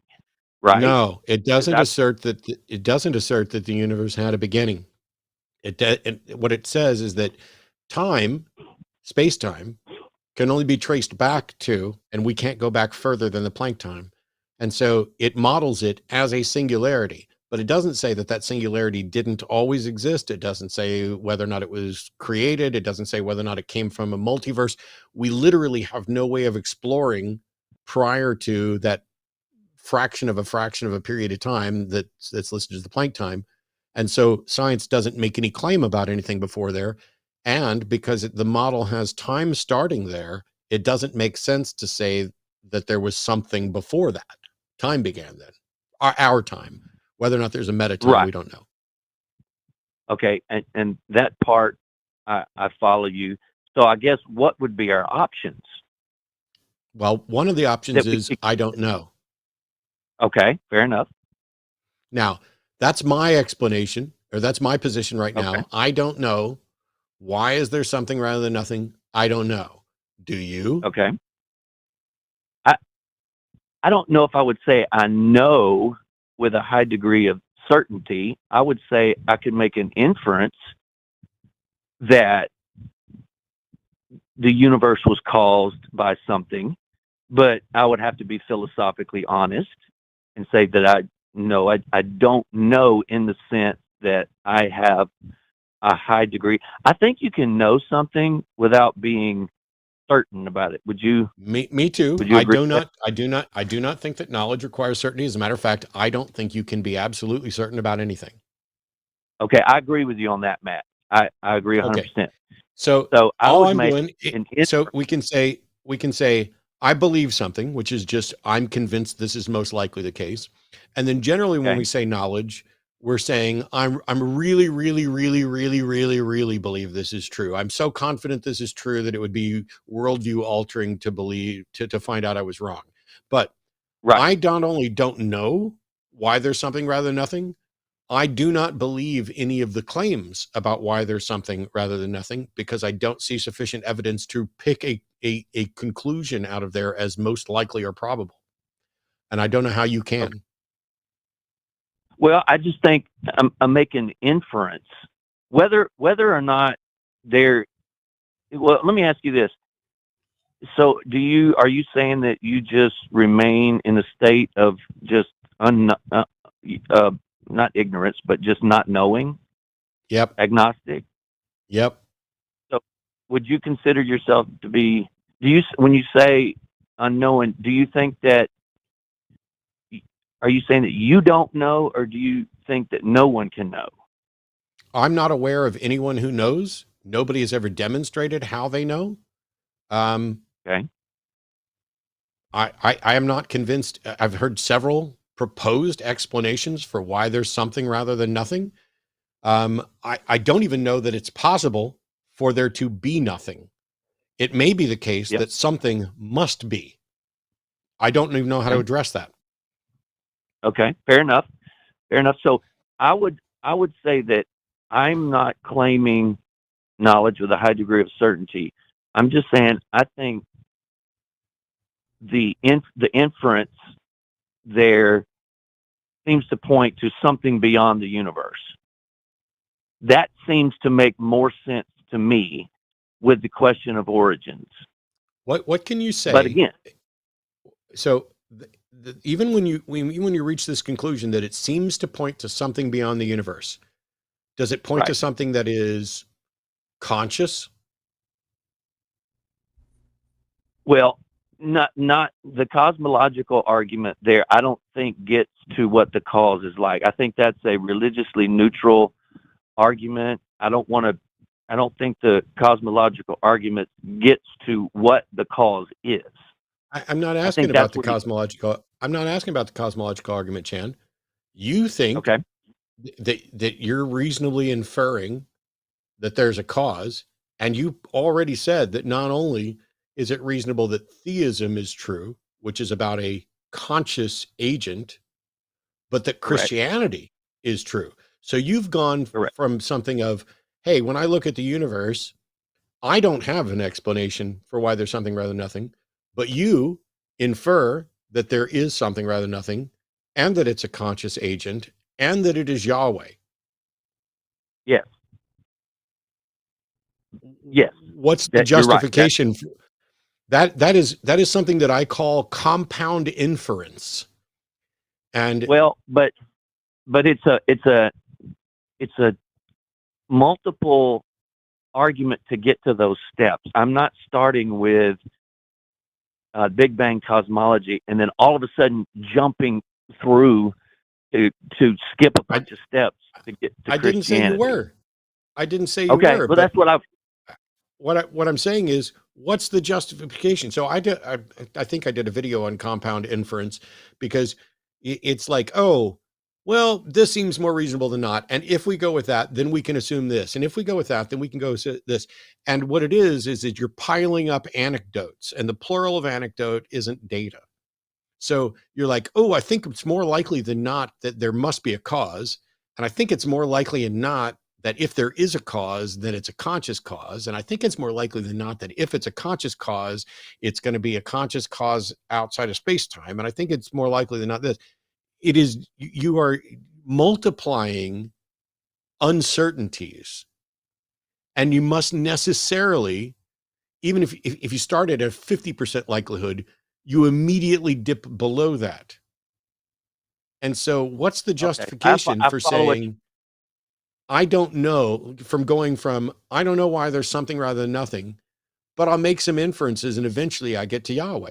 Speaker 7: right?
Speaker 1: No, it doesn't
Speaker 7: That's-
Speaker 1: assert that. It doesn't assert that the universe had a beginning. What it says is that time, space-time, can only be traced back to, and we can't go back further than the Planck time. And so it models it as a singularity, but it doesn't say that that singularity didn't always exist. It doesn't say whether or not it was created. It doesn't say whether or not it came from a multiverse. We literally have no way of exploring prior to that fraction of a period of time that's listed as the Planck time. And so science doesn't make any claim about anything before there. And because the model has time starting there, it doesn't make sense to say that there was something before that. Time began then, our time. Whether or not there's a meta time,
Speaker 7: Right.
Speaker 1: we don't know.
Speaker 7: Okay, and that part, I follow you. So I guess what would be our options?
Speaker 1: Well, one of the options is I don't know.
Speaker 7: Okay, fair enough.
Speaker 1: Now, that's my explanation. or that's my position right now.
Speaker 7: Okay.
Speaker 1: I don't know. Why is there something rather than nothing? I don't know. Do you?
Speaker 7: Okay. I don't know if I would say I know with a high degree of certainty. I would say I could make an inference that the universe was caused by something, but I would have to be philosophically honest and say that I don't know, in the sense that I have a high degree. I think you can know something without being certain about it. Would you?
Speaker 1: Me too.
Speaker 7: Would you agree with that?
Speaker 1: I do not think that knowledge requires certainty. As a matter of fact, I don't think you can be absolutely certain about anything.
Speaker 7: Okay, I agree with you on that, Matt. I agree 100%.
Speaker 1: Okay. So
Speaker 7: I
Speaker 1: all
Speaker 7: would
Speaker 1: I'm
Speaker 7: make
Speaker 1: doing,
Speaker 7: an
Speaker 1: so we can say, I believe something, which is just, I'm convinced this is most likely the case. And then generally when
Speaker 7: Okay.
Speaker 1: we say knowledge, we're saying, I'm really, really, really, really, really, really believe this is true. I'm so confident this is true that it would be worldview altering to believe, to find out I was wrong. But
Speaker 7: right.
Speaker 1: I not only don't know why there's something rather than nothing, I do not believe any of the claims about why there's something rather than nothing, because I don't see sufficient evidence to pick a conclusion out of there as most likely or probable. And I don't know how you can.
Speaker 7: Okay. Well, I just think I'm making inference, whether or not they're. Well, let me ask you this. So, are you saying that you just remain in a state of just not ignorance, but just not knowing?
Speaker 1: Yep.
Speaker 7: Agnostic?
Speaker 1: Yep.
Speaker 7: So would you consider yourself to be, when you say unknowing, do you think that, are you saying that you don't know, or do you think that no one can know?
Speaker 1: I'm not aware of anyone who knows. Nobody has ever demonstrated how they know.
Speaker 7: Okay.
Speaker 1: I am not convinced. I've heard several proposed explanations for why there's something rather than nothing. I don't even know that it's possible for there to be nothing. It may be the case that something must be. I don't even know how to address that.
Speaker 7: Okay, fair enough. So I would say that I'm not claiming knowledge with a high degree of certainty. I'm just saying I think the inference there seems to point to something beyond the universe. That seems to make more sense to me with the question of origins.
Speaker 1: What can you say?
Speaker 7: But again,
Speaker 1: so even when you reach this conclusion that it seems to point to something beyond the universe, does it point to something that is conscious?
Speaker 7: Well, not the cosmological argument there. I don't think gets to what the cause is like. I think that's a religiously neutral argument. I don't think the cosmological argument gets to what the cause is.
Speaker 1: I'm not asking about the cosmological. I'm not asking about the cosmological argument, Chan. You think that you're reasonably inferring that there's a cause, and you already said that not only is it reasonable that theism is true, which is about a conscious agent, but that Christianity is true. So you've gone from something of, hey, when I look at the universe, I don't have an explanation for why there's something rather than nothing, but you infer that there is something rather than nothing, and that it's a conscious agent, and that it is Yahweh.
Speaker 7: Yes. Yes.
Speaker 1: What's the justification? Right. That is something that I call compound inference. And
Speaker 7: well, but it's a multiple argument to get to those steps. I'm not starting with Big Bang cosmology and then all of a sudden jumping through to skip a bunch of steps to get to Christianity.
Speaker 1: Didn't say you were. I didn't say you were.
Speaker 7: Okay, well, that's
Speaker 1: what I'm saying is, what's the justification? So I think I did a video on compound inference, because it's like, oh, well, this seems more reasonable than not. And if we go with that, then we can assume this. And if we go with that, then we can go with this. And what it is that you're piling up anecdotes, and the plural of anecdote isn't data. So you're like, oh, I think it's more likely than not that there must be a cause. And I think it's more likely than not that if there is a cause, then it's a conscious cause. And I think it's more likely than not that if it's a conscious cause, it's going to be a conscious cause outside of space-time. And I think it's more likely than not that it is, you are multiplying uncertainties, and you must necessarily, even if you start at a 50% likelihood, you immediately dip below that. And so what's the justification for saying, I don't know, from going from, I don't know why there's something rather than nothing, but I'll make some inferences and eventually I get to Yahweh.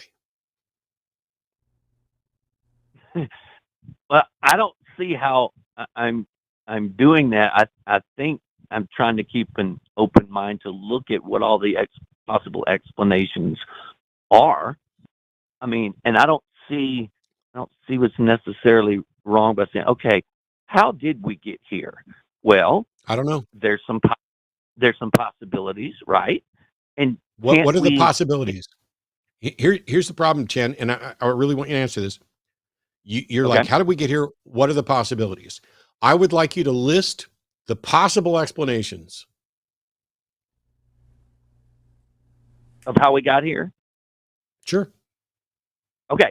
Speaker 7: Well, I don't see how I'm doing that. I think I'm trying to keep an open mind to look at what all the possible explanations are. I mean, and I don't see what's necessarily wrong by saying, okay, how did we get here? Well,
Speaker 1: I don't know.
Speaker 7: There's some possibilities, right? And
Speaker 1: what are the possibilities? Here's the problem, Chen, and I really want you to answer this. You're
Speaker 7: okay.
Speaker 1: Like, how did we get here? What are the possibilities? I would like you to list the possible explanations
Speaker 7: of how we got here.
Speaker 1: Sure.
Speaker 7: Okay.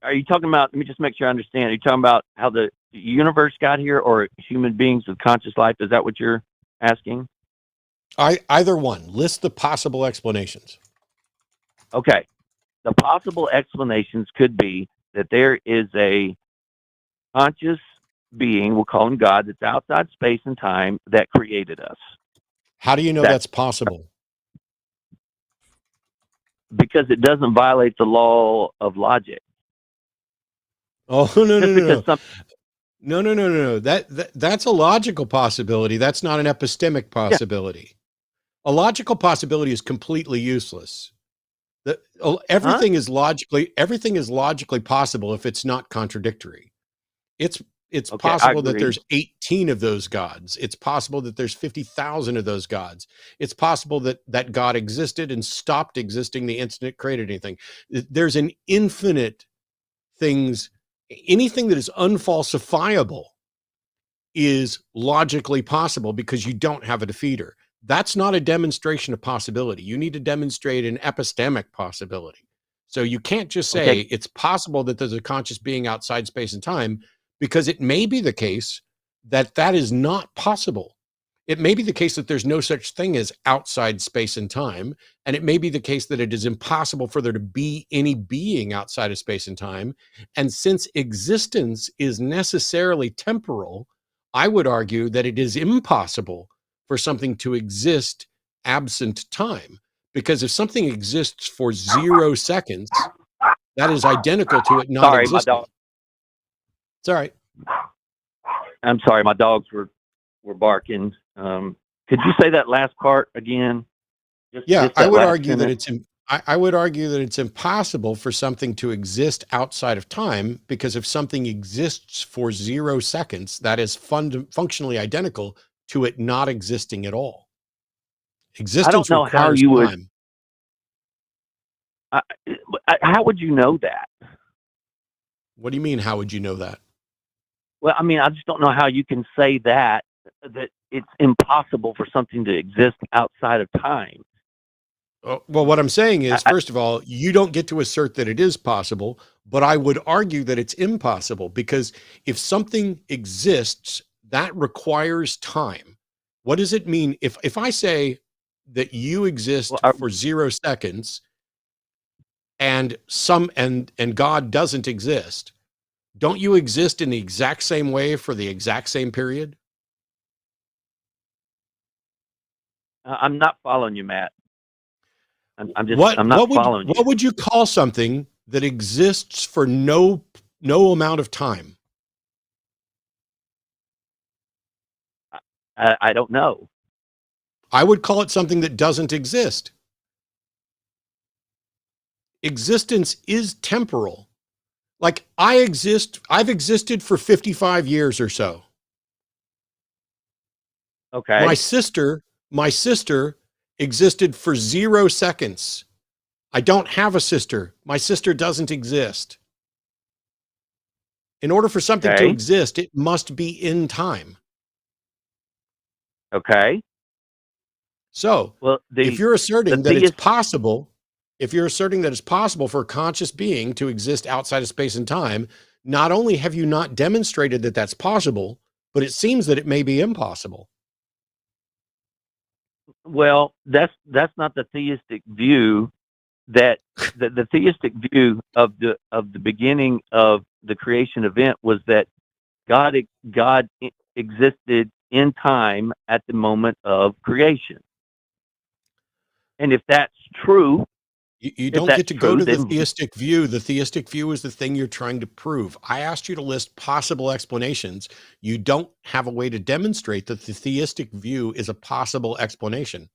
Speaker 7: Are you talking about, let me just make sure I understand. Are you talking about how the universe got here, or human beings with conscious life? Is that what you're asking?
Speaker 1: Either one. List the possible explanations.
Speaker 7: Okay. The possible explanations could be that there is a conscious being, we'll call him God, that's outside space and time that created us.
Speaker 1: How do you know that's possible?
Speaker 7: Because it doesn't violate the law of logic.
Speaker 1: Oh, no. That's a logical possibility. That's not an epistemic possibility. Yeah. A logical possibility is completely useless. Everything is logically possible if it's not contradictory. It's possible that there's 18 of those gods. It's possible that there's 50,000 of those gods. It's possible that God existed and stopped existing the instant it created anything. There's an infinite things. Anything that is unfalsifiable is logically possible because you don't have a defeater. That's not a demonstration of possibility. You need to demonstrate an epistemic possibility. So you can't just say it's possible that there's a conscious being outside space and time, because it may be the case that that is not possible. It may be the case that there's no such thing as outside space and time, and it may be the case that it is impossible for there to be any being outside of space and time. And since existence is necessarily temporal, I would argue that it is impossible for something to exist absent time. Because if something exists for 0 seconds, that is identical to it not existing.
Speaker 7: My dog.
Speaker 1: It's all right.
Speaker 7: I'm sorry, my dogs were barking. Could you say that last part again?
Speaker 1: I would argue that it's impossible for something to exist outside of time, because if something exists for 0 seconds, that is functionally identical to it not existing at all. Existence,
Speaker 7: I don't know how you
Speaker 1: time.
Speaker 7: How would you know that?
Speaker 1: What do you mean? How would you know that?
Speaker 7: Well, I mean, I just don't know how you can say that it's impossible for something to exist outside of time.
Speaker 1: Well, what I'm saying is, first of all, you don't get to assert that it is possible, but I would argue that it's impossible, because if something exists, that requires time. What does it mean if I say that you exist for 0 seconds and God doesn't exist? Don't you exist in the exact same way for the exact same period?
Speaker 7: I'm not following you, Matt. I'm not following you.
Speaker 1: What would you call something that exists for no amount of time?
Speaker 7: I don't know.
Speaker 1: I would call it something that doesn't exist. Existence is temporal. Like I've existed for 55 years or so.
Speaker 7: Okay.
Speaker 1: My sister existed for 0 seconds. I don't have a sister. My sister doesn't exist. In order for something to
Speaker 7: Okay.
Speaker 1: exist, it must be in time.
Speaker 7: Okay.
Speaker 1: So
Speaker 7: Well,
Speaker 1: if you're asserting
Speaker 7: the
Speaker 1: that it's
Speaker 7: theist,
Speaker 1: possible, if you're asserting that it's possible for a conscious being to exist outside of space and time, not only have you not demonstrated that that's possible, but it seems that it may be impossible.
Speaker 7: well, that's not the theistic view. That the theistic view of the beginning of the creation event was that God existed in time at the moment of creation. And if that's true,
Speaker 1: You don't get to go to the
Speaker 7: then
Speaker 1: theistic view. The theistic view is the thing you're trying to prove. I asked you to list possible explanations. You don't have a way to demonstrate that the theistic view is a possible explanation.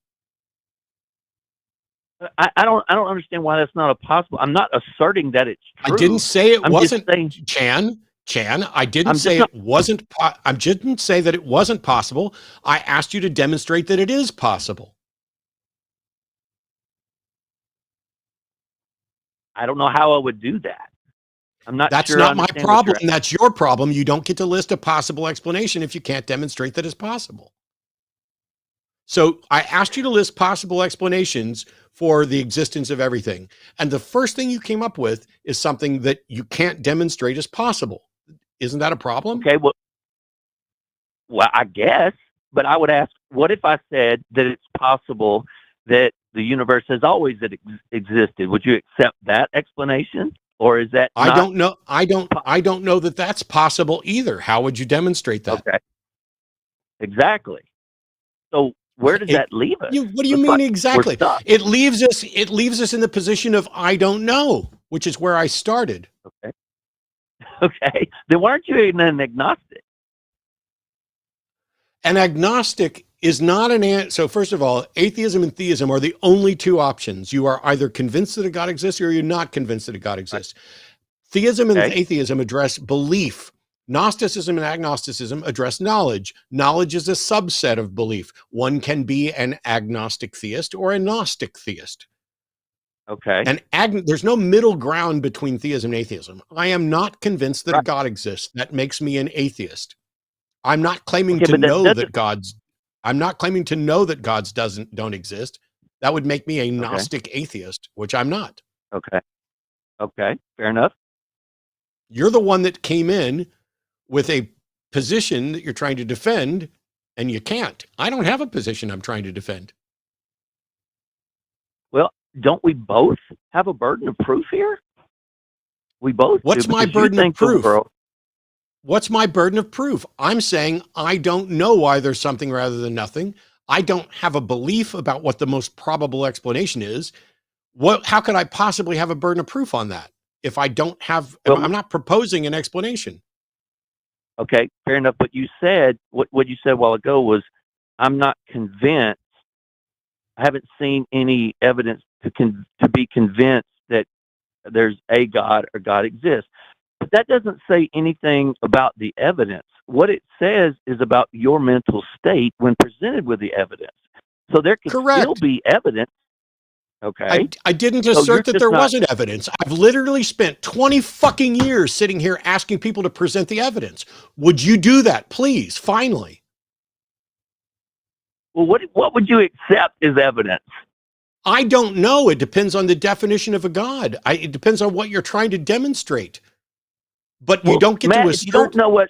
Speaker 7: I don't understand why that's not a possible. I'm not asserting that it's true.
Speaker 1: I didn't say it
Speaker 7: I'm
Speaker 1: wasn't,
Speaker 7: just saying,
Speaker 1: Chan. I didn't say it wasn't. I didn't say that it wasn't possible. I asked you to demonstrate that it is possible.
Speaker 7: I don't know how I would do that. I'm not
Speaker 1: That's
Speaker 7: sure. I
Speaker 1: not my
Speaker 7: understand what
Speaker 1: problem.
Speaker 7: you're-
Speaker 1: That's your problem. You don't get to list a possible explanation if you can't demonstrate that it's possible. So I asked you to list possible explanations for the existence of everything. And the first thing you came up with is something that you can't demonstrate as possible. Isn't that a problem?
Speaker 7: Okay, well, I guess, but I would ask, what if I said that it's possible that the universe has always existed? Would you accept that explanation? Or is that
Speaker 1: I
Speaker 7: not
Speaker 1: don't know. I don't know that that's possible either. How would you demonstrate that?
Speaker 7: okay? Exactly. So where does that leave us?
Speaker 1: What do you
Speaker 7: Looks
Speaker 1: mean
Speaker 7: like we're
Speaker 1: exactly?
Speaker 7: stuck.
Speaker 1: It leaves us in the position of I don't know, which is where I started.
Speaker 7: Okay. Okay. Then why aren't you even an agnostic?
Speaker 1: An agnostic is not an answer. So first of all, atheism and theism are the only two options. You are either convinced that a God exists or you're not convinced that a God exists. Theism and atheism address belief. Gnosticism and agnosticism address knowledge. Knowledge is a subset of belief. One can be an agnostic theist or a Gnostic theist.
Speaker 7: Okay.
Speaker 1: And there's no middle ground between theism and atheism. I am not convinced that a God exists. That makes me an atheist. I'm not claiming to know that God's. I'm not claiming to know that gods don't exist. That would make me a Gnostic atheist, which I'm not.
Speaker 7: Okay. Okay. Fair enough.
Speaker 1: You're the one that came in with a position that you're trying to defend, and you can't. I don't have a position I'm trying to defend.
Speaker 7: Well, don't we both have a burden of proof here? We both.
Speaker 1: What's my burden of proof? What's my burden of proof? I'm saying I don't know why there's something rather than nothing. I don't have a belief about what the most probable explanation is. How could I possibly have a burden of proof on that if I don't have, I'm not proposing an explanation.
Speaker 7: Okay, fair enough. But you said, what you said a while ago was, I'm not convinced. I haven't seen any evidence to be convinced that there's a God or God exists. But that doesn't say anything about the evidence. What it says is about your mental state when presented with the evidence. So there could still be evidence. Okay.
Speaker 1: I didn't assert that there wasn't evidence. I've literally spent 20 fucking years sitting here asking people to present the evidence. Would you do that, please? Finally.
Speaker 7: Well, what would you accept as evidence?
Speaker 1: I don't know. It depends on the definition of a God. It depends on what you're trying to demonstrate. But you don't get
Speaker 7: Matt,
Speaker 1: to assert.
Speaker 7: If you don't know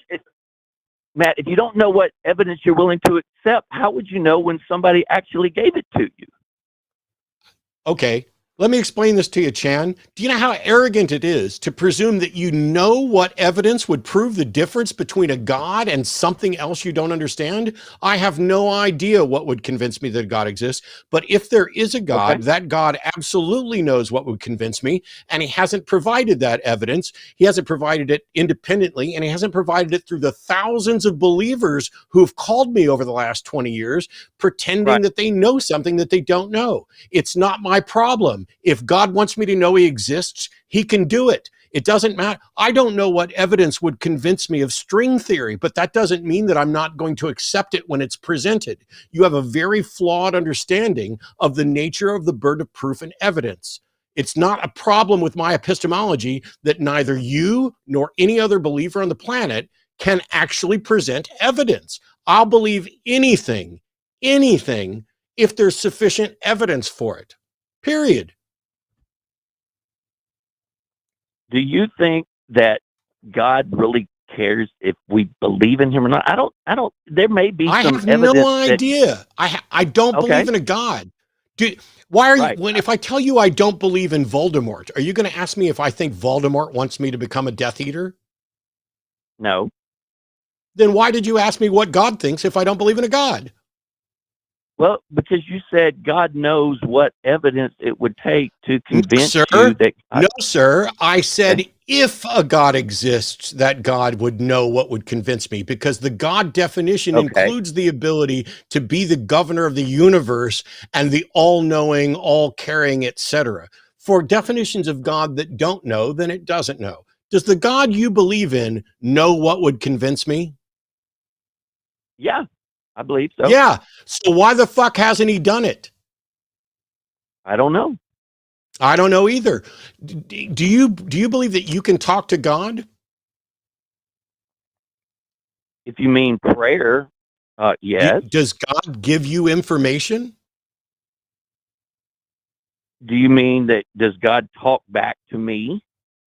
Speaker 7: Matt, if you don't know what evidence you're willing to accept, how would you know when somebody actually gave it to you?
Speaker 1: Okay, let me explain this to you, Chan. Do you know how arrogant it is to presume that you know what evidence would prove the difference between a God and something else you don't understand? I have no idea what would convince me that God exists, but if there is a God, that God absolutely knows what would convince me, and he hasn't provided that evidence. He hasn't provided it independently, and he hasn't provided it through the thousands of believers who have called me over the last 20 years, pretending that they know something that they don't know. It's not my problem. If God wants me to know he exists, he can do it. It doesn't matter. I don't know what evidence would convince me of string theory, but that doesn't mean that I'm not going to accept it when it's presented. You have a very flawed understanding of the nature of the burden of proof and evidence. It's not a problem with my epistemology that neither you nor any other believer on the planet can actually present evidence. I'll believe anything, if there's sufficient evidence for it. Period.
Speaker 7: Do you think that God really cares if we believe in him or not? I don't, there may be
Speaker 1: I
Speaker 7: some
Speaker 1: have
Speaker 7: evidence
Speaker 1: no idea. I don't
Speaker 7: Okay.
Speaker 1: believe in a God. Why are
Speaker 7: Right.
Speaker 1: you, if I tell you I don't believe in Voldemort, are you going to ask me if I think Voldemort wants me to become a Death Eater?
Speaker 7: No.
Speaker 1: Then why did you ask me what God thinks if I don't believe in a God?
Speaker 7: Well, because you said God knows what evidence it would take to convince
Speaker 1: sir.
Speaker 7: you that God,
Speaker 1: No, sir. I said if a God exists, that God would know what would convince me, because the God definition
Speaker 7: Okay.
Speaker 1: includes the ability to be the governor of the universe and the all-knowing, all-caring, etc. For definitions of God that don't know, then it doesn't know. Does the God you believe in know what would convince me?
Speaker 7: yeah, I believe so.
Speaker 1: Yeah. So why the fuck hasn't he done it?
Speaker 7: I don't know.
Speaker 1: I don't know either. Do you believe that you can talk to God?
Speaker 7: If you mean prayer, yes.
Speaker 1: Does God give you information?
Speaker 7: Do you mean that does God talk back to me?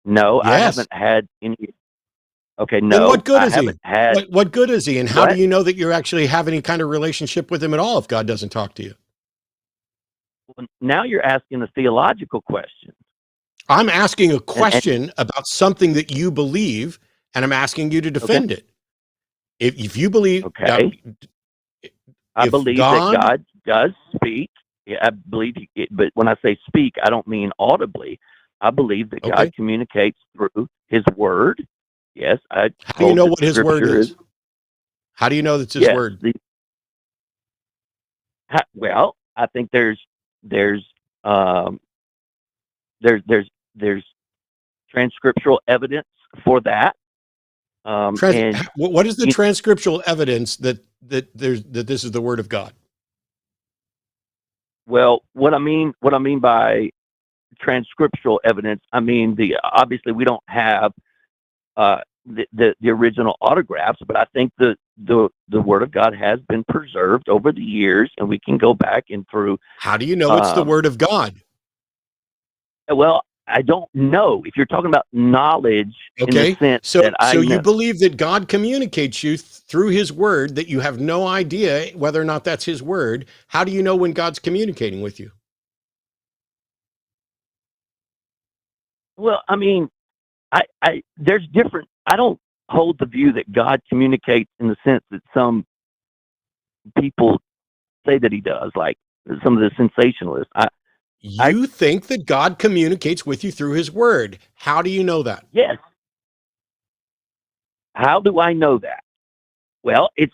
Speaker 7: No, I
Speaker 1: Yes.
Speaker 7: haven't had any. Okay,
Speaker 1: Then
Speaker 7: no,
Speaker 1: what good
Speaker 7: I
Speaker 1: is he?
Speaker 7: haven't had.
Speaker 1: What good is he? And how
Speaker 7: What?
Speaker 1: do you know that you actually have any kind of relationship with him at all if God doesn't talk to you?
Speaker 7: Well, now you're asking a theological question.
Speaker 1: I'm asking a question about something that you believe, and I'm asking you to defend it. If you believe,
Speaker 7: Okay. I
Speaker 1: if
Speaker 7: believe
Speaker 1: God,
Speaker 7: that God does speak. Yeah, I believe it, but when I say speak, I don't mean audibly. I believe that
Speaker 1: Okay.
Speaker 7: God communicates through his word. Yes, I
Speaker 1: how do you
Speaker 7: hold
Speaker 1: know
Speaker 7: that
Speaker 1: what his word
Speaker 7: scripture
Speaker 1: is? How do you know that's his
Speaker 7: yes.
Speaker 1: word?
Speaker 7: Well, I think there's transcriptural evidence for that. And
Speaker 1: What is the transcriptural evidence that this is the word of God?
Speaker 7: well, what I mean by transcriptural evidence, I mean obviously we don't have the original autographs, but I think the word of God has been preserved over the years, and we can go back and through.
Speaker 1: How do you know it's the word of God?
Speaker 7: Well, I don't know if you're talking about knowledge in the sense that I know.
Speaker 1: You believe that God communicates you through his word, that you have no idea whether or not that's his word. How do you know when God's communicating with you?
Speaker 7: Well, I mean, there's different. I don't hold the view that God communicates in the sense that some people say that he does, like some of the sensationalists.
Speaker 1: You think that God communicates with you through his word. How do you know that?
Speaker 7: Yes. How do I know that? Well, it's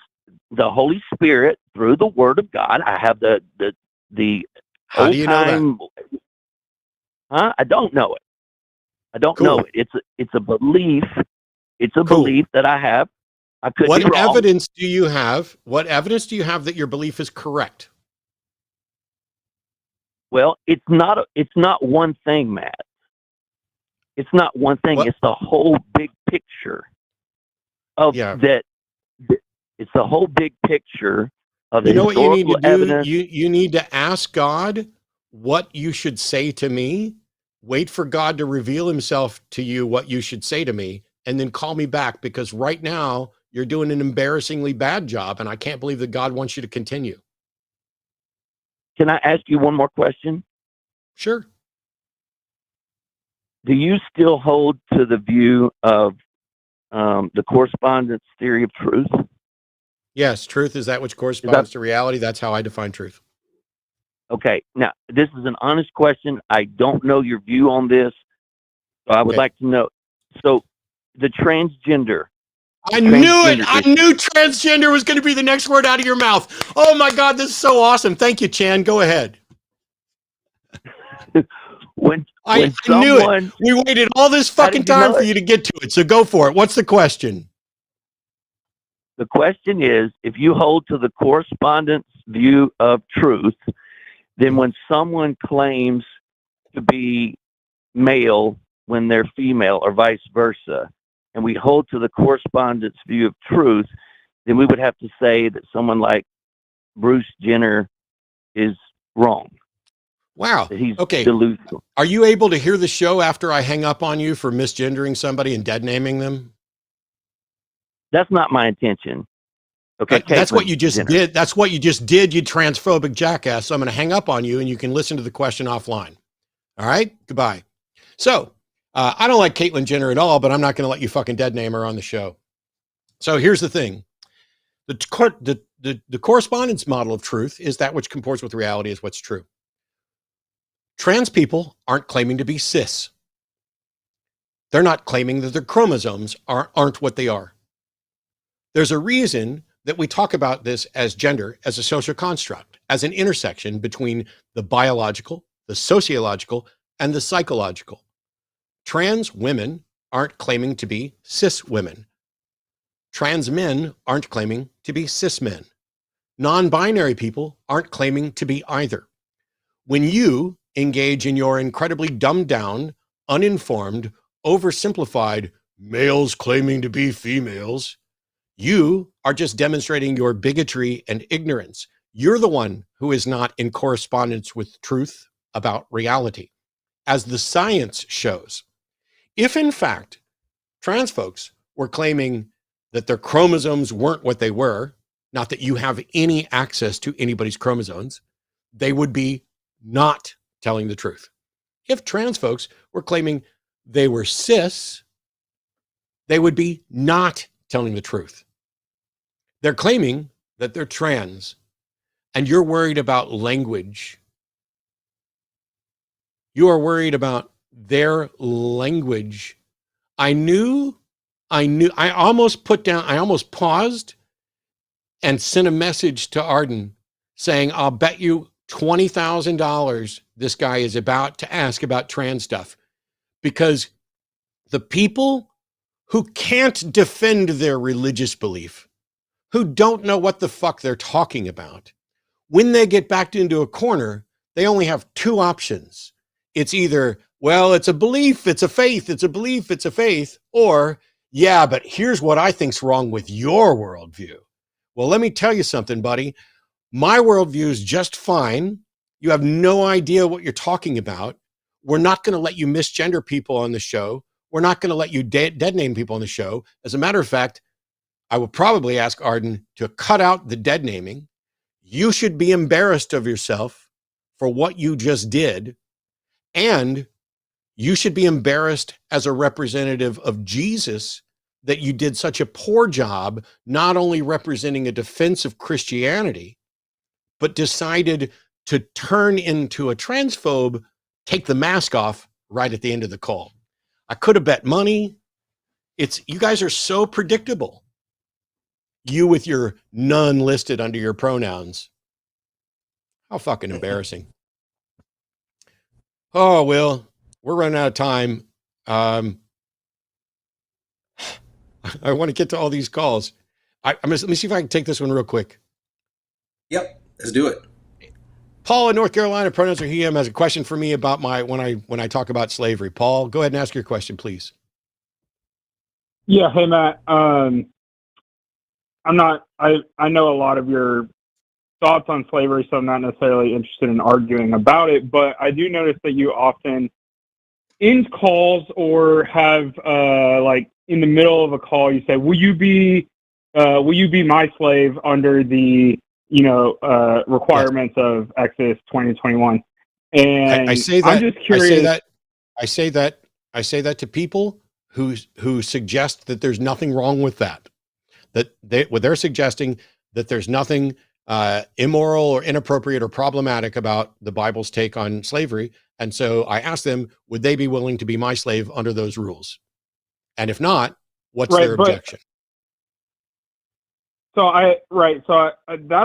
Speaker 7: the Holy Spirit through the Word of God. I have the
Speaker 1: How do you know
Speaker 7: that? I don't know it. I don't know it. It's a belief. It's a belief that I have. I could be wrong.
Speaker 1: What evidence do you have? What evidence do you have that your belief is correct?
Speaker 7: Well, it's not one thing, Matt. It's not one thing. It's the whole big picture of that. It's the whole big picture of the historical
Speaker 1: what you need to
Speaker 7: evidence.
Speaker 1: do? You need to ask God what you should say to me. Wait for God to reveal himself to you, what you should say to me, and then call me back, because right now you're doing an embarrassingly bad job, and I can't believe that God wants you to continue.
Speaker 7: Can I ask you one more question?
Speaker 1: Sure.
Speaker 7: Do you still hold to the view of the correspondence theory of truth?
Speaker 1: Yes, truth is that which corresponds to reality. That's how I define truth.
Speaker 7: Okay. Now, this is an honest question. I don't know your view on this, so I would like to know. So, the transgender.
Speaker 1: I knew it. I knew transgender was going to be the next word out of your mouth. Oh my God, this is so awesome. Thank you, Chan. Go ahead. I knew it. We waited all this fucking time for you to get to it. So go for it. What's the question?
Speaker 7: The question is, if you hold to the correspondence view of truth, then when someone claims to be male when they're female or vice versa, and we hold to the correspondence view of truth, then we would have to say that someone like Bruce Jenner is wrong.
Speaker 1: Wow.
Speaker 7: That he's
Speaker 1: Okay.
Speaker 7: delusional.
Speaker 1: Are you able to hear the show after I hang up on you for misgendering somebody and dead naming them?
Speaker 7: That's not my intention. Okay.
Speaker 1: That's what
Speaker 7: Caitlyn
Speaker 1: you just
Speaker 7: Jenner.
Speaker 1: did. That's what you just did, you transphobic jackass. So I'm going to hang up on you and you can listen to the question offline. All right. Goodbye. So I don't like Caitlyn Jenner at all, but I'm not going to let you fucking dead name her on the show. So here's the thing. The correspondence model of truth is that which comports with reality is what's true. Trans people aren't claiming to be cis. They're not claiming that their chromosomes aren't what they are. There's a reason that we talk about this as gender as a social construct, as an intersection between the biological, the sociological, and the psychological. Trans women aren't claiming to be cis women. Trans men aren't claiming to be cis men. Non-binary people aren't claiming to be either. When you engage in your incredibly dumbed down, uninformed, oversimplified males claiming to be females, you are just demonstrating your bigotry and ignorance. You're the one who is not in correspondence with truth about reality, as the science shows. If in fact trans folks were claiming that their chromosomes weren't what they were, not that you have any access to anybody's chromosomes, they would be not telling the truth. If trans folks were claiming they were cis, they would be not telling the truth. They're claiming that they're trans, and you're worried about language. You are worried about their language. I almost paused and sent a message to Arden saying, I'll bet you $20,000 this guy is about to ask about trans stuff, because the people who can't defend their religious belief, who don't know what the fuck they're talking about, when they get backed into a corner, they only have two options. It's either, well, it's a belief, it's a faith, it's a belief, it's a faith, or, yeah, but here's what I think's wrong with your worldview. Well, let me tell you something, buddy. My worldview is just fine. You have no idea what you're talking about. We're not going to let you misgender people on the show. We're not going to let you dead name people on the show. As a matter of fact, I will probably ask Arden to cut out the dead naming. You should be embarrassed of yourself for what you just did. And you should be embarrassed as a representative of Jesus that you did such a poor job, not only representing a defense of Christianity, but decided to turn into a transphobe, take the mask off right at the end of the call. I could have bet money. You guys are so predictable. You with your none listed under your pronouns. How fucking embarrassing. Oh, Will, we're running out of time. I want to get to all these calls. Let me see if I can take this one real quick.
Speaker 2: Yep, let's do it.
Speaker 1: Paul in North Carolina, pronouns are he, him, has a question for me about when I talk about slavery. Paul, go ahead and ask your question, please.
Speaker 3: Yeah, hey Matt. I know a lot of your thoughts on slavery, so I'm not necessarily interested in arguing about it, but I do notice that you often end calls or have like in the middle of a call you say, will you be my slave under the requirements of Exodus 2021? And
Speaker 1: I say that,
Speaker 3: I'm just curious.
Speaker 1: I say that to people who suggest that there's nothing wrong with that. They're suggesting that there's nothing immoral or inappropriate or problematic about the Bible's take on slavery. And so I asked them, would they be willing to be my slave under those rules? And if not, what's their objection?
Speaker 3: That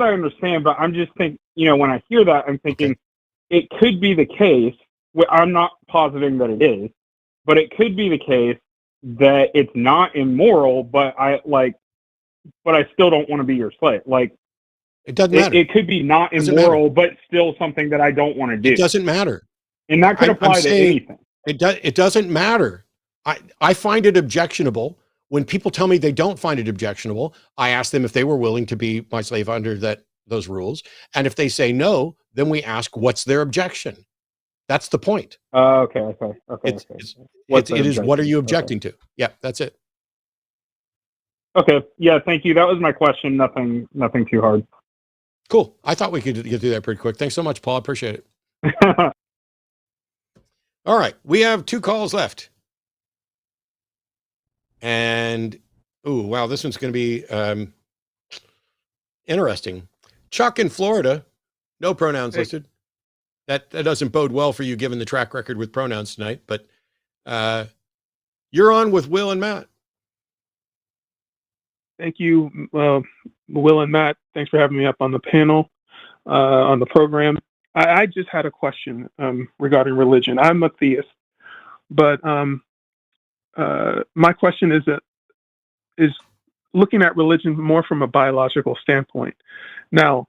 Speaker 3: I understand, but I'm just thinking, when I hear that, I'm thinking it could be the case. I'm not positing that it is, but it could be the case that it's not immoral, but I still don't want to be your slave. Like,
Speaker 1: it doesn't matter.
Speaker 3: It could be not immoral, but still something that I don't want to do.
Speaker 1: It doesn't matter.
Speaker 8: And that could
Speaker 1: I'm
Speaker 8: apply to
Speaker 1: saying
Speaker 8: anything.
Speaker 1: it doesn't matter. I find it objectionable. When people tell me they don't find it objectionable, I ask them if they were willing to be my slave under those rules. And if they say no, then we ask, what's their objection? That's the point.
Speaker 8: Okay.
Speaker 1: It is, what are you objecting to? Yeah, that's it.
Speaker 8: Okay. Yeah, thank you. That was my question. Nothing too hard.
Speaker 1: Cool. I thought we could get through that pretty quick. Thanks so much, Paul. I appreciate it. All right. We have 2 calls left. And, oh, wow, this one's going to be interesting. Chuck in Florida, no pronouns listed. That doesn't bode well for you given the track record with pronouns tonight, but you're on with Wil and Matt.
Speaker 3: Thank you, Wil and Matt. Thanks for having me up on the panel, on the program. I just had a question regarding religion. I'm a theist, but my question is looking at religion more from a biological standpoint. Now,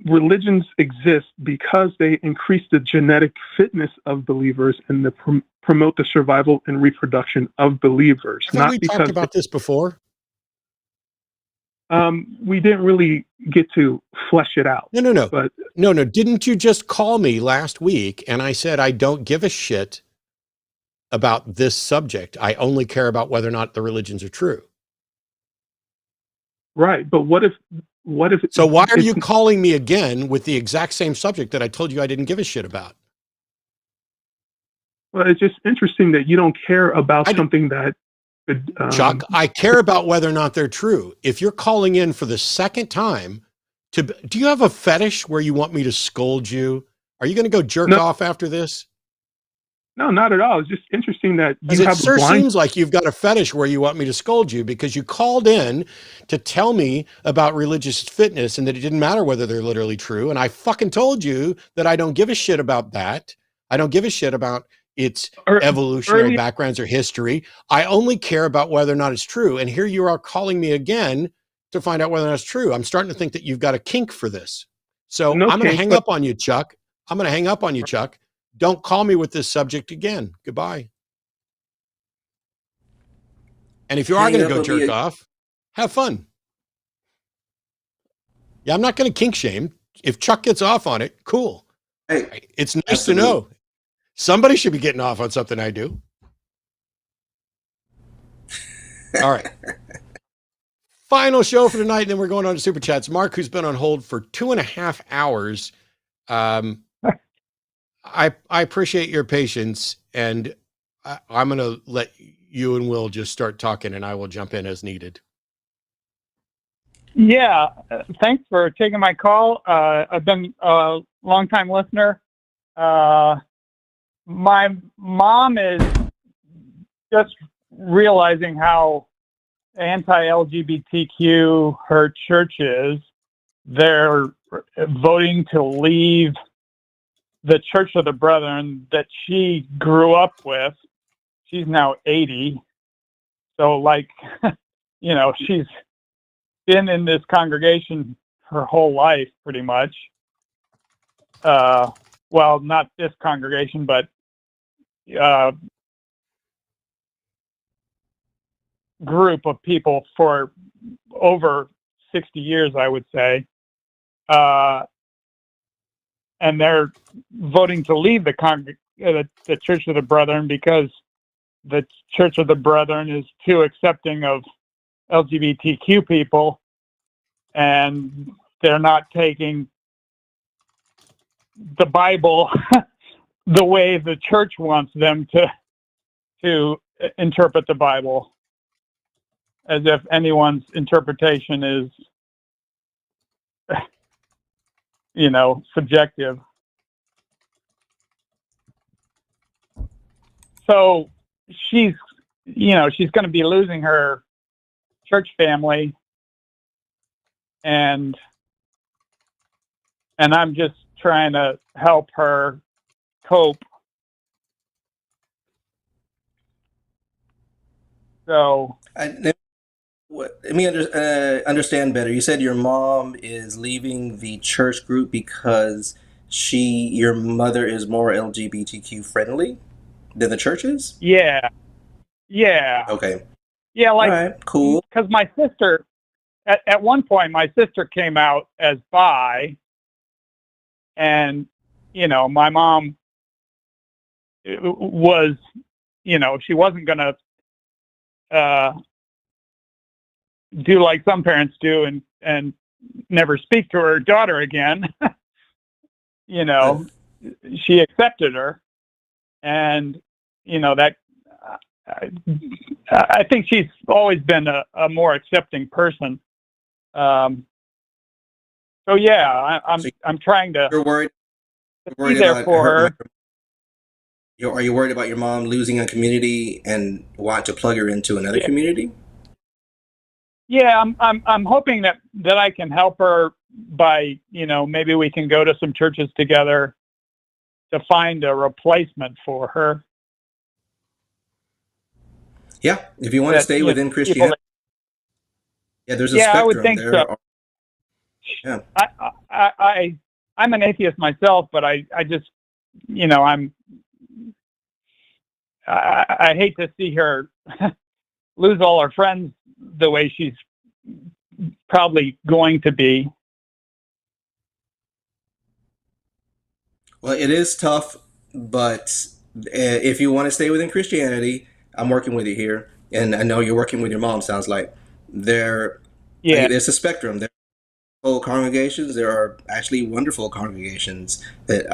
Speaker 3: religions exist because they increase the genetic fitness of believers and they promote the survival and reproduction of believers.
Speaker 1: Haven't we talked about this before?
Speaker 3: We didn't really get to flesh it out.
Speaker 1: No.
Speaker 3: But
Speaker 1: no. Didn't you just call me last week and I said I don't give a shit about this subject? I only care about whether or not the religions are true.
Speaker 3: Right, but what if?
Speaker 1: So why are you calling me again with the exact same subject that I told you I didn't give a shit about?
Speaker 3: Well, it's just interesting that you don't care about something that.
Speaker 1: Chuck, I care about whether or not they're true. If you're calling in for the second time, do you have a fetish where you want me to scold you? Are you going to go jerk off after this?
Speaker 3: No, not at all. It's just interesting that you
Speaker 1: it
Speaker 3: have
Speaker 1: sure seems like you've got a fetish where you want me to scold you because you called in to tell me about religious fitness and that it didn't matter whether they're literally true. And I fucking told you that I don't give a shit about that. I don't give a shit about its evolutionary backgrounds or history. I only care about whether or not it's true. And here you are calling me again to find out whether or not it's true. I'm starting to think that you've got a kink for this. So I'm going to hang up on you, Chuck. I'm going to hang up on you, Chuck. Don't call me with this subject again. Goodbye. And if you are going to go jerk off, have fun. Yeah, I'm not going to kink shame. If Chuck gets off on it, cool.
Speaker 2: Hey,
Speaker 1: it's nice to know. Somebody should be getting off on something I do. All right. Final show for tonight, and then we're going on to Super Chats. Mark, who's been on hold for 2.5 hours. I appreciate your patience, and I'm going to let you and Wil just start talking, and I will jump in as needed.
Speaker 9: Yeah, thanks for taking my call. I've been a longtime listener. My mom is just realizing how anti-LGBTQ her church is. They're voting to leave the Church of the Brethren that she grew up with. She's now 80. So, she's been in this congregation her whole life, pretty much. Well, not this congregation, but group of people for over 60 years, I would say. And they're voting to leave the Church of the Brethren because the Church of the Brethren is too accepting of LGBTQ people, and they're not taking the Bible the way the church wants them to interpret the Bible, as if anyone's interpretation is, subjective. So she's going to be losing her church family, and I'm just trying to help her cope. So
Speaker 2: let me understand better. You said your mom is leaving the church group because your mother is more LGBTQ friendly than the church is?
Speaker 9: Yeah.
Speaker 2: Okay.
Speaker 9: Yeah,
Speaker 2: All
Speaker 9: like,
Speaker 2: right, cool.
Speaker 9: because my sister, at one point, my sister came out as bi, and, my mom was, she wasn't going to do like some parents do and never speak to her daughter again. She accepted her, and that I think she's always been a more accepting person. So yeah, I'm trying to
Speaker 2: You're worried
Speaker 9: be there
Speaker 2: about
Speaker 9: for her.
Speaker 2: Are you worried about your mom losing a community and want to plug her into another community?
Speaker 9: Yeah, I'm hoping that I can help her by, maybe we can go to some churches together to find a replacement for her.
Speaker 2: Yeah, if you want to stay within Christianity, there's a spectrum.
Speaker 9: I would think so.
Speaker 2: Yeah,
Speaker 9: I'm an atheist myself, but I just, I hate to see her lose all her friends the way she's probably going to be.
Speaker 2: Well, it is tough, but if you want to stay within Christianity, I'm working with you here, and I know you're working with your mom. Sounds like there's a spectrum. There are whole congregations. There are actually wonderful congregations that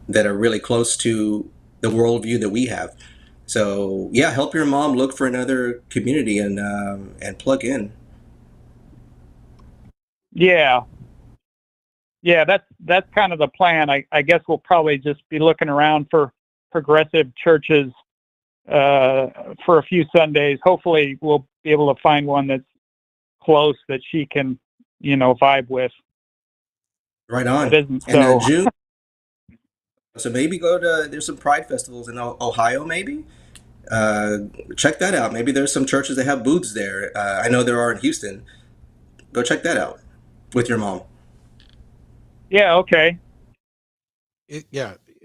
Speaker 2: that are really close to the worldview that we have. So yeah, help your mom look for another community and plug in.
Speaker 9: Yeah, that's kind of the plan. I guess we'll probably just be looking around for progressive churches for a few Sundays. Hopefully, we'll be able to find one that's close that she can, vibe with.
Speaker 2: Right on.
Speaker 9: It isn't
Speaker 2: And
Speaker 9: so.
Speaker 2: June. So maybe there's some Pride festivals in Ohio, maybe. Check that out. Maybe there's some churches that have booths there. I know there are in Houston. Go check that out with your mom.
Speaker 9: Yeah. Okay.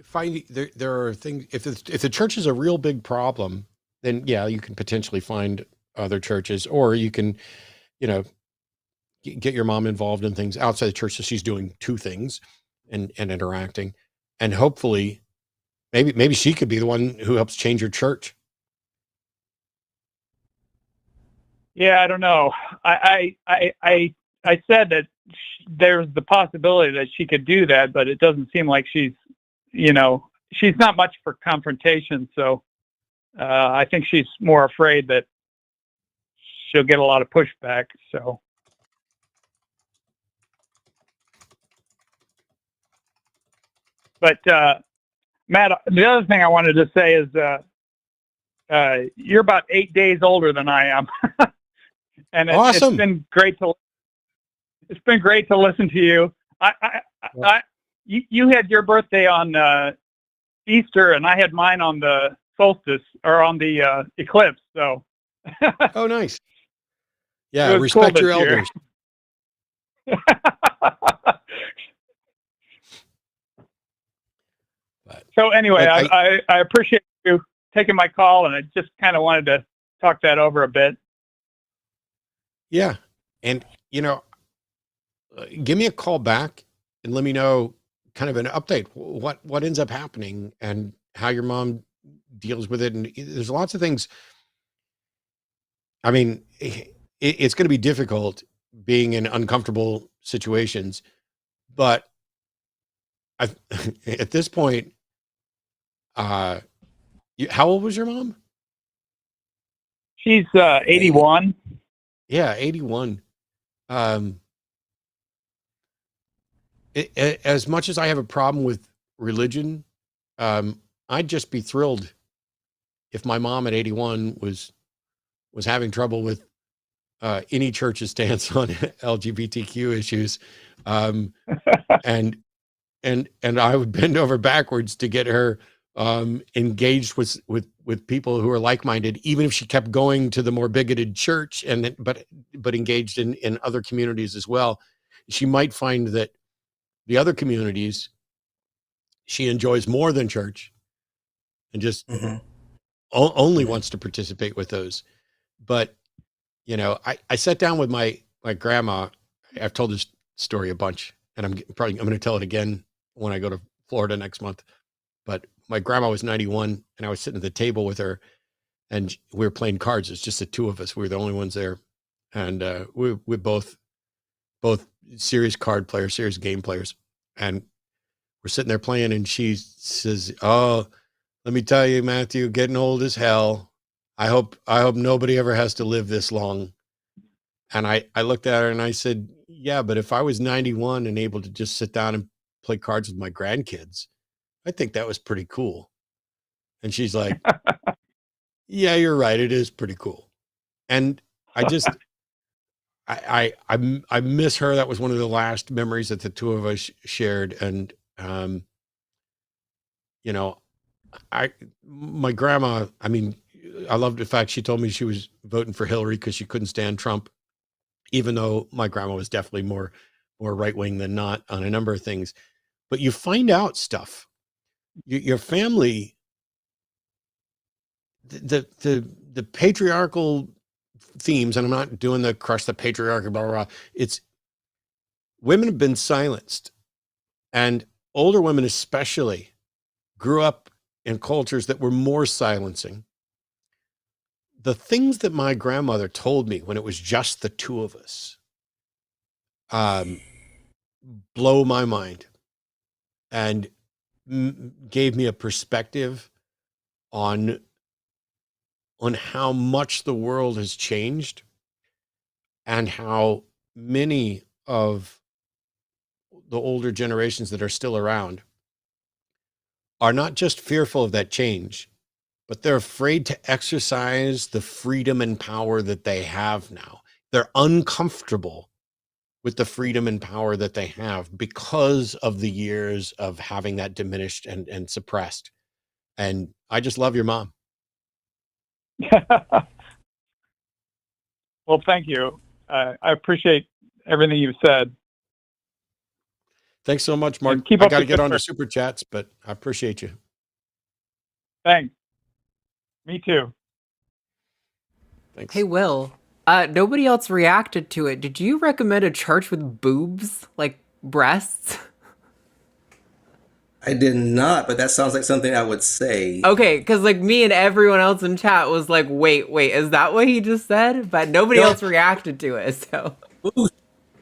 Speaker 1: Find there are things. If the church is a real big problem, then yeah, you can potentially find other churches, or you can, get your mom involved in things outside the church, so she's doing two things and interacting, and hopefully, maybe she could be the one who helps change your church.
Speaker 9: Yeah, I don't know. I said that there's the possibility that she could do that, but it doesn't seem like she's not much for confrontation. So I think she's more afraid that she'll get a lot of pushback. So. But Matt, the other thing I wanted to say is you're about 8 days older than I am, and
Speaker 1: awesome.
Speaker 9: It's been great to listen to you. You had your birthday on Easter, and I had mine on the solstice or on the eclipse. So.
Speaker 1: Oh, nice. Yeah, respect your elders.
Speaker 9: So anyway, I appreciate you taking my call, and I just kind of wanted to talk that over a bit.
Speaker 1: Yeah. And, give me a call back and let me know kind of an update, what ends up happening and how your mom deals with it. And there's lots of things. I mean, it's going to be difficult being in uncomfortable situations, but at this point, how old was your mom?
Speaker 9: She's 81.
Speaker 1: Yeah, 81. As much as I have a problem with religion, I'd just be thrilled if my mom at 81 was having trouble with any church's stance on LGBTQ issues, and I would bend over backwards to get her engaged with people who are like-minded, even if she kept going to the more bigoted church, but engaged in other communities as well. She might find that the other communities she enjoys more than church and just
Speaker 2: Mm-hmm.
Speaker 1: only
Speaker 2: Mhm.
Speaker 1: wants to participate with those. But, you know, I sat down with my grandma. I've told this story a bunch, and I'm going to tell it again when I go to Florida next month. But my grandma was 91, and I was sitting at the table with her, and we were playing cards. It's just the two of us. We were the only ones there. And we're both serious card players, serious game players. And we're sitting there playing, and she says, "Oh, let me tell you, Matthew, getting old as hell. I hope nobody ever has to live this long." And I looked at her and I said, "Yeah, but if I was 91 and able to just sit down and play cards with my grandkids, I think that was pretty cool." And she's like, "Yeah, you're right. It is pretty cool." And I just, I miss her. That was one of the last memories that the two of us shared. And, you know, my grandma, I mean, I loved the fact she told me she was voting for Hillary because she couldn't stand Trump, even though my grandma was definitely more right wing than not on a number of things. But you find out stuff. Your family, the patriarchal themes, and I'm not doing the crush the patriarchy, blah, blah, blah. It's women have been silenced, and older women especially grew up in cultures that were more silencing. The things that my grandmother told me when it was just the two of us blow my mind and gave me a perspective on how much the world has changed and how many of the older generations that are still around are not just fearful of that change, but they're afraid to exercise the freedom and power that they have now. They're uncomfortable with the freedom and power that they have because of the years of having that diminished and suppressed. And I just love your mom.
Speaker 9: Well, thank you. I appreciate everything you've said.
Speaker 1: Thanks so much, Mark.
Speaker 9: And keep
Speaker 1: I
Speaker 9: up
Speaker 1: got to
Speaker 9: the
Speaker 1: get
Speaker 9: good
Speaker 1: on to
Speaker 9: work.
Speaker 1: super chats, but I appreciate you.
Speaker 9: Thanks. Me too.
Speaker 1: Thanks.
Speaker 10: Hey, Will. Nobody else reacted to it. Did you recommend a church with boobs, like breasts?
Speaker 2: I did not, but that sounds like something I would say.
Speaker 10: Okay, because like me and everyone else in chat was like, wait, is that what he just said? But nobody
Speaker 2: No.
Speaker 10: else reacted to it, so.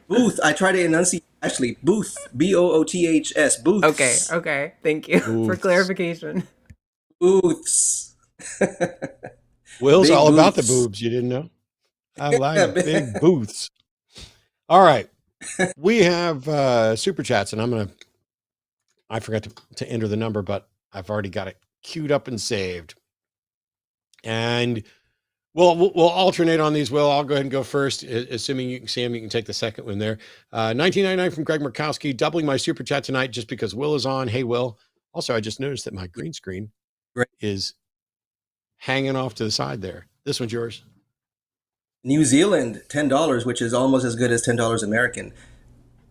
Speaker 2: Booth. I try to enunciate. Actually, booth. Booths. Booths.
Speaker 10: Okay. Thank you for clarification.
Speaker 2: Booths.
Speaker 1: Will's
Speaker 2: Big
Speaker 1: all about the
Speaker 2: booths.
Speaker 1: boobs. You didn't know? I like big booths. All right. We have super chats, and I forgot to enter the number, but I've already got it queued up and saved. And we'll alternate on these. Will, I'll go ahead and go first, assuming you can see him. You can take the second one there. 1999 from Greg Murkowski, doubling my super chat tonight just because Will is on. Hey, Will. Also, I just noticed that my green screen is hanging off to the side there. This one's yours.
Speaker 2: New Zealand, $10, which is almost as good as $10 American.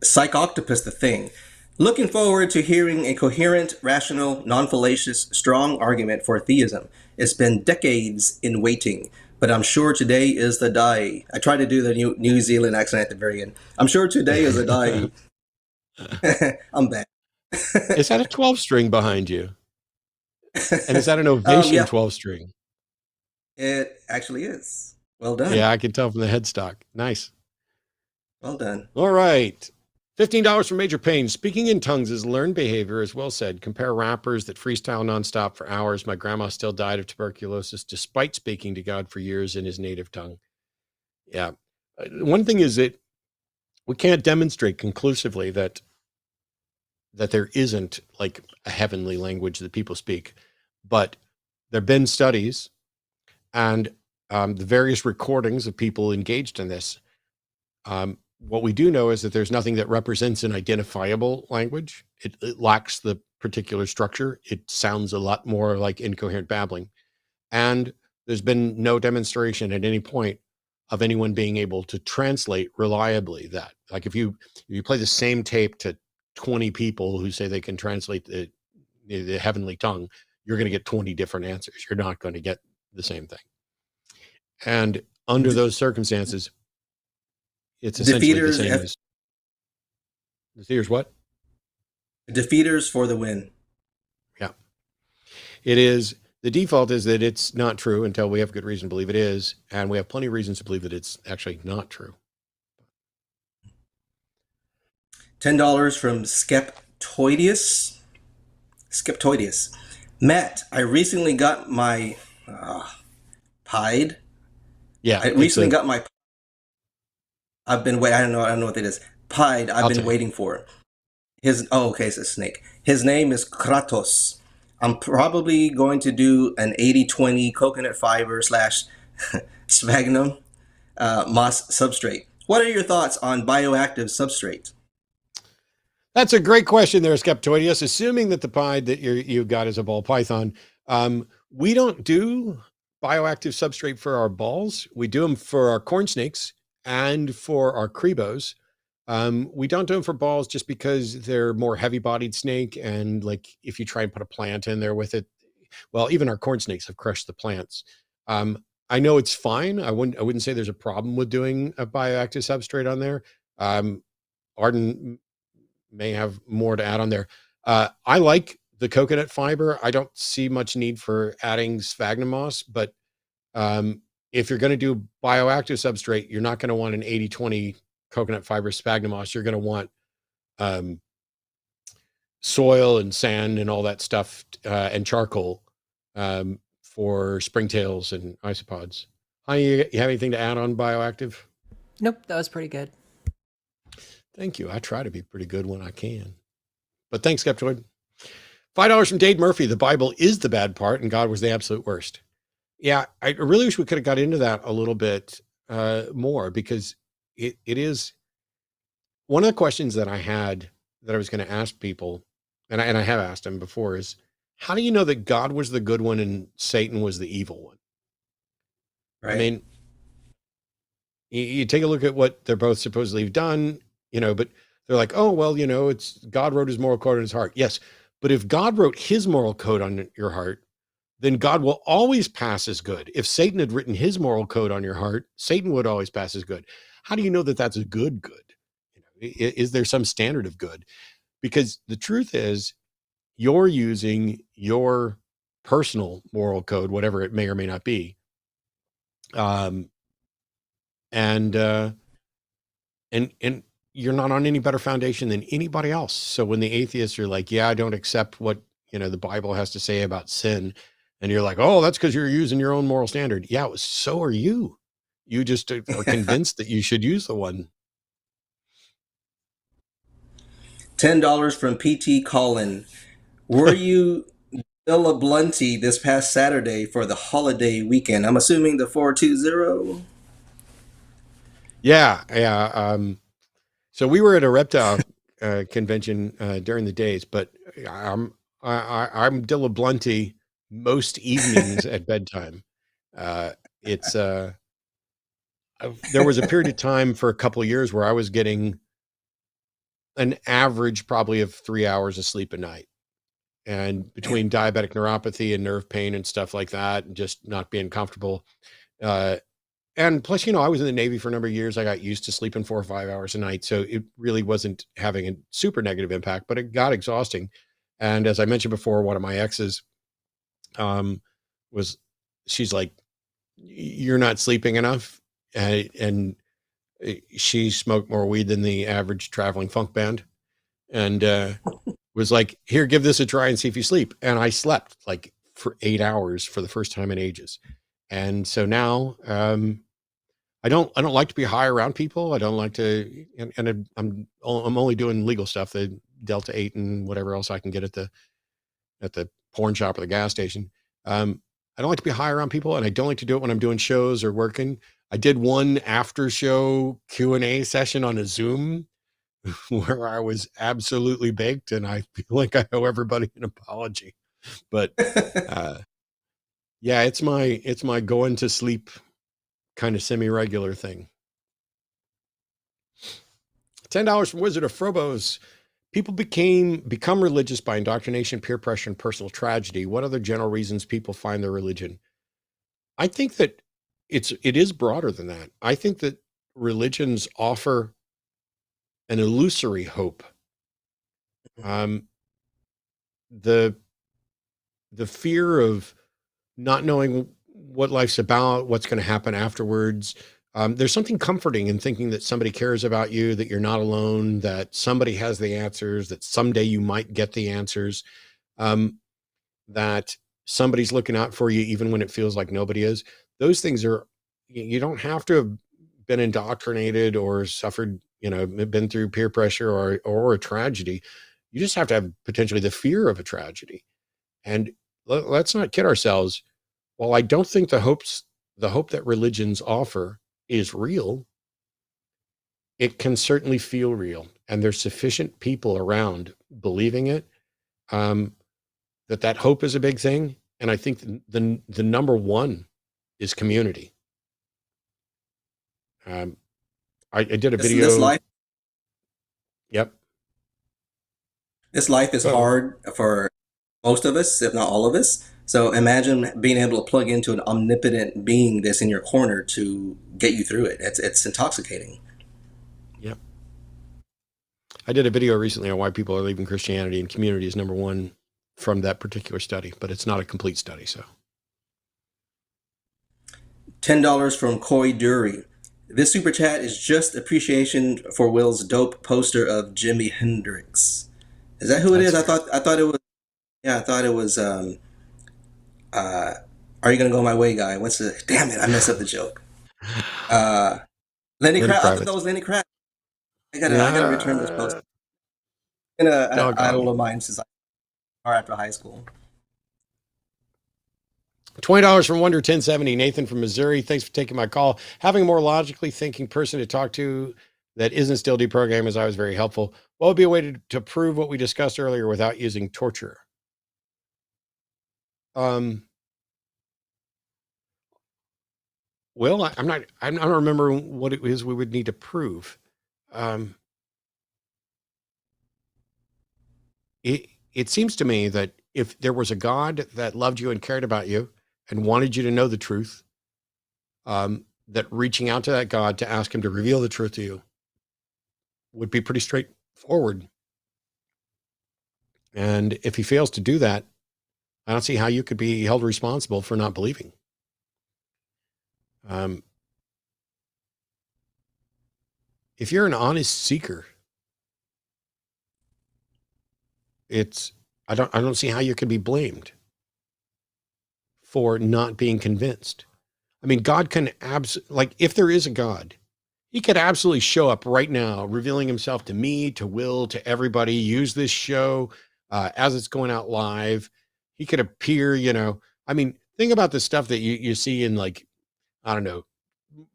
Speaker 2: Psych Octopus, the thing. Looking forward to hearing a coherent, rational, non-fallacious, strong argument for theism. It's been decades in waiting, but I'm sure today is the day. I tried to do the New Zealand accent at the very end. I'm sure today is the day. I'm back.
Speaker 1: Is that a 12 string behind you? And is that an Ovation
Speaker 2: yeah.
Speaker 1: 12 string?
Speaker 2: It actually is. Well done.
Speaker 1: Yeah, I can tell from the headstock. Nice.
Speaker 2: Well done.
Speaker 1: All right. $15 from Major Payne. Speaking in tongues is learned behavior, as Will said. Compare rappers that freestyle nonstop for hours. My grandma still died of tuberculosis despite speaking to God for years in his native tongue. Yeah. One thing is that we can't demonstrate conclusively that there isn't like a heavenly language that people speak, but there have been studies and the various recordings of people engaged in this. What we do know is that there's nothing that represents an identifiable language. It lacks the particular structure. It sounds a lot more like incoherent babbling. And there's been no demonstration at any point of anyone being able to translate reliably that. Like if you play the same tape to 20 people who say they can translate the the heavenly tongue, you're going to get 20 different answers. You're not going to get the same thing. And under those circumstances, it's essentially the same as defeaters what?
Speaker 2: Defeaters for the win.
Speaker 1: Yeah. It is. The default is that it's not true until we have good reason to believe it is. And we have plenty of reasons to believe that it's actually not true.
Speaker 2: $10 from Skeptoidius. Matt, I recently got my pied.
Speaker 1: Yeah.
Speaker 2: I recently got my. I've been waiting. I don't know what it is. Pied. I've been waiting for. Okay, it's a snake. His name is Kratos. I'm probably going to do an 80-20 coconut fiber / sphagnum moss substrate. What are your thoughts on bioactive substrate?
Speaker 1: That's a great question there, Skeptoidius. Assuming that the pied that you've got is a ball python, we don't do bioactive substrate for our balls. We do them for our corn snakes and for our crebos. We don't do them for balls just because they're more heavy-bodied snake, and like if you try and put a plant in there with it, well, even our corn snakes have crushed the plants. I know it's fine. I wouldn't say there's a problem with doing a bioactive substrate on there. Arden may have more to add on there. I like the coconut fiber. I don't see much need for adding sphagnum moss, but if you're going to do bioactive substrate, you're not going to want an 80-20 coconut fiber sphagnum moss. You're going to want soil and sand and all that stuff and charcoal for springtails and isopods. Honey, you have anything to add on bioactive?
Speaker 10: Nope, that was pretty good.
Speaker 1: Thank you. I try to be pretty good when I can. But thanks, Skeptoid. $5 from Dade Murphy. The Bible is the bad part and God was the absolute worst. Yeah, I really wish we could have got into that a little bit more, because it is one of the questions that I had that I was going to ask people, and I have asked them before, is how do you know that God was the good one and Satan was the evil one? Right. I mean, you take a look at what they're both supposedly done, but they're like, oh, well, it's God wrote his moral code on his heart. Yes. But if God wrote his moral code on your heart, then God will always pass as good. If Satan had written his moral code on your heart, Satan would always pass as good. How do you know that that's a good? Is there some standard of good? Because the truth is, you're using your personal moral code, whatever it may or may not be. And you're not on any better foundation than anybody else. So when the atheists are like, yeah, I don't accept what, the Bible has to say about sin. And you're like, oh, that's because you're using your own moral standard. Yeah, so are you. You just are convinced that you should use the one.
Speaker 2: $10 from PT Colin. Were you Dillahunty this past Saturday for the holiday weekend? I'm assuming the 420.
Speaker 1: Yeah. So we were at a reptile convention during the days, but I'm Dillahunty most evenings at bedtime. There was a period of time for a couple of years where I was getting an average probably of 3 hours of sleep a night. And between diabetic neuropathy and nerve pain and stuff like that, and just not being comfortable. And plus, I was in the Navy for a number of years. I got used to sleeping 4 or 5 hours a night. So it really wasn't having a super negative impact, but it got exhausting. And as I mentioned before, one of my exes she's like, you're not sleeping enough. And she smoked more weed than the average traveling funk band. And was like, here, give this a try and see if you sleep. And I slept like for 8 hours for the first time in ages. And so now, I don't like to be high around people. I don't like to, and I'm only doing legal stuff, the Delta 8 and whatever else I can get at the porn shop or the gas station. I don't like to be high around people, and I don't like to do it when I'm doing shows or working. I did one after show Q&A session on a Zoom where I was absolutely baked, and I feel like I owe everybody an apology. But yeah, it's my going to sleep kind of semi-regular thing. $10 from Wizard of Frobos. People become religious by indoctrination, peer pressure, and personal tragedy. What other general reasons people find their religion? I think that it is broader than that. I think that religions offer an illusory hope. The fear of not knowing what life's about, what's going to happen afterwards. There's something comforting in thinking that somebody cares about you, that you're not alone, that somebody has the answers, that someday you might get the answers, that somebody's looking out for you even when it feels like nobody is. Those things are, you don't have to have been indoctrinated or suffered, been through peer pressure or a tragedy. You just have to have potentially the fear of a tragedy. And let's not kid ourselves. While I don't think the hope that religions offer is real, it can certainly feel real. And there's sufficient people around believing it, that hope is a big thing. And I think the number one is community. I did a video.
Speaker 2: This life,
Speaker 1: Yep.
Speaker 2: This life is hard for most of us, if not all of us. So imagine being able to plug into an omnipotent being that's in your corner to get you through it. It's intoxicating.
Speaker 1: Yep. I did a video recently on why people are leaving Christianity, and community is number one from that particular study, but it's not a complete study. So
Speaker 2: $10 from Coy Dury. This super chat is just appreciation for Will's dope poster of Jimi Hendrix. Is that who it is? I thought it was. Yeah, I thought it was. Are you gonna go my way, guy? What's the? Damn it! I messed up the joke. Lenny Kravitz. I thought that was Lenny Kravitz. I gotta return this post. An idol of mine since after high school.
Speaker 1: $20 from Wonder 1070. Nathan from Missouri. Thanks for taking my call. Having a more logically thinking person to talk to that isn't still deprogrammed is always very helpful. What would be a way to prove what we discussed earlier without using torture? Well, I don't remember what it is we would need to prove. It seems to me that if there was a God that loved you and cared about you and wanted you to know the truth, that reaching out to that God to ask him to reveal the truth to you would be pretty straightforward. And if he fails to do that, I don't see how you could be held responsible for not believing. If you're an honest seeker, I don't see how you can be blamed for not being convinced. I mean, God can if there is a God, he could absolutely show up right now, revealing himself to me, to Will, to everybody, use this show as it's going out live. He could appear, I mean, think about the stuff that you see in I don't know,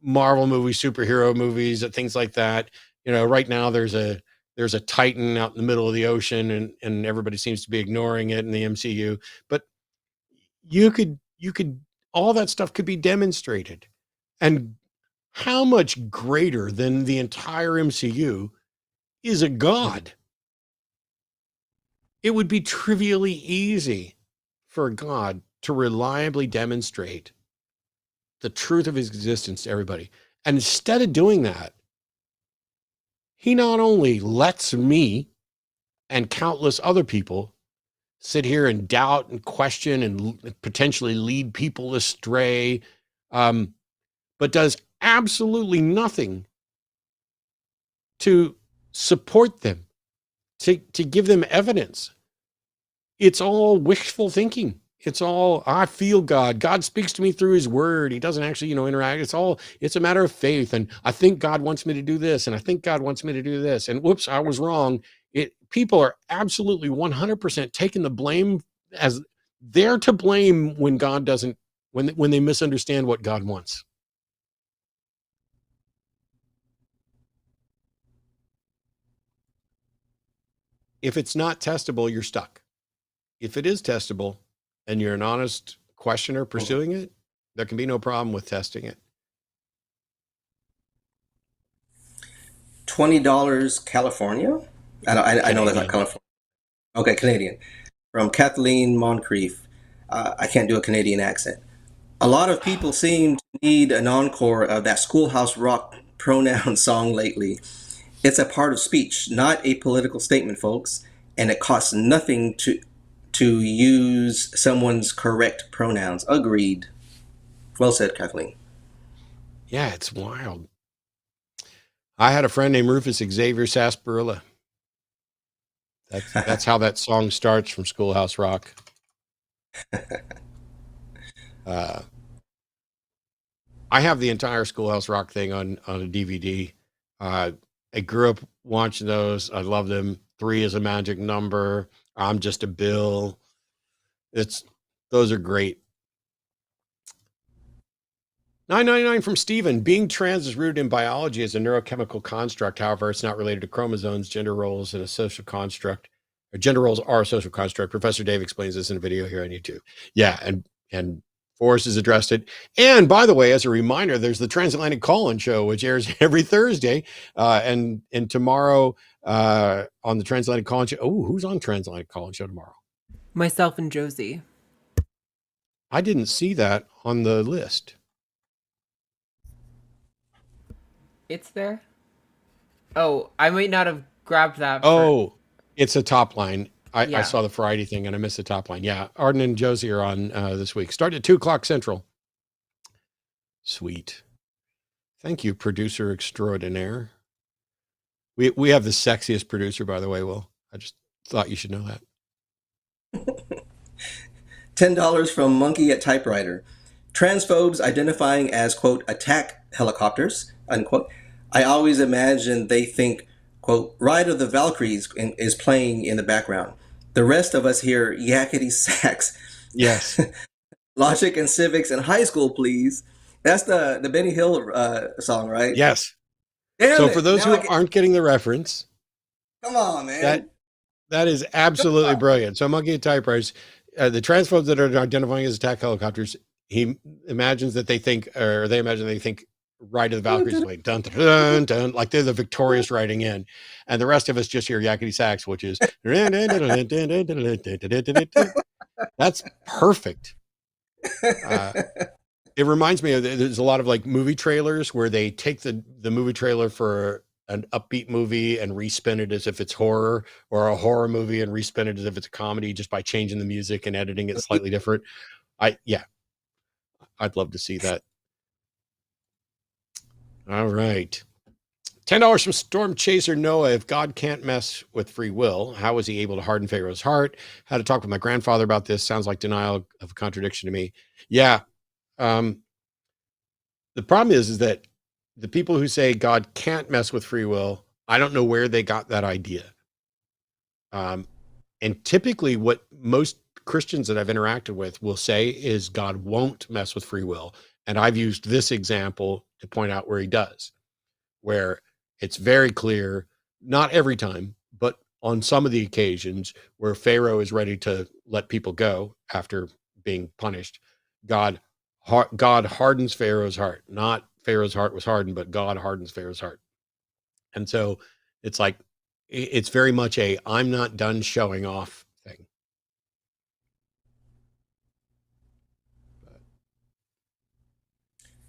Speaker 1: Marvel movies, superhero movies, things like that. Right now there's a Titan out in the middle of the ocean and everybody seems to be ignoring it in the MCU, but you could, all that stuff could be demonstrated. And how much greater than the entire MCU is a God? It would be trivially easy for God to reliably demonstrate the truth of his existence to everybody. And instead of doing that, he not only lets me and countless other people sit here and doubt and question and potentially lead people astray, but does absolutely nothing to support them, to give them evidence. It's all wishful thinking. It's all, I feel God. God speaks to me through his word. He doesn't actually, interact. It's a matter of faith. And I think God wants me to do this. And I think God wants me to do this. And whoops, I was wrong. People are absolutely 100% taking the blame as they're to blame when God doesn't, when they misunderstand what God wants. If it's not testable, you're stuck. If it is testable and you're an honest questioner pursuing it, there can be no problem with testing it.
Speaker 2: $20 California. I know that's not
Speaker 1: Canadian.
Speaker 2: California. Okay, Canadian. From Kathleen Moncrief. I can't do a Canadian accent. A lot of people seem to need an encore of that Schoolhouse Rock pronoun song lately. It's a part of speech, not a political statement, folks, and it costs nothing to use someone's correct pronouns. Agreed. Well said, Kathleen.
Speaker 1: Yeah, it's wild. I had a friend named Rufus Xavier Sarsaparilla. That's how that song starts from Schoolhouse Rock. I have the entire Schoolhouse Rock thing on a DVD. I grew up watching those. I love them. 3 is a magic number. I'm just a bill. Those are great. 999 from Steven. Being trans is rooted in biology as a neurochemical construct. However, it's not related to chromosomes, gender roles, and a social construct. Or gender roles are a social construct. Professor Dave explains this in a video here on YouTube. Yeah, and Forrest has addressed it. And by the way, as a reminder, there's the Transatlantic Call-In Show, which airs every Thursday. And tomorrow on the Transatlantic Call-In Show. Oh, who's on Transatlantic Call-In Show tomorrow?
Speaker 10: Myself and Josie.
Speaker 1: I didn't see that on the list.
Speaker 10: It's there? Oh, I might not have grabbed that.
Speaker 1: Oh, it's a top line. I
Speaker 10: Yeah.
Speaker 1: saw the Friday thing and I missed the top line. Yeah, Arden and Josie are on this week. Start at 2:00 Central. Sweet. Thank you, producer extraordinaire. We have the sexiest producer, by the way, Will. I just thought you should know that.
Speaker 2: $10 from Monkey at Typewriter. Transphobes identifying as, quote, attack helicopters, unquote. I always imagine they think, quote, Ride of the Valkyries is playing in the background. The rest of us hear yakety sax.
Speaker 1: Yes.
Speaker 2: Logic and civics in high school, please. That's the Benny Hill song, right?
Speaker 1: Yes.
Speaker 2: Damn
Speaker 1: so
Speaker 2: it.
Speaker 1: For those
Speaker 2: Now
Speaker 1: who aren't getting the reference,
Speaker 2: come on, man.
Speaker 1: That is absolutely brilliant. So Monkey at Typewriters, the transphobes that are identifying as attack helicopters, he imagines that they think, or they imagine they think Ride of the Valkyries like dun, dun, dun, dun, like they're the victorious riding in. And the rest of us just hear yakety sax, which is that's perfect. It reminds me of, there's a lot of like movie trailers where they take the movie trailer for an upbeat movie and respin it as if it's horror, or a horror movie and respin it as if it's a comedy, just by changing the music and editing it slightly different. I'd love to see that. All right. $10 from Storm Chaser Noah. If God can't mess with free will, how was he able to harden Pharaoh's heart? Had to talk with my grandfather about this. Sounds like denial of contradiction to me. Yeah. The problem is that the people who say God can't mess with free will, I don't know where they got that idea. And typically what most Christians that I've interacted with will say is God won't mess with free will. And I've used this example to point out where he does, where it's very clear, not every time, but on some of the occasions where Pharaoh is ready to let people go after being punished, God hardens Pharaoh's heart. Not Pharaoh's heart was hardened, but God hardens Pharaoh's heart. And so it's like, it's very much a I'm not done showing off thing.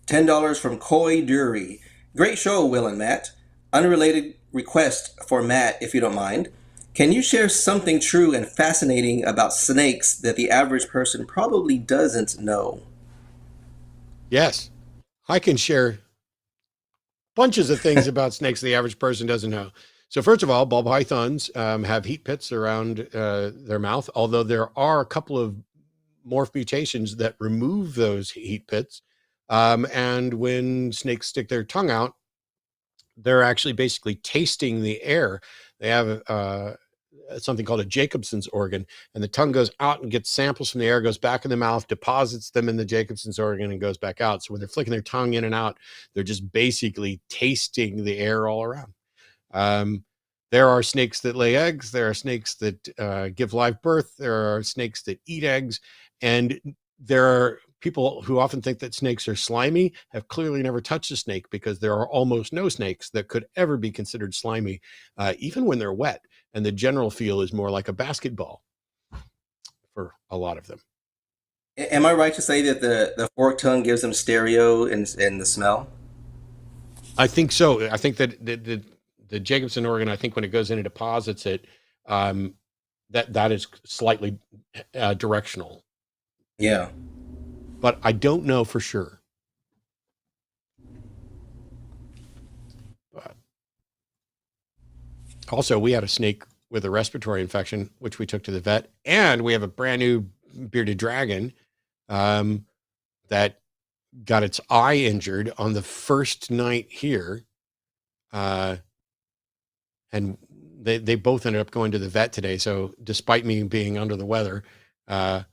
Speaker 2: $10 from Coy Dury. Great show, Will and Matt. Unrelated request for Matt, if you don't mind. Can you share something true and fascinating about snakes that the average person probably doesn't know?
Speaker 1: Yes, I can share bunches of things about snakes the average person doesn't know. So first of all, ball pythons have heat pits around their mouth, although there are a couple of morph mutations that remove those heat pits. And when snakes stick their tongue out, they're actually basically tasting the air. They have something called a Jacobson's organ, and the tongue goes out and gets samples from the air, goes back in the mouth, deposits them in the Jacobson's organ, and goes back out. So when they're flicking their tongue in and out, they're just basically tasting the air all around. There are snakes that lay eggs. There are snakes that give live birth. There are snakes that eat eggs. And there are people who often think that snakes are slimy, have clearly never touched a snake, because there are almost no snakes that could ever be considered slimy, even when they're wet. and the general feel is more like a basketball for a lot of them.
Speaker 2: Am I right to say that the forked tongue gives them stereo in the smell?
Speaker 1: I think so. I think that the Jacobson organ, I think when it goes in and deposits it, that is slightly directional.
Speaker 2: Yeah.
Speaker 1: But I don't know for sure. But also, we had a snake with a respiratory infection, which we took to the vet, and we have a brand new bearded dragon that got its eye injured on the first night here. And they both ended up going to the vet today. So despite me being under the weather, I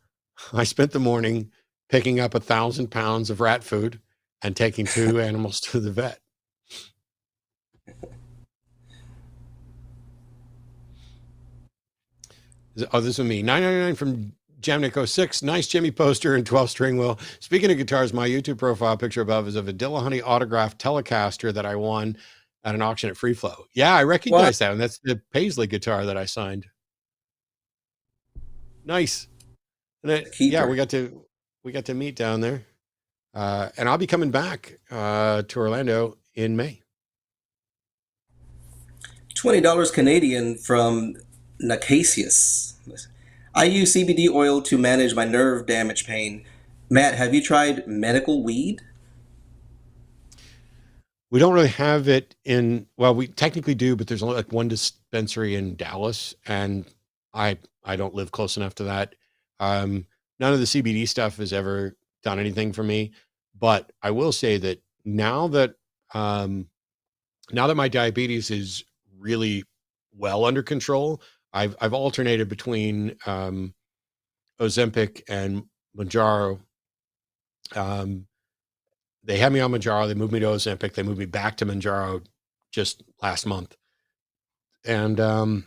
Speaker 1: spent the morning picking up 1,000 pounds of rat food and taking 2 animals to the vet. Oh, this is me. 999 from Jamnick06. Nice Jimmy poster and 12-string wheel. Speaking of guitars, my YouTube profile picture above is of a Dillahunty autographed Telecaster that I won at an auction at Free Flow. Yeah, I recognize that, and that's the Paisley guitar that I signed. Nice. And yeah, we got to meet down there, and I'll be coming back to Orlando in May.
Speaker 2: $20 Canadian from TACIS. I use CBD oil to manage my nerve damage pain. Matt, have you tried medical weed?
Speaker 1: We don't really have it in, well, we technically do, but there's only like one dispensary in Dallas, and I don't live close enough to that. None of the CBD stuff has ever done anything for me, but I will say that now that my diabetes is really well under control, I've alternated between Ozempic and Mounjaro. They had me on Mounjaro. They moved me to Ozempic. They moved me back to Mounjaro just last month. And I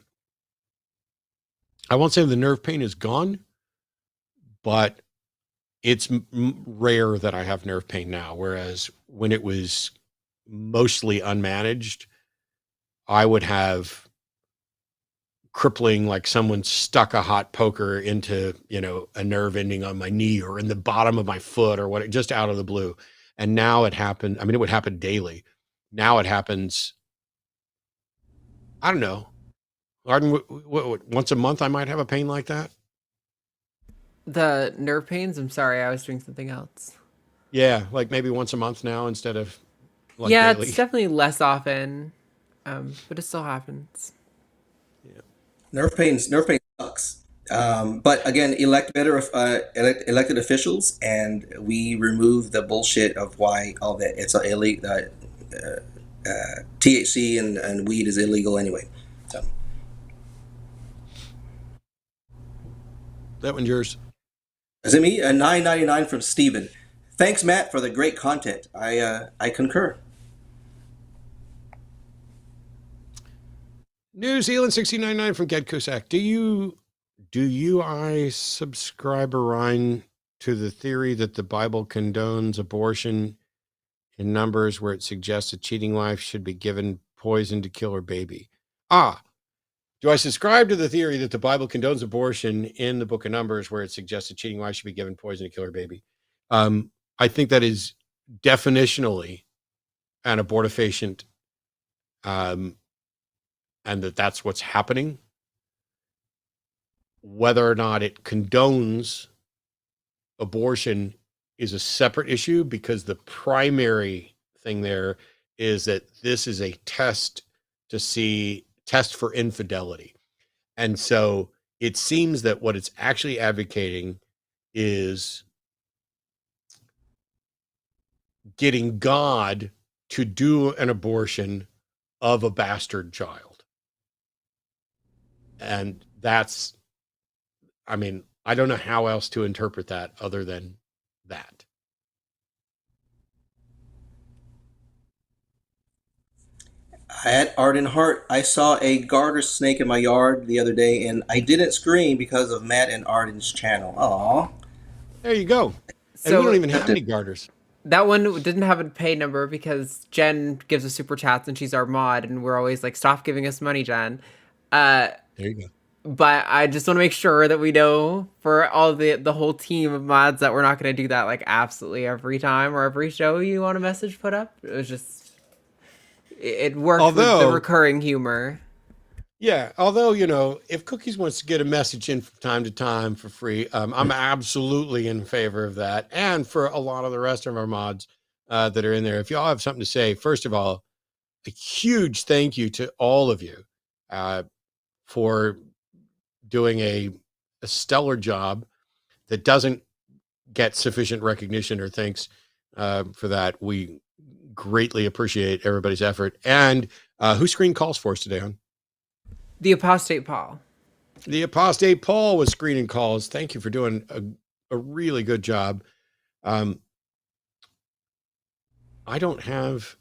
Speaker 1: won't say the nerve pain is gone, but it's rare that I have nerve pain now. Whereas when it was mostly unmanaged, I would have crippling, like someone stuck a hot poker into, a nerve ending on my knee or in the bottom of my foot or what, just out of the blue. And now it happened. I mean, it would happen daily. Now it happens. I don't know. Arden, once a month, I might have a pain like that.
Speaker 10: The nerve pains? I'm sorry, I was doing something else.
Speaker 1: Yeah, like maybe once a month now instead of like
Speaker 10: yeah,
Speaker 1: daily.
Speaker 10: It's definitely less often, but it still happens.
Speaker 1: Yeah,
Speaker 2: nerve pain sucks. But again, elected officials, and we remove the bullshit of why all that it's illegal. THC and weed is illegal anyway. So
Speaker 1: that one's yours.
Speaker 2: Is it me? A $9.99 from Steven. Thanks, Matt, for the great content. I concur.
Speaker 1: New Zealand 1699 from Ged Cusack. Do you subscribe, Orion, to the theory that the Bible condones abortion in Numbers where it suggests a cheating wife should be given poison to kill her baby? Do I subscribe to the theory that the Bible condones abortion in the book of Numbers where it suggests a cheating wife should be given poison to kill her baby? I think that is definitionally an abortifacient, and that's what's happening. Whether or not it condones abortion is a separate issue, because the primary thing there is that this is a test for infidelity. And so it seems that what it's actually advocating is getting God to do an abortion of a bastard child. And that's, I mean, I don't know how else to interpret that other than that.
Speaker 2: At Arden Hart, I saw a garter snake in my yard the other day, and I didn't scream because of Matt and Arden's channel. Aw.
Speaker 1: There you go. And we don't even have any garters.
Speaker 10: That one didn't have a pay number because Jen gives us super chats and she's our mod, and we're always like, stop giving us money, Jen. Uh,
Speaker 1: There you go.
Speaker 10: but I just want to make sure that we know for all the whole team of mods that we're not going to do that like absolutely every time or every show you want a message put up. It was just it worked with the
Speaker 1: Although-
Speaker 10: recurring humor.
Speaker 1: Yeah, although, you know, if Cookies wants to get a message in from time to time for free, I'm absolutely in favor of that. And for a lot of the rest of our mods that are in there, if y'all have something to say, first of all, a huge thank you to all of you for doing a stellar job that doesn't get sufficient recognition or thanks for that. We greatly appreciate everybody's effort. And who screened calls for us today, hon?
Speaker 10: The Apostate Paul.
Speaker 1: The Apostate Paul was screening calls. Thank you for doing a really good job. I don't have,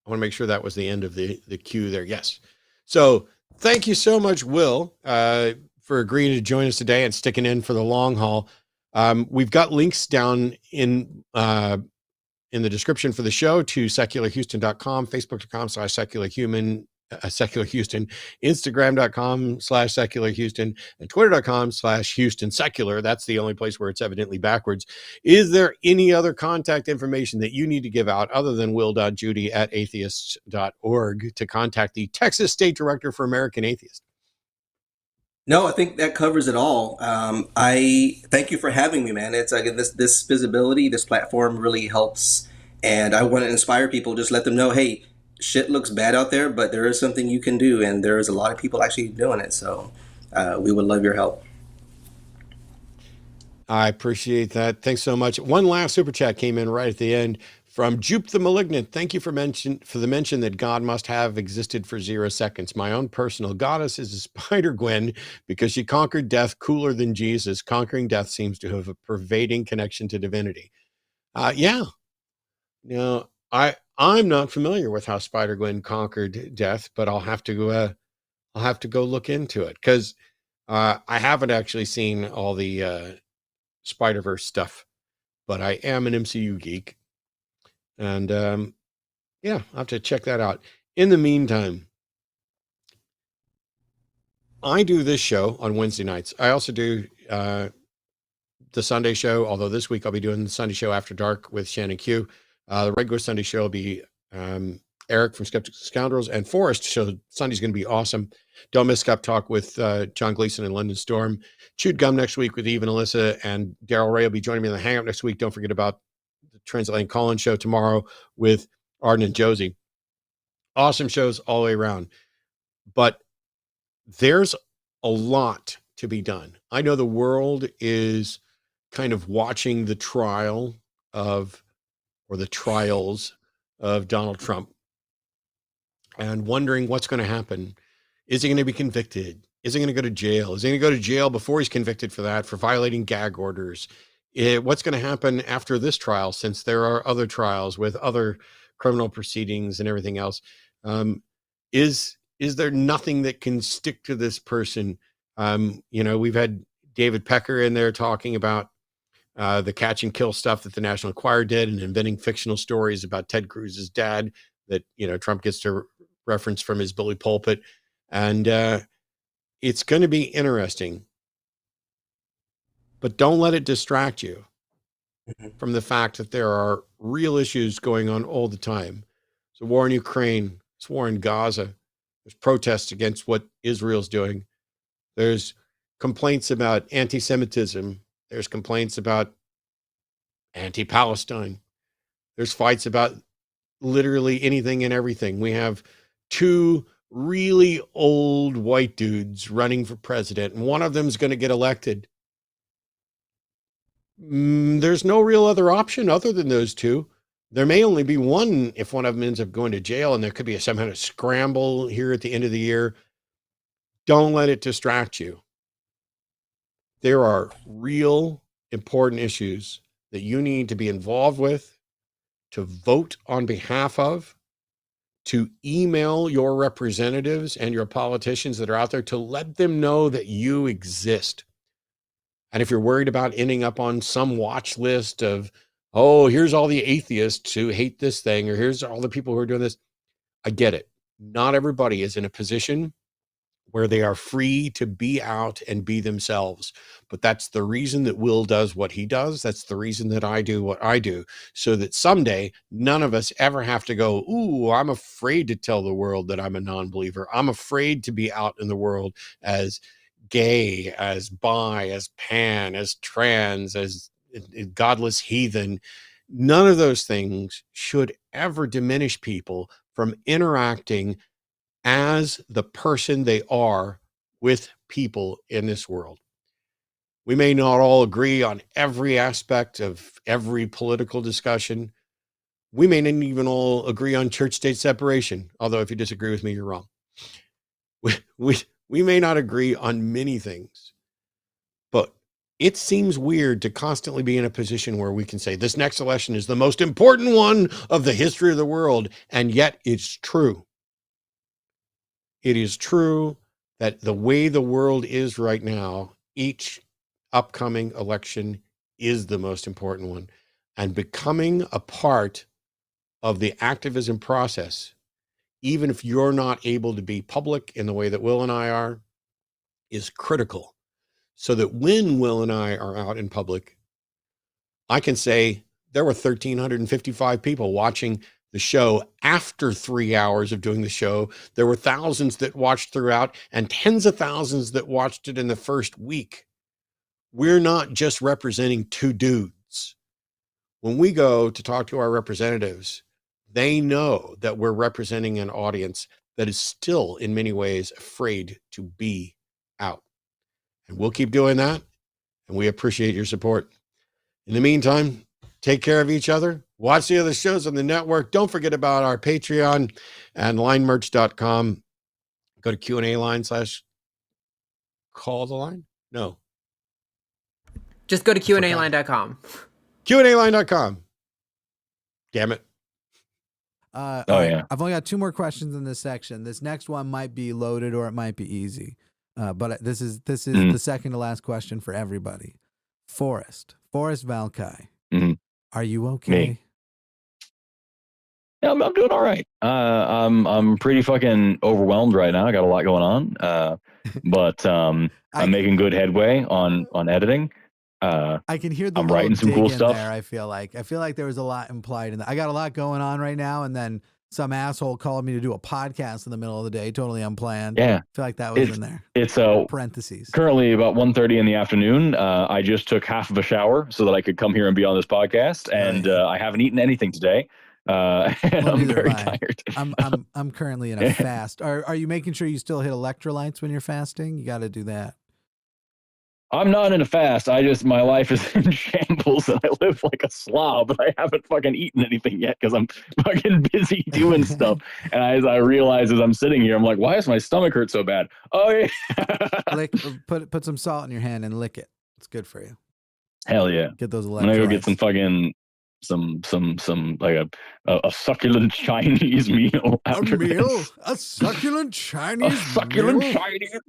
Speaker 1: I want to make sure that was the end of the queue there. Yes. So thank you so much, Will, for agreeing to join us today and sticking in for the long haul. We've got links down in the description for the show to secularhouston.com, facebook.com/secularhuman, Secular Houston, Instagram.com/Secular Houston, and Twitter.com/Houston Secular. That's the only place where it's evidently backwards. Is there any other contact information that you need to give out other than will.judy@atheists.org to contact the Texas State Director for American Atheists?
Speaker 2: No, I think that covers it all. I thank you for having me, man. It's like this visibility, this platform really helps, and I want to inspire people. Just let them know, hey, shit looks bad out there, but there is something you can do, and there is a lot of people actually doing it. So we would love your help.
Speaker 1: I appreciate that. Thanks so much. One last super chat came in right at the end from Jupe the Malignant. Thank you for the mention that God must have existed for 0 seconds. My own personal goddess is a Spider-Gwen because she conquered death cooler than Jesus. Conquering death seems to have a pervading connection to divinity. Yeah. Now, I'm not familiar with how Spider-Gwen conquered death, but I'll have to go look into it because I haven't actually seen all the Spider-Verse stuff, but I am an MCU geek. And yeah, I'll have to check that out. In the meantime, I do this show on Wednesday nights. I also do the Sunday show, although this week I'll be doing the Sunday show after dark with Shannon Q. The regular Sunday show will be Eric from Skeptical Scoundrels, and Forrest show Sunday's going to be awesome. Don't miss Skeptalk with John Gleason and London Storm. Chewed Gum next week with Eve and Alyssa, and Daryl Ray will be joining me in the Hangout next week. Don't forget about the Transatlantic Call-In show tomorrow with Arden and Josie. Awesome shows all the way around. But there's a lot to be done. I know the world is kind of watching the trial of, or the trials of Donald Trump and wondering what's going to happen. Is he going to be convicted? Is he going to go to jail? Is he going to go to jail before he's convicted for that, for violating gag orders? What's going to happen after this trial, since there are other trials with other criminal proceedings and everything else? Is there nothing that can stick to this person? You know, we've had David Pecker in there talking about the catch and kill stuff that the National Enquirer did and inventing fictional stories about Ted Cruz's dad that, you know, Trump gets to reference from his bully pulpit. And it's going to be interesting, but don't let it distract you from the fact that there are real issues going on all the time. There's a war in Ukraine, there's war in Gaza, there's protests against what Israel's doing. There's complaints about anti-Semitism. There's complaints about anti-Palestine. There's fights about literally anything and everything. We have two really old white dudes running for president, and one of them is going to get elected. There's no real other option other than those two. There may only be one if one of them ends up going to jail, and there could be some kind of scramble here at the end of the year. Don't let it distract you. There are real important issues that you need to be involved with, to vote on behalf of, to email your representatives and your politicians that are out there to let them know that you exist. And if you're worried about ending up on some watch list of, oh, here's all the atheists who hate this thing, or here's all the people who are doing this, I get it. Not everybody is in a position where they are free to be out and be themselves. But that's the reason that Wil does what he does. That's the reason that I do what I do, so that someday none of us ever have to go, ooh, I'm afraid to tell the world that I'm a non-believer. I'm afraid to be out in the world as gay, as bi, as pan, as trans, as godless heathen. None of those things should ever diminish people from interacting as the person they are with people in this world. We may not all agree on every aspect of every political discussion. We may not even all agree on church-state separation, although if you disagree with me, you're wrong. We may not agree on many things, but it seems weird to constantly be in a position where we can say this next election is the most important one of the history of the world, and yet it's true. It is true that the way the world is right now, each upcoming election is the most important one. And becoming a part of the activism process, even if you're not able to be public in the way that Wil and I are, is critical. So that when Wil and I are out in public, I can say there were 1,355 people watching the show after 3 hours of doing the show. There were thousands that watched throughout and tens of thousands that watched it in the first week. We're not just representing two dudes. When we go to talk to our representatives, they know that we're representing an audience that is still in many ways afraid to be out. And we'll keep doing that. And we appreciate your support. In the meantime, take care of each other. Watch the other shows on the network. Don't forget about our Patreon and linemerch.com. Go to Q&A line / call the line. No.
Speaker 10: Just go to QANAline.com.
Speaker 1: QANAline.com. Damn it.
Speaker 11: All right. I've only got 2 more questions in this section. This next one might be loaded or it might be easy. But this is the second to last question for everybody. Forrest Valkai. Are you okay?
Speaker 12: Me. Yeah, I'm doing all right. I'm pretty fucking overwhelmed right now. I got a lot going on. But I'm making good headway on editing.
Speaker 11: I can hear the
Speaker 12: I'm writing some cool stuff.
Speaker 11: there. I feel like there was a lot implied in that. I got a lot going on right now, and then some asshole called me to do a podcast in the middle of the day, totally unplanned.
Speaker 12: Yeah,
Speaker 11: I feel like that was in there.
Speaker 12: It's
Speaker 11: parentheses.
Speaker 12: Currently about 1:30 in the afternoon. I just took half of a shower so that I could come here and be on this podcast, and I haven't eaten anything today. And I'm very tired.
Speaker 11: I'm currently in a fast. Are you making sure you still hit electrolytes when you're fasting? You got to do that.
Speaker 12: I'm not in a fast. My life is in shambles and I live like a slob, but I haven't fucking eaten anything yet because I'm fucking busy doing stuff. And as I realize as I'm sitting here, I'm like, why does my stomach hurt so bad? Oh yeah.
Speaker 11: Put some salt in your hand and lick it. It's good for you.
Speaker 12: Hell yeah.
Speaker 11: Get those electrolytes.
Speaker 12: I'm gonna go get some fucking some like a succulent Chinese meal after this.
Speaker 11: A succulent Chinese
Speaker 12: Chinese.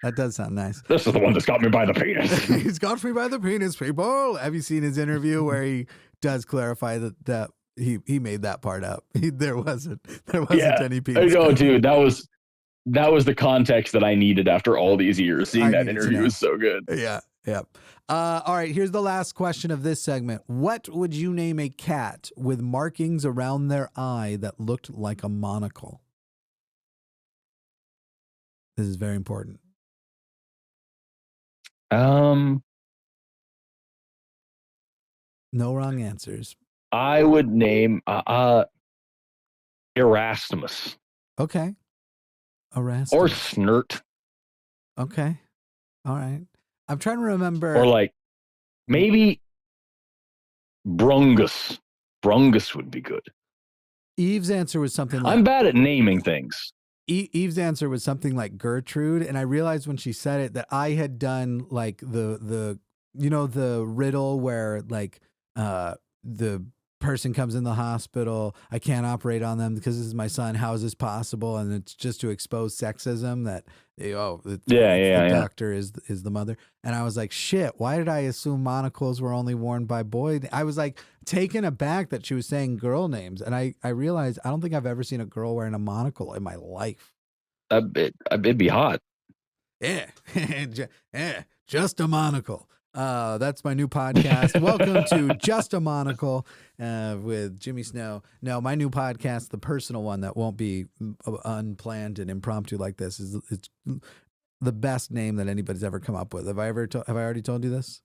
Speaker 11: That does sound nice.
Speaker 12: This is the one that's got me by the penis.
Speaker 11: He's got me by the penis, people. Have you seen his interview where he does clarify that he made that part up? There wasn't any penis.
Speaker 12: Oh, dude, that was the context that I needed after all these years. Seeing that interview was so good.
Speaker 11: Yeah. All right, here's the last question of this segment. What would you name a cat with markings around their eye that looked like a monocle? This is very important. No wrong answers.
Speaker 12: I would name Erasmus.
Speaker 11: Okay. Erasmus.
Speaker 12: Or Snert.
Speaker 11: Okay. All right. I'm trying to remember.
Speaker 12: Or like maybe Brungus. Brungus would be good.
Speaker 11: Eve's answer was something like...
Speaker 12: I'm bad at naming things.
Speaker 11: Eve's answer was something like Gertrude, and I realized when she said it that I had done like the riddle where like the person comes in the hospital, I can't operate on them because this is my son, how is this possible? And it's just to expose sexism that the doctor is the mother. And I was like, shit, why did I assume monocles were only worn by boys? I was like taken aback that she was saying girl names, and I realized I don't think I've ever seen a girl wearing a monocle in my life.
Speaker 12: It'd be hot.
Speaker 11: Just a monocle. That's my new podcast. Welcome to Just a Monocle with Jimmy Snow. No, my new podcast, the personal one that won't be unplanned and impromptu like this, it's the best name that anybody's ever come up with. Have I already told you this?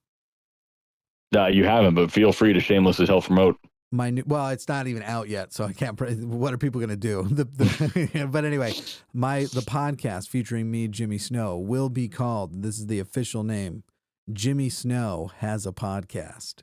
Speaker 12: You haven't, but feel free to shamelessly self-promote.
Speaker 11: Well, it's not even out yet, so I can't. What are people going to do? But anyway, the podcast featuring me, Jimmy Snow, will be called. This is the official name. Jimmy Snow has a podcast.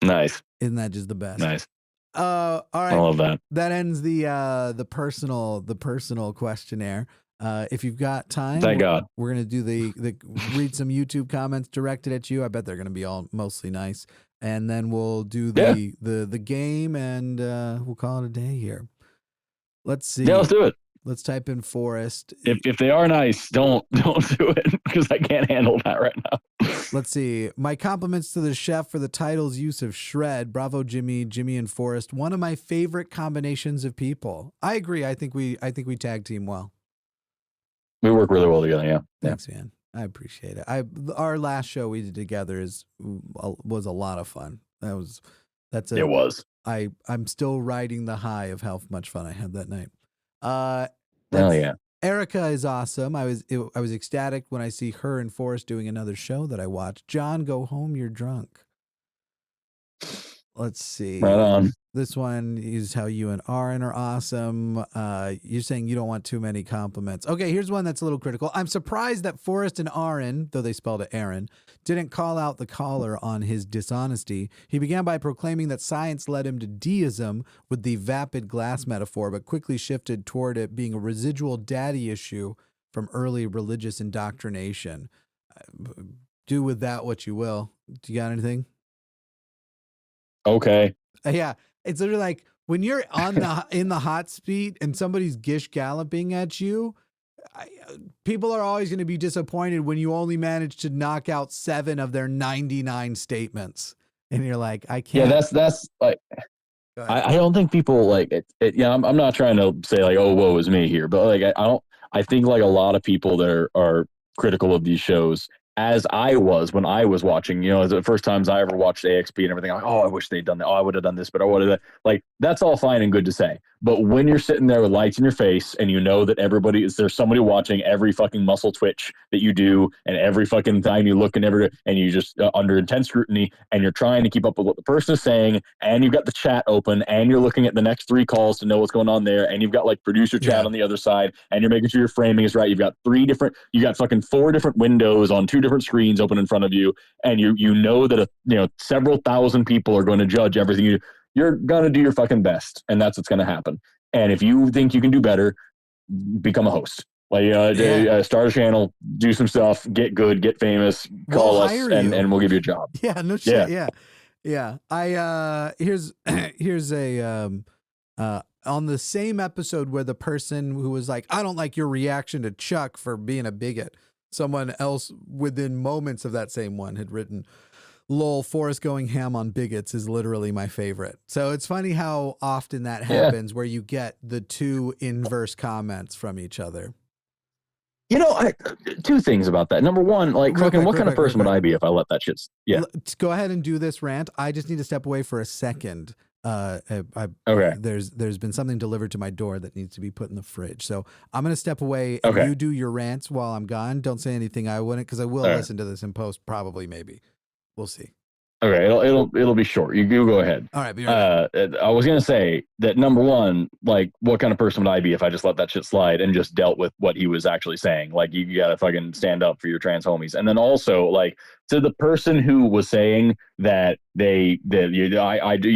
Speaker 12: Nice.
Speaker 11: Isn't that just the best?
Speaker 12: Nice.
Speaker 11: All right.
Speaker 12: I love that.
Speaker 11: That ends the personal questionnaire. If you've got time,
Speaker 12: Thank God.
Speaker 11: We're gonna do the read some YouTube comments directed at you. I bet they're gonna be all mostly nice, and then we'll do the game, and we'll call it a day here. Let's see.
Speaker 12: Yeah, let's do it.
Speaker 11: Let's type in Forrest.
Speaker 12: If they are nice, don't do it because I can't handle that right now.
Speaker 11: Let's see. My compliments to the chef for the title's use of shred. Bravo, Jimmy and Forrest. One of my favorite combinations of people. I agree. I think we tag team well.
Speaker 12: We work really well together. Yeah.
Speaker 11: Thanks, man. I appreciate it. Our last show we did together was a lot of fun. It was. I'm still riding the high of how much fun I had that night.
Speaker 12: Hell yeah.
Speaker 11: Erika is awesome. I was ecstatic when I see her and Forrest doing another show that I watched. John, go home. You're drunk. Let's see.
Speaker 12: Right on.
Speaker 11: This one is how you and Aron are awesome. You're saying you don't want too many compliments. Okay, here's one that's a little critical. I'm surprised that Forrest and Aron, though they spelled it Aaron, didn't call out the caller on his dishonesty. He began by proclaiming that science led him to deism with the vapid glass metaphor, but quickly shifted toward it being a residual daddy issue from early religious indoctrination. Do with that what you will. Do you got anything?
Speaker 12: Okay.
Speaker 11: Yeah. It's literally like when you're in the hot seat and somebody's gish galloping at you, people are always going to be disappointed when you only manage to knock out 7 of their 99 statements. And you're like, I can't.
Speaker 12: Yeah, that's like, I don't think people like it. Yeah, I'm not trying to say like, oh, woe is me here, but like, I think like a lot of people that are critical of these shows, as I was when I was watching, the first times I ever watched AXP and everything, I'm like, oh, I wish they'd done that. Oh, I would have done this, but I would have. Like, that's all fine and good to say. But when you're sitting there with lights in your face and you know that there's somebody watching every fucking muscle twitch that you do and every fucking time you look and you just under intense scrutiny and you're trying to keep up with what the person is saying and you've got the chat open and you're looking at the next 3 calls to know what's going on there and you've got like producer chat on the other side and you're making sure your framing is right. You've got 4 different windows on 2 different screens open in front of you and you know that several thousand people are going to judge everything you do. You're going to do your fucking best, and that's what's going to happen. And if you think you can do better, become a host. Like, start a channel, do some stuff, get good, get famous, call us, and we'll give you a job.
Speaker 11: Yeah, no shit. Yeah. Here's a on the same episode where the person who was like, I don't like your reaction to Chuck for being a bigot. Someone else within moments of that same one had written, lol, Forrest going ham on bigots is literally my favorite. So it's funny how often that happens where you get the 2 inverse comments from each other.
Speaker 12: 2 things about that. Number one, like, fucking, what kind of person would I be if I let that shit? Yeah.
Speaker 11: Go ahead and do this rant. I just need to step away for a second.
Speaker 12: Okay.
Speaker 11: There's been something delivered to my door that needs to be put in the fridge. So I'm going to step away and you do your rants while I'm gone. Don't say anything I wouldn't, because I will listen to this in post, probably, maybe. We'll see.
Speaker 12: Okay, it'll be short. You go ahead.
Speaker 11: All right.
Speaker 12: I was gonna say that, number one, like, what kind of person would I be if I just let that shit slide and just dealt with what he was actually saying? Like, you gotta fucking stand up for your trans homies. And then also, like, to the person who was saying that you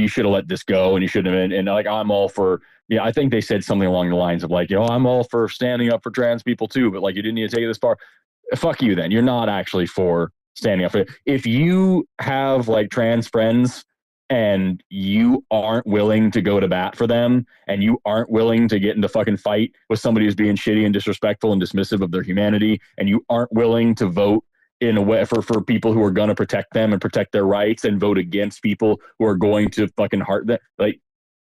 Speaker 12: should have let this go and you shouldn't have, and like, I'm all for. Yeah, I think they said something along the lines of like, I'm all for standing up for trans people too, but like, you didn't need to take it this far. Fuck you then. You're not actually for standing up for it. If you have like trans friends and you aren't willing to go to bat for them and you aren't willing to get into fucking fight with somebody who's being shitty and disrespectful and dismissive of their humanity, and you aren't willing to vote in a way for people who are going to protect them and protect their rights and vote against people who are going to fucking hurt them, like,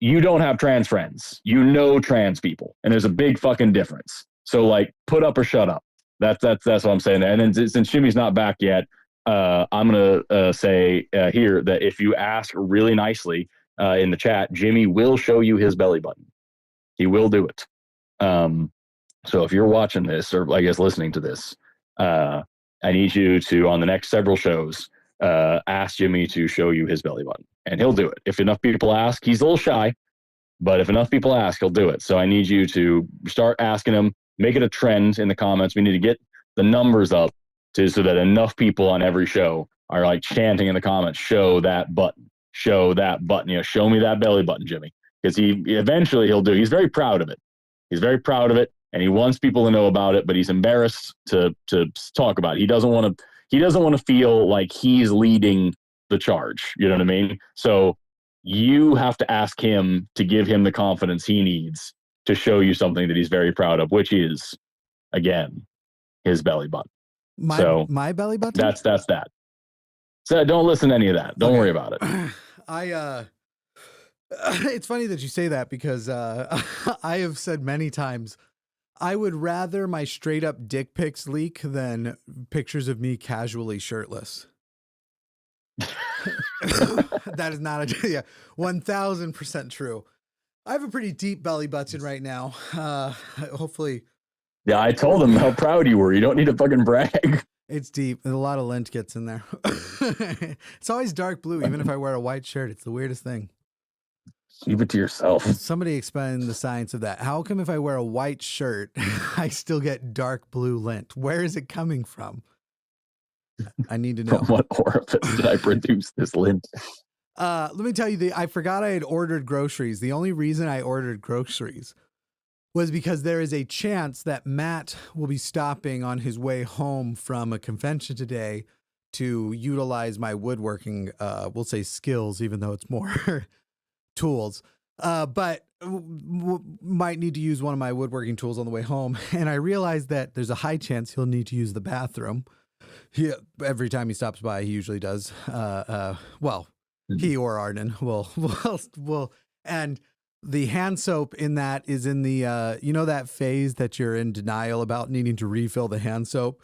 Speaker 12: you don't have trans friends. Trans people. And there's a big fucking difference. So like, put up or shut up. That's what I'm saying. And then since Jimmy's not back yet, I'm gonna say here that if you ask really nicely in the chat, Jimmy will show you his belly button. He will do it. So if you're watching this, or I guess listening to this, I need you to, on the next several shows, ask Jimmy to show you his belly button, and he'll do it. If enough people ask, he's a little shy, but if enough people ask, he'll do it. So I need you to start asking him, make it a trend in the comments. We need to get the numbers up so that enough people on every show are like chanting in the comments, show that button, show that button, show me that belly button, Jimmy. Because he'll do. He's very proud of it. He's very proud of it, and he wants people to know about it, but he's embarrassed to talk about it. He doesn't want to feel like he's leading the charge. You know what I mean? So you have to ask him to give him the confidence he needs to show you something that he's very proud of, which is, again, his belly button.
Speaker 11: My belly button?
Speaker 12: That's that. So don't listen to any of that. Don't worry about it.
Speaker 11: It's funny that you say that because I have said many times I would rather my straight up dick pics leak than pictures of me casually shirtless. That is not 1000% true. I have a pretty deep belly button right now. Hopefully.
Speaker 12: Yeah, I told him how proud you were. You don't need to fucking brag.
Speaker 11: It's deep. A lot of lint gets in there. It's always dark blue, even if I wear a white shirt. It's the weirdest thing.
Speaker 12: Keep it to yourself.
Speaker 11: Somebody explain the science of that. How come if I wear a white shirt, I still get dark blue lint? Where is it coming from? I need to know.
Speaker 12: From what orifice did I produce this lint?
Speaker 11: Let me tell you, I forgot I had ordered groceries. The only reason I ordered groceries was because there is a chance that Matt will be stopping on his way home from a convention today to utilize my woodworking, we'll say skills, even though it's more tools, but might need to use one of my woodworking tools on the way home. And I realized that there's a high chance he'll need to use the bathroom. Every time he stops by, he usually does. He or Arden will, and the hand soap in that is in the, that phase that you're in denial about needing to refill the hand soap,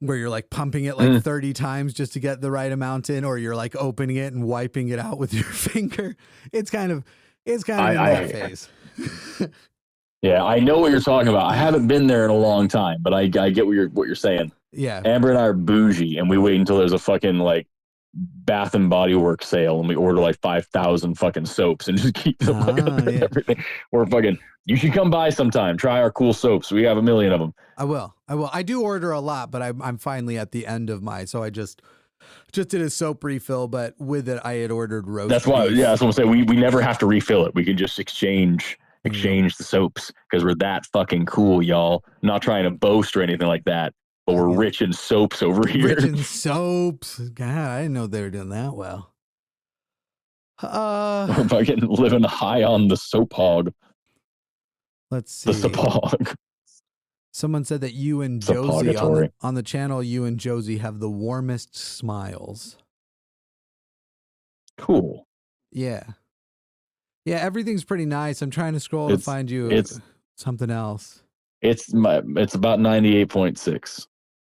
Speaker 11: where you're like pumping it like 30 times just to get the right amount in, or you're like opening it and wiping it out with your finger. It's kind of in that phase.
Speaker 12: Yeah, I know what you're talking about. I haven't been there in a long time, but I get what you're saying.
Speaker 11: Yeah.
Speaker 12: Amber and I are bougie, and we wait until there's a fucking like Bath and Body Works sale, and we order like 5,000 fucking soaps and just keep them everything. We're fucking. You should come by sometime. Try our cool soaps. We have 1 million of them.
Speaker 11: I will. I do order a lot, but I'm finally at the end of so I just did a soap refill, but with it I had ordered roast.
Speaker 12: That's why. Yeah, that's what I'm saying. We never have to refill it. We can just exchange the soaps because we're that fucking cool, y'all. I'm not trying to boast or anything like that, but we're rich in soaps over here.
Speaker 11: Rich in soaps. God, I didn't know they were doing that well.
Speaker 12: We're fucking living high on the soap hog.
Speaker 11: Let's see.
Speaker 12: The soap hog.
Speaker 11: Someone said that you and Josie on the channel, you and Josie have the warmest smiles.
Speaker 12: Cool.
Speaker 11: Yeah. Yeah, everything's pretty nice. I'm trying to scroll to find you something else.
Speaker 12: It's about 98.6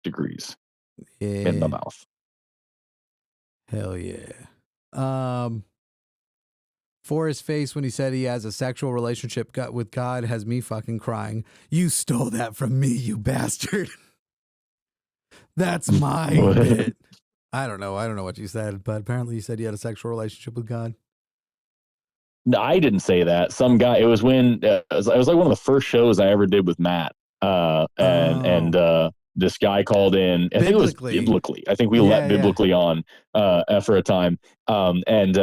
Speaker 12: degrees in the mouth.
Speaker 11: Hell yeah. Forrest's face when he said he has a sexual relationship with God has me fucking crying. You stole that from me, you bastard. That's my bit. I don't know what you said, but apparently you said you had a sexual relationship with God.
Speaker 12: No, I didn't say that. Some guy. It was when it was like one of the first shows I ever did with Matt, and this guy called in. I think it was biblically. I think we let biblically on for a time, and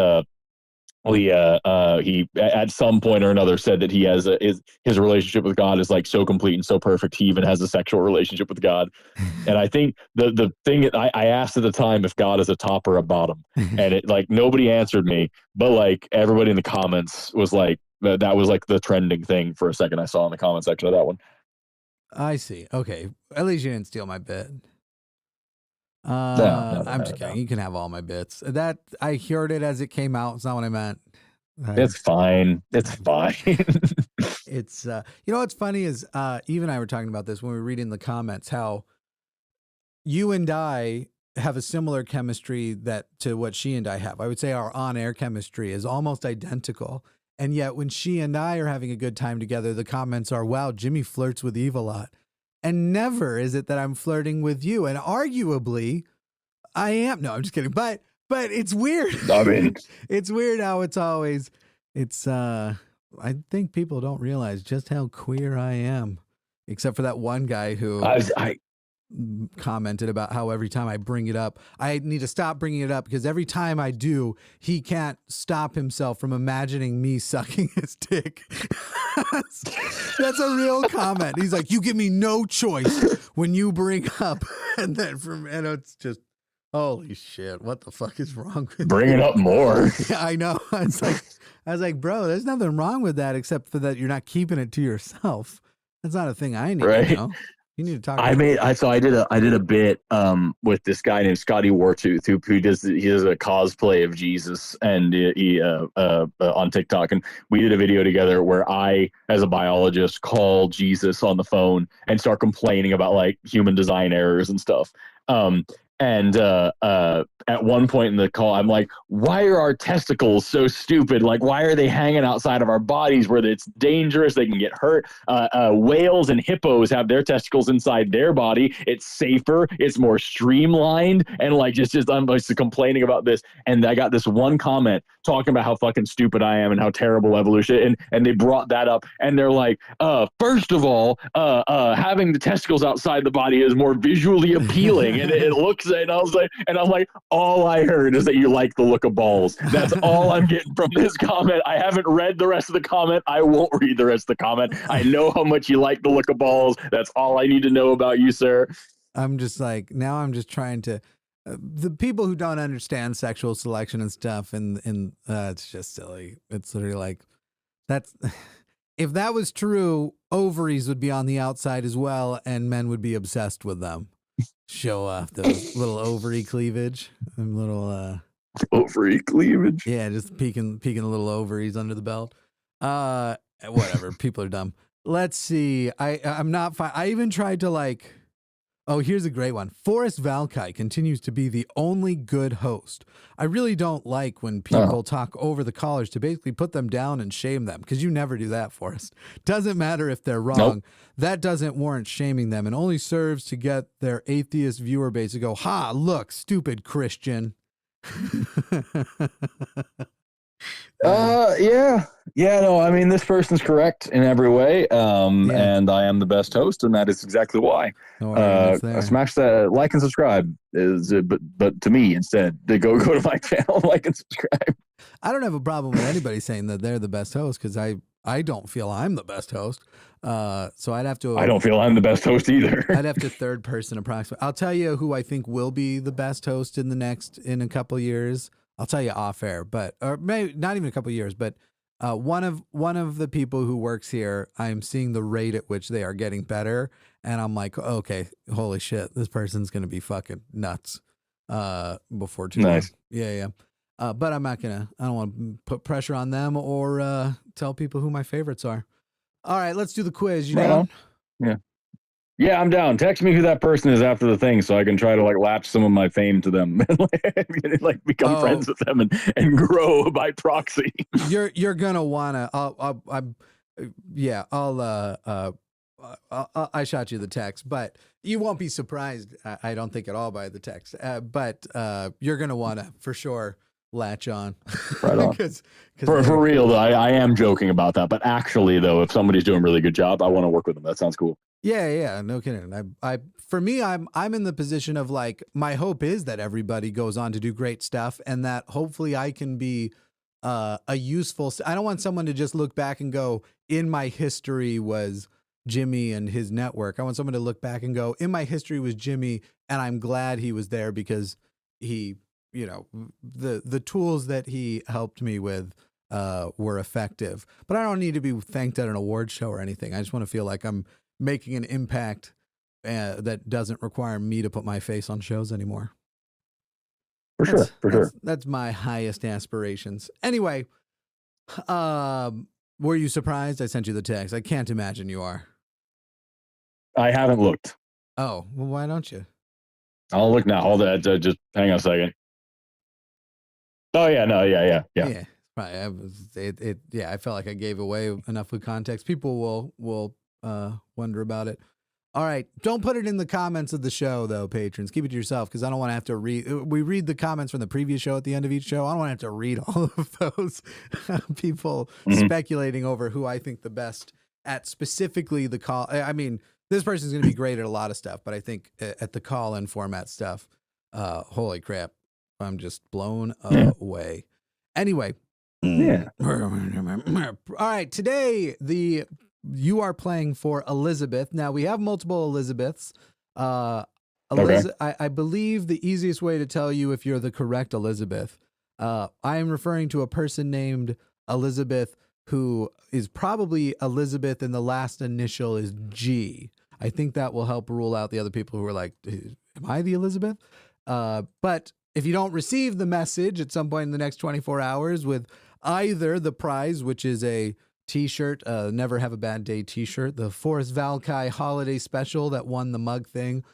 Speaker 12: he at some point or another said that he has his relationship with God is like so complete and so perfect. He even has a sexual relationship with God. And I think the thing I asked at the time if God is a top or a bottom, and it like nobody answered me, but like everybody in the comments was like that was like the trending thing for a second. I saw in the comment section of that one.
Speaker 11: I see. Okay, at least you didn't steal my bit.
Speaker 12: No,
Speaker 11: I'm just kidding. You can have all my bits. That I heard it as it came out. It's not what I meant.
Speaker 12: It's fine. It's fine.
Speaker 11: It's you know what's funny is Eve and I were talking about this when we were reading the comments. How you and I have a similar chemistry to what she and I have. I would say our on-air chemistry is almost identical. And yet when she and I are having a good time together, the comments are, wow, Jimmy flirts with Eve a lot. And never is it that I'm flirting with you. And arguably, I am. No, I'm just kidding. But it's weird.
Speaker 12: I mean,
Speaker 11: it's weird how I think people don't realize just how queer I am. Except for that one guy who
Speaker 12: I
Speaker 11: commented about how every time I bring it up, I need to stop bringing it up because every time I do, he can't stop himself from imagining me sucking his dick. That's a real comment. He's like, you give me no choice when you bring up, and it's just, holy shit, what the fuck is wrong with
Speaker 12: bring
Speaker 11: you?
Speaker 12: it up more.
Speaker 11: Yeah, I know. I was like, bro, there's nothing wrong with that except for that you're not keeping it to yourself. That's not a thing I need to know. You need to talk.
Speaker 12: I did a bit with this guy named Scotty Wartooth who does a cosplay of Jesus, and he on TikTok, and we did a video together where I, as a biologist, call Jesus on the phone and start complaining about like human design errors and stuff. And at one point in the call, I'm like, why are our testicles so stupid? Like, why are they hanging outside of our bodies where it's dangerous? They can get hurt. Whales and hippos have their testicles inside their body. It's safer. It's more streamlined. And like, I'm just complaining about this. And I got this one comment talking about how fucking stupid I am and how terrible evolution. And they brought that up. And they're like, first of all, having the testicles outside the body is more visually appealing. And it looks, and I'm like, all I heard is that you like the look of balls. That's all I'm getting from this comment. I haven't read the rest of the comment. I won't read the rest of the comment. I know how much you like the look of balls. That's all I need to know about you, sir.
Speaker 11: I'm just like, now I'm just trying to, the people who don't understand sexual selection and stuff, and it's just silly. It's literally like, if that was true, ovaries would be on the outside as well, and men would be obsessed with them. Show off those little ovary cleavage, and little
Speaker 12: ovary cleavage.
Speaker 11: Yeah, just peeking the little ovaries under the belt. Whatever. People are dumb. Let's see. I'm not fine. I even tried to like. Oh, here's a great one. Forrest Valkai continues to be the only good host. I really don't like when people talk over the callers to basically put them down and shame them, because you never do that, Forrest. Doesn't matter if they're wrong.
Speaker 12: Nope.
Speaker 11: That doesn't warrant shaming them, and only serves to get their atheist viewer base to go, ha, look, stupid Christian.
Speaker 12: No, I mean, this person's correct in every way, and I am the best host, and that is exactly why. Smash that like and subscribe, but to me instead, they go to my channel, like and subscribe.
Speaker 11: I don't have a problem with anybody saying that they're the best host, because I don't feel I'm the best host. So I'd have to.
Speaker 12: I don't feel I'm the best host either.
Speaker 11: I'd have to third person approximate. I'll tell you who I think will be the best host in a couple years. I'll tell you off air, or maybe not even a couple years, but one of the people who works here, I'm seeing the rate at which they are getting better, and I'm like, okay, holy shit, this person's gonna be fucking nuts before too long. Yeah. But I don't want to put pressure on them or tell people who my favorites are. All right, let's do the quiz. You down?
Speaker 12: Yeah, I'm down. Text me who that person is after the thing, so I can try to like latch some of my fame to them and like become friends with them and grow by proxy.
Speaker 11: You're gonna wanna. I shot you the text, but you won't be surprised. I don't think at all by the text. But you're gonna wanna for sure latch on.
Speaker 12: Right on. For real though, I am joking about that. But actually though, if somebody's doing a really good job, I want to work with them. That sounds cool.
Speaker 11: Yeah, no kidding. For me, I'm in the position of like, my hope is that everybody goes on to do great stuff, and that hopefully I can be a useful. I don't want someone to just look back and go, in my history was Jimmy and his network. I want someone to look back and go, in my history was Jimmy, and I'm glad he was there because he, the tools that he helped me with were effective. But I don't need to be thanked at an award show or anything. I just want to feel like I'm making an impact that doesn't require me to put my face on shows anymore.
Speaker 12: For sure.
Speaker 11: That's my highest aspirations. Anyway, were you surprised I sent you the text? I can't imagine you are.
Speaker 12: I haven't looked.
Speaker 11: Oh, well, why don't you?
Speaker 12: I'll look now. Hold on. Just hang on a second. Oh yeah, no, yeah.
Speaker 11: Yeah. Right. I felt like I gave away enough of context. People will wonder about it. All right. Don't put it in the comments of the show, though, patrons. Keep it to yourself, because I don't want to have to read. We read the comments from the previous show at the end of each show. I don't want to have to read all of those people speculating over who I think the best at specifically the call. I mean, this person's going to be great at a lot of stuff, but I think at the call-in format stuff, holy crap, I'm just blown away. Anyway.
Speaker 12: Yeah.
Speaker 11: All right. Today, you are playing for Elizabeth. Now, we have multiple Elizabeths. I believe the easiest way to tell you if you're the correct Elizabeth, I am referring to a person named Elizabeth who is probably Elizabeth and the last initial is G. I think that will help rule out the other people who are like, am I the Elizabeth? But if you don't receive the message at some point in the next 24 hours with either the prize, which is a t-shirt, Never Have a Bad Day t-shirt, the Forrest Valkai holiday special that won the mug thing,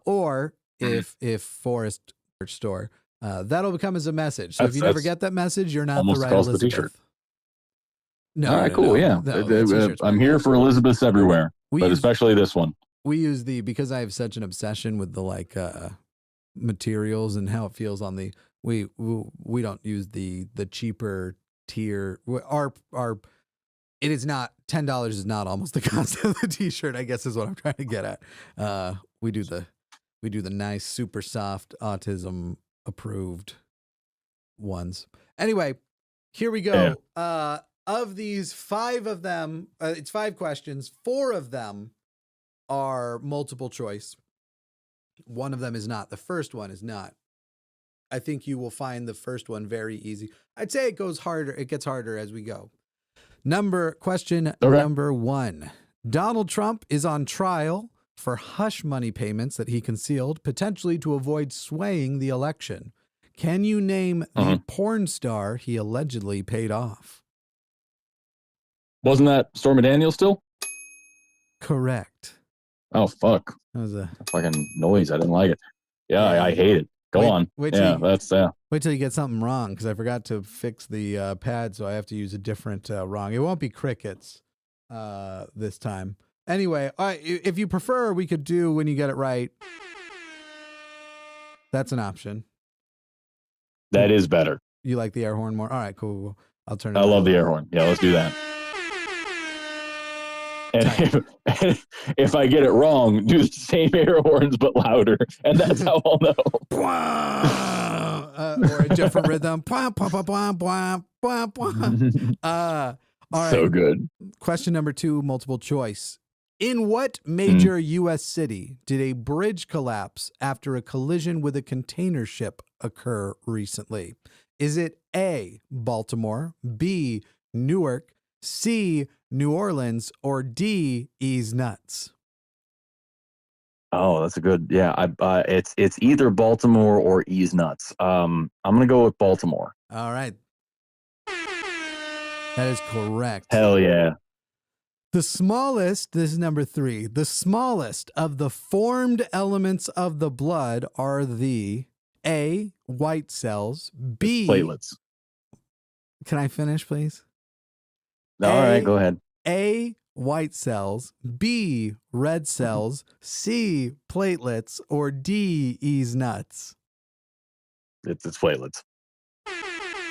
Speaker 11: or if Forrest merch store, that'll become as a message. So if you never get that message, you're not the right Elizabeth. The t-shirt. No.
Speaker 12: All right, cool. Yeah. I'm here for Elizabeths everywhere, but especially this one.
Speaker 11: We use because I have such an obsession with the materials and how it feels on the, we don't use the cheaper tier. It is not $10 is not almost the cost of the t-shirt, I guess is what I'm trying to get at. We do the nice, super soft, autism approved ones. Anyway, here we go. Yeah. Of these 5 of them, it's 5 questions. 4 of them are multiple choice. 1 of them is not. The first one is not. I think you will find the first one very easy. I'd say it goes harder. It gets harder as we go. Question number 1. Donald Trump is on trial for hush money payments that he concealed, potentially to avoid swaying the election. Can you name the porn star he allegedly paid off?
Speaker 12: Wasn't that Stormy Daniels still?
Speaker 11: Correct.
Speaker 12: Oh, fuck.
Speaker 11: That was a
Speaker 12: fucking noise. I didn't like it. Yeah. I hate it. Go on. Wait till you
Speaker 11: get something wrong, because I forgot to fix the pad, so I have to use a different wrong. It won't be crickets this time. Anyway, if you prefer, we could do when you get it right. That's an option.
Speaker 12: That is better.
Speaker 11: You like the air horn more? All right, cool. I'll turn it
Speaker 12: I love the air horn. Yeah, let's do that. And if I get it wrong, do the same air horns but louder, and that's how I'll know.
Speaker 11: Or a different rhythm. All right.
Speaker 12: So good.
Speaker 11: Question number 2, multiple choice. In what major U.S. city did a bridge collapse after a collision with a container ship occur recently? Is it A, Baltimore, B, Newark, C, New Orleans, or D, Ease Nuts?
Speaker 12: Oh, that's a good. Yeah, it's either Baltimore or Ease Nuts. I'm gonna go with Baltimore.
Speaker 11: All right, that is correct.
Speaker 12: Hell yeah.
Speaker 11: The smallest, this is number 3, the smallest of the formed elements of the blood are the A, white cells, B,
Speaker 12: platelets.
Speaker 11: Can I finish, please?
Speaker 12: All right, go ahead.
Speaker 11: A, white cells, B, red cells, C, platelets, or D, Ease Nuts?
Speaker 12: It's platelets.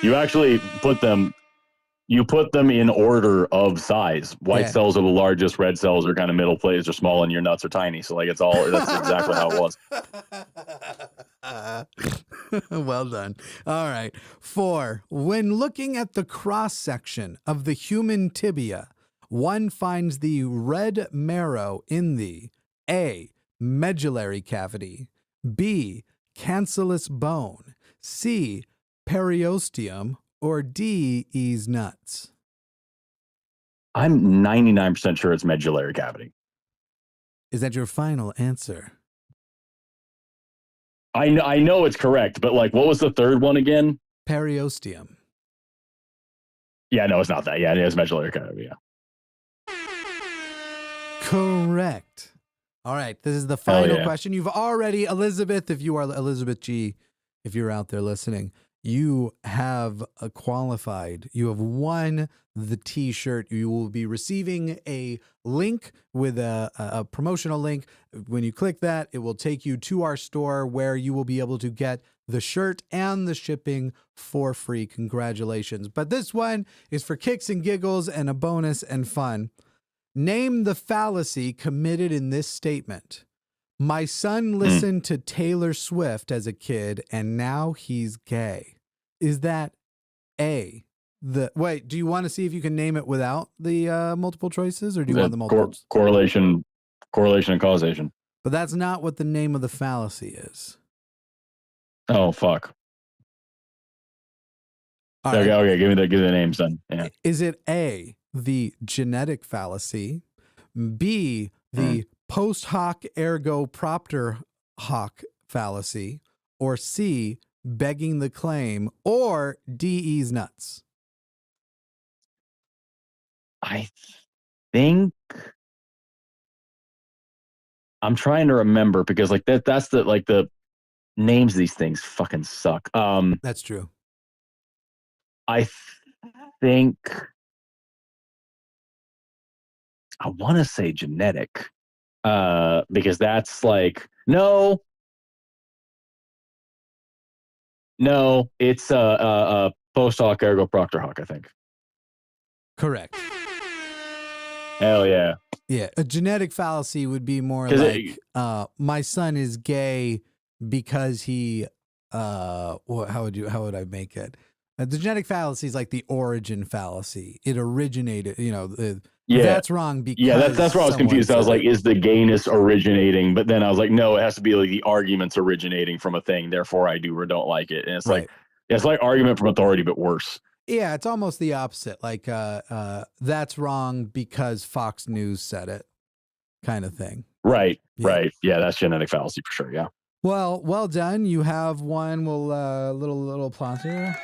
Speaker 12: You actually put them in order of size. White cells are the largest, red cells are kind of middle, platelets are small, and your nuts are tiny. So that's exactly how it was.
Speaker 11: Well done. All right. 4, when looking at the cross-section of the human tibia, one finds the red marrow in the A, medullary cavity, B, cancellous bone, C, periosteum, or D, Ease Nuts?
Speaker 12: I'm 99% sure it's medullary cavity.
Speaker 11: Is that your final answer?
Speaker 12: I know it's correct, but what was the third one again?
Speaker 11: Periosteum.
Speaker 12: Yeah, no, it's not that. Yeah, it is medullary cavity. Yeah.
Speaker 11: Correct. All right, this is the final
Speaker 12: yeah.
Speaker 11: question. You've already, Elizabeth, if you are Elizabeth G, if you're out there listening, you have qualified. You have won the T-shirt. You will be receiving a link with a promotional link. When you click that, it will take you to our store where you will be able to get the shirt and the shipping for free. Congratulations. But this one is for kicks and giggles and a bonus and fun. Name the fallacy committed in this statement. My son listened to Taylor Swift as a kid and now he's gay. Is that A? Wait, do you want to see if you can name it without the multiple choices, or do you want the multiple?
Speaker 12: Correlation and causation.
Speaker 11: But that's not what the name of the fallacy is.
Speaker 12: Oh, fuck.
Speaker 11: Right.
Speaker 12: Okay, give me the names then. Yeah.
Speaker 11: Is it A, the genetic fallacy, B, the post hoc ergo propter hoc fallacy, or C, begging the claim, or D, nuts?
Speaker 12: I think I'm trying to remember because like that's the names of these things fucking suck.
Speaker 11: That's true.
Speaker 12: I think I want to say genetic, because that's like no, it's post hoc ergo proctor hoc. I think.
Speaker 11: Correct.
Speaker 12: Hell yeah.
Speaker 11: Yeah, a genetic fallacy would be more like my son is gay because he how would I make it? The genetic fallacy is like the origin fallacy. It originated, that's wrong because
Speaker 12: that's where I was confused. I was like, is the gayness originating? But then I was like, no, it has to be like the arguments originating from a thing. Therefore, I do or don't like it. And it's like it's like argument from authority, but worse.
Speaker 11: Yeah, it's almost the opposite. Like that's wrong because Fox News said it, kind of thing.
Speaker 12: Right. Yeah, that's genetic fallacy for sure. Yeah.
Speaker 11: Well done. You have one. We'll little applause here.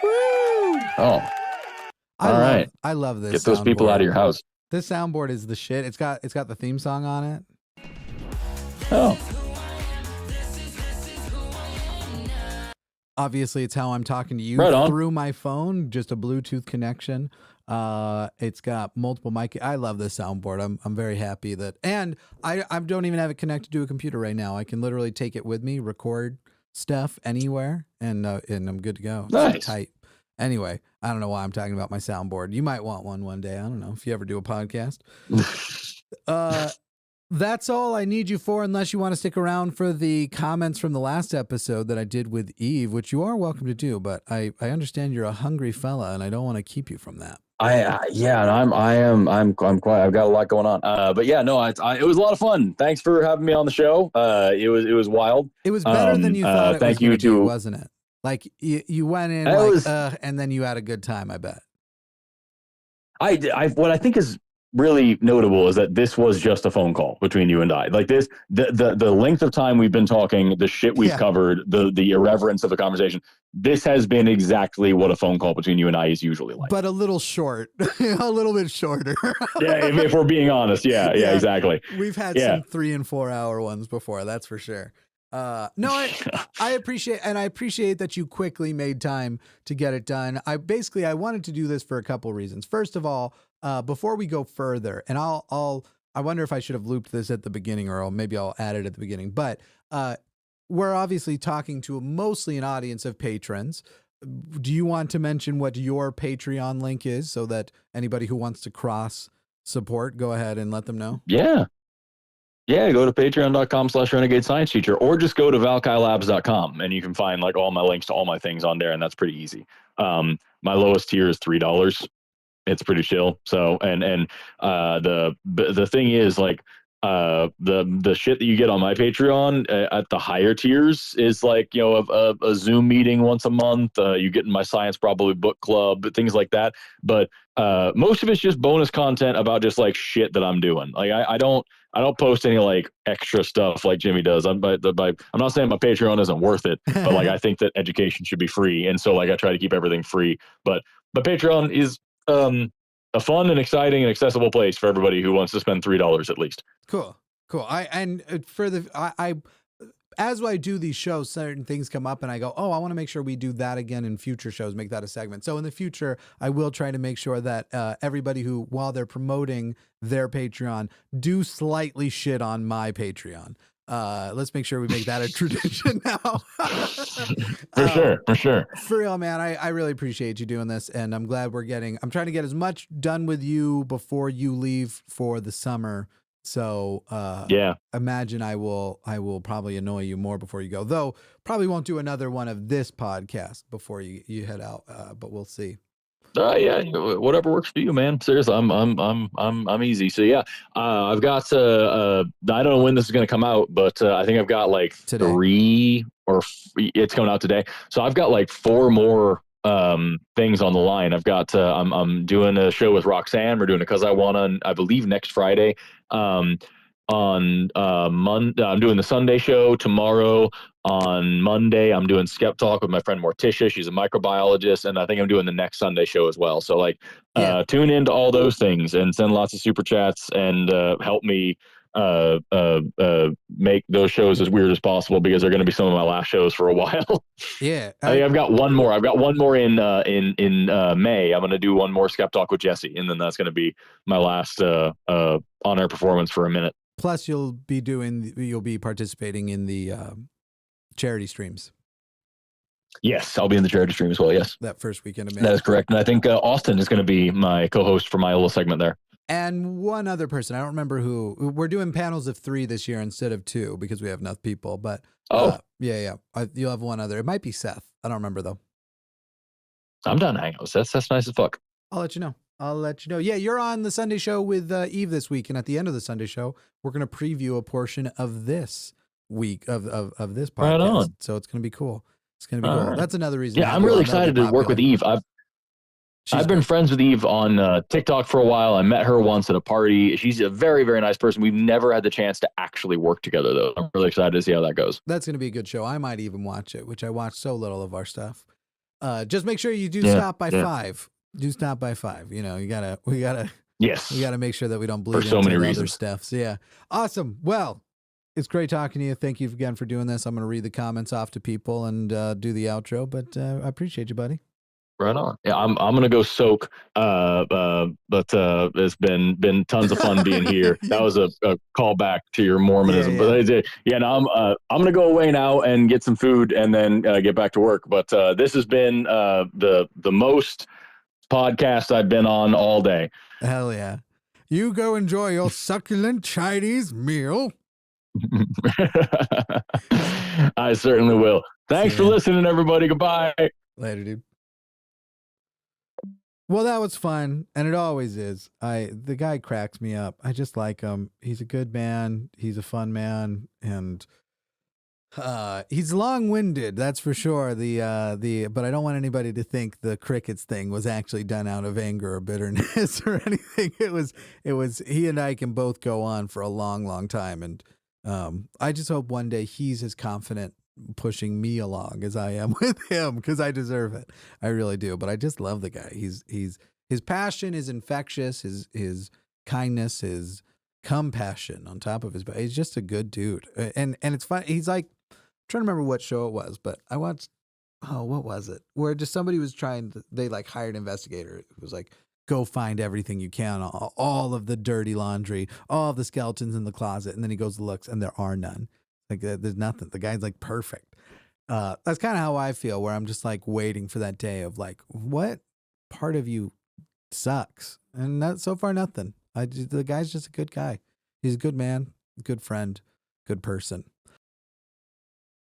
Speaker 11: Woo!
Speaker 12: Oh.
Speaker 11: I love this.
Speaker 12: Get those people out of your house.
Speaker 11: This soundboard is the shit. It's got the theme song on it.
Speaker 12: Oh.
Speaker 11: Obviously, it's how I'm talking to you through my phone, just a Bluetooth connection. It's got multiple mic. I love this soundboard. I'm very happy that, and I don't even have it connected to a computer right now. I can literally take it with me, record stuff anywhere, and I'm good to go.
Speaker 12: Nice.
Speaker 11: It's tight. Anyway, I don't know why I'm talking about my soundboard. You might want one day. I don't know if you ever do a podcast. That's all I need you for, unless you want to stick around for the comments from the last episode that I did with Eve, which you are welcome to do. But I understand you're a hungry fella, and I don't want to keep you from that. I'm quite. I've got a lot going on.
Speaker 12: But yeah, no, it was a lot of fun. Thanks for having me on the show. It was wild.
Speaker 11: It was better than you thought.
Speaker 12: Thank you to,
Speaker 11: wasn't it? Like you went in and then you had a good time. I bet.
Speaker 12: What I think is really notable is that this was just a phone call between you and I. Like this, the length of time we've been talking, the shit we've covered, the irreverence of the conversation. This has been exactly what a phone call between you and I is usually like.
Speaker 11: But a little short, a little bit shorter.
Speaker 12: Yeah, if we're being honest. Yeah, exactly.
Speaker 11: We've had some 3 and 4 hour ones before. That's for sure. No, I appreciate that you quickly made time to get it done. I wanted to do this for a couple reasons. First of all, before we go further, and I wonder if I should have looped this at the beginning, or maybe I'll add it at the beginning, but, we're obviously talking to mostly an audience of patrons. Do you want to mention what your Patreon link is so that anybody who wants to cross support, go ahead and let them know?
Speaker 12: Yeah. Yeah, go to patreon.com/renegade science teacher, or just go to valkailabs.com and you can find like all my links to all my things on there, and that's pretty easy. My lowest tier is $3. It's pretty chill. So and the thing is like the shit that you get on my Patreon at the higher tiers is like, a Zoom meeting once a month. You get in my Science Probably book club, things like that. But most of it's just bonus content about just like shit that I'm doing. Like I don't post any like extra stuff like Jimmy does. I'm not saying my Patreon isn't worth it, but like I think that education should be free, and so like I try to keep everything free. But Patreon is a fun and exciting and accessible place for everybody who wants to spend $3 at least.
Speaker 11: Cool. As I do these shows, certain things come up and I go, oh, I want to make sure we do that again in future shows, make that a segment. So in the future, I will try to make sure that everybody who, while they're promoting their Patreon, do slightly shit on my Patreon. Let's make sure we make that a tradition now.
Speaker 12: For sure.
Speaker 11: For real, man, I really appreciate you doing this, and I'm glad I'm trying to get as much done with you before you leave for the summer. So imagine I will probably annoy you more before you go, though probably won't do another one of this podcast before you head out, but we'll see.
Speaker 12: Yeah, whatever works for you, man. Seriously, I'm easy. So yeah, I've got I don't know when this is going to come out, but I think I've got like today. It's coming out today. So I've got like 4 more things on the line. I've got I'm doing a show with Roxanne. We're doing a Cus I Wanna, I believe, next Friday. On Monday, I'm doing the Sunday show tomorrow. On Monday, I'm doing Skeptalk with my friend Morticia. She's a microbiologist, and I think I'm doing the next Sunday show as well. So like, tune into all those things and send lots of super chats and help me make those shows as weird as possible, because they're going to be some of my last shows for a while.
Speaker 11: Yeah,
Speaker 12: I think I've got one more. I've got one more in May. I'm going to do one more Skeptalk with Jesse, and then that's going to be my last on-air performance for a minute.
Speaker 11: Plus, you'll be participating in the charity streams.
Speaker 12: Yes, I'll be in the charity stream as well. Yes,
Speaker 11: that first weekend of May.
Speaker 12: That is correct, and I think Austin is going to be my co-host for my little segment there.
Speaker 11: And one other person, I don't remember who. We're doing panels of 3 this year instead of 2 because we have enough people. But you'll have one other. It might be Seth. I don't remember though.
Speaker 12: I'm down to hang out with Seth. That's nice as fuck.
Speaker 11: I'll let you know. Yeah, you're on the Sunday show with Eve this week, and at the end of the Sunday show, we're going to preview a portion of this week of this podcast.
Speaker 12: Right on.
Speaker 11: So it's going to be cool. It's going to be cool.
Speaker 12: Right.
Speaker 11: That's another reason.
Speaker 12: Yeah, I'm really excited to work with Eve. I've been friends with Eve on TikTok for a while. I met her once at a party. She's a very, very nice person. We've never had the chance to actually work together, though. I'm really excited to see how that goes.
Speaker 11: That's going to be a good show. I might even watch it, which I watch so little of our stuff. Just make sure you do stop by 5. Do stop by 5. You know, we gotta make sure that we don't bleed into other stuff. So yeah, awesome. Well, it's great talking to you. Thank you again for doing this. I'm going to read the comments off to people and do the outro, but I appreciate you, buddy.
Speaker 12: Right on. Yeah, I'm gonna go soak. But it's been tons of fun being here. That was a callback to your Mormonism. But I'm gonna go away now and get some food and then get back to work. But this has been the most podcast I've been on all day.
Speaker 11: Hell yeah! You go enjoy your succulent Chinese meal.
Speaker 12: I certainly will. Thanks for listening, everybody. Goodbye.
Speaker 11: Later, dude. Well, that was fun, and it always is. The guy cracks me up. I just like him. He's a good man. He's a fun man, and he's long-winded. That's for sure. But I don't want anybody to think the crickets thing was actually done out of anger or bitterness or anything. It was. He and I can both go on for a long, long time, and I just hope one day he's as confident pushing me along as I am with him, because I deserve it. I really do. But I just love the guy. His passion is infectious. His kindness, his compassion on top of he's just a good dude. And it's fun. He's like, I'm trying to remember what show it was, but I watched, what was it? Where just somebody was they like hired an investigator who was like, go find everything you can, all of the dirty laundry, all of the skeletons in the closet. And then he goes and looks, and there are none. Like there's nothing. The guy's like perfect. That's kind of how I feel, where I'm just like waiting for that day of like, what part of you sucks? And so far, nothing. The guy's just a good guy. He's a good man, good friend, good person.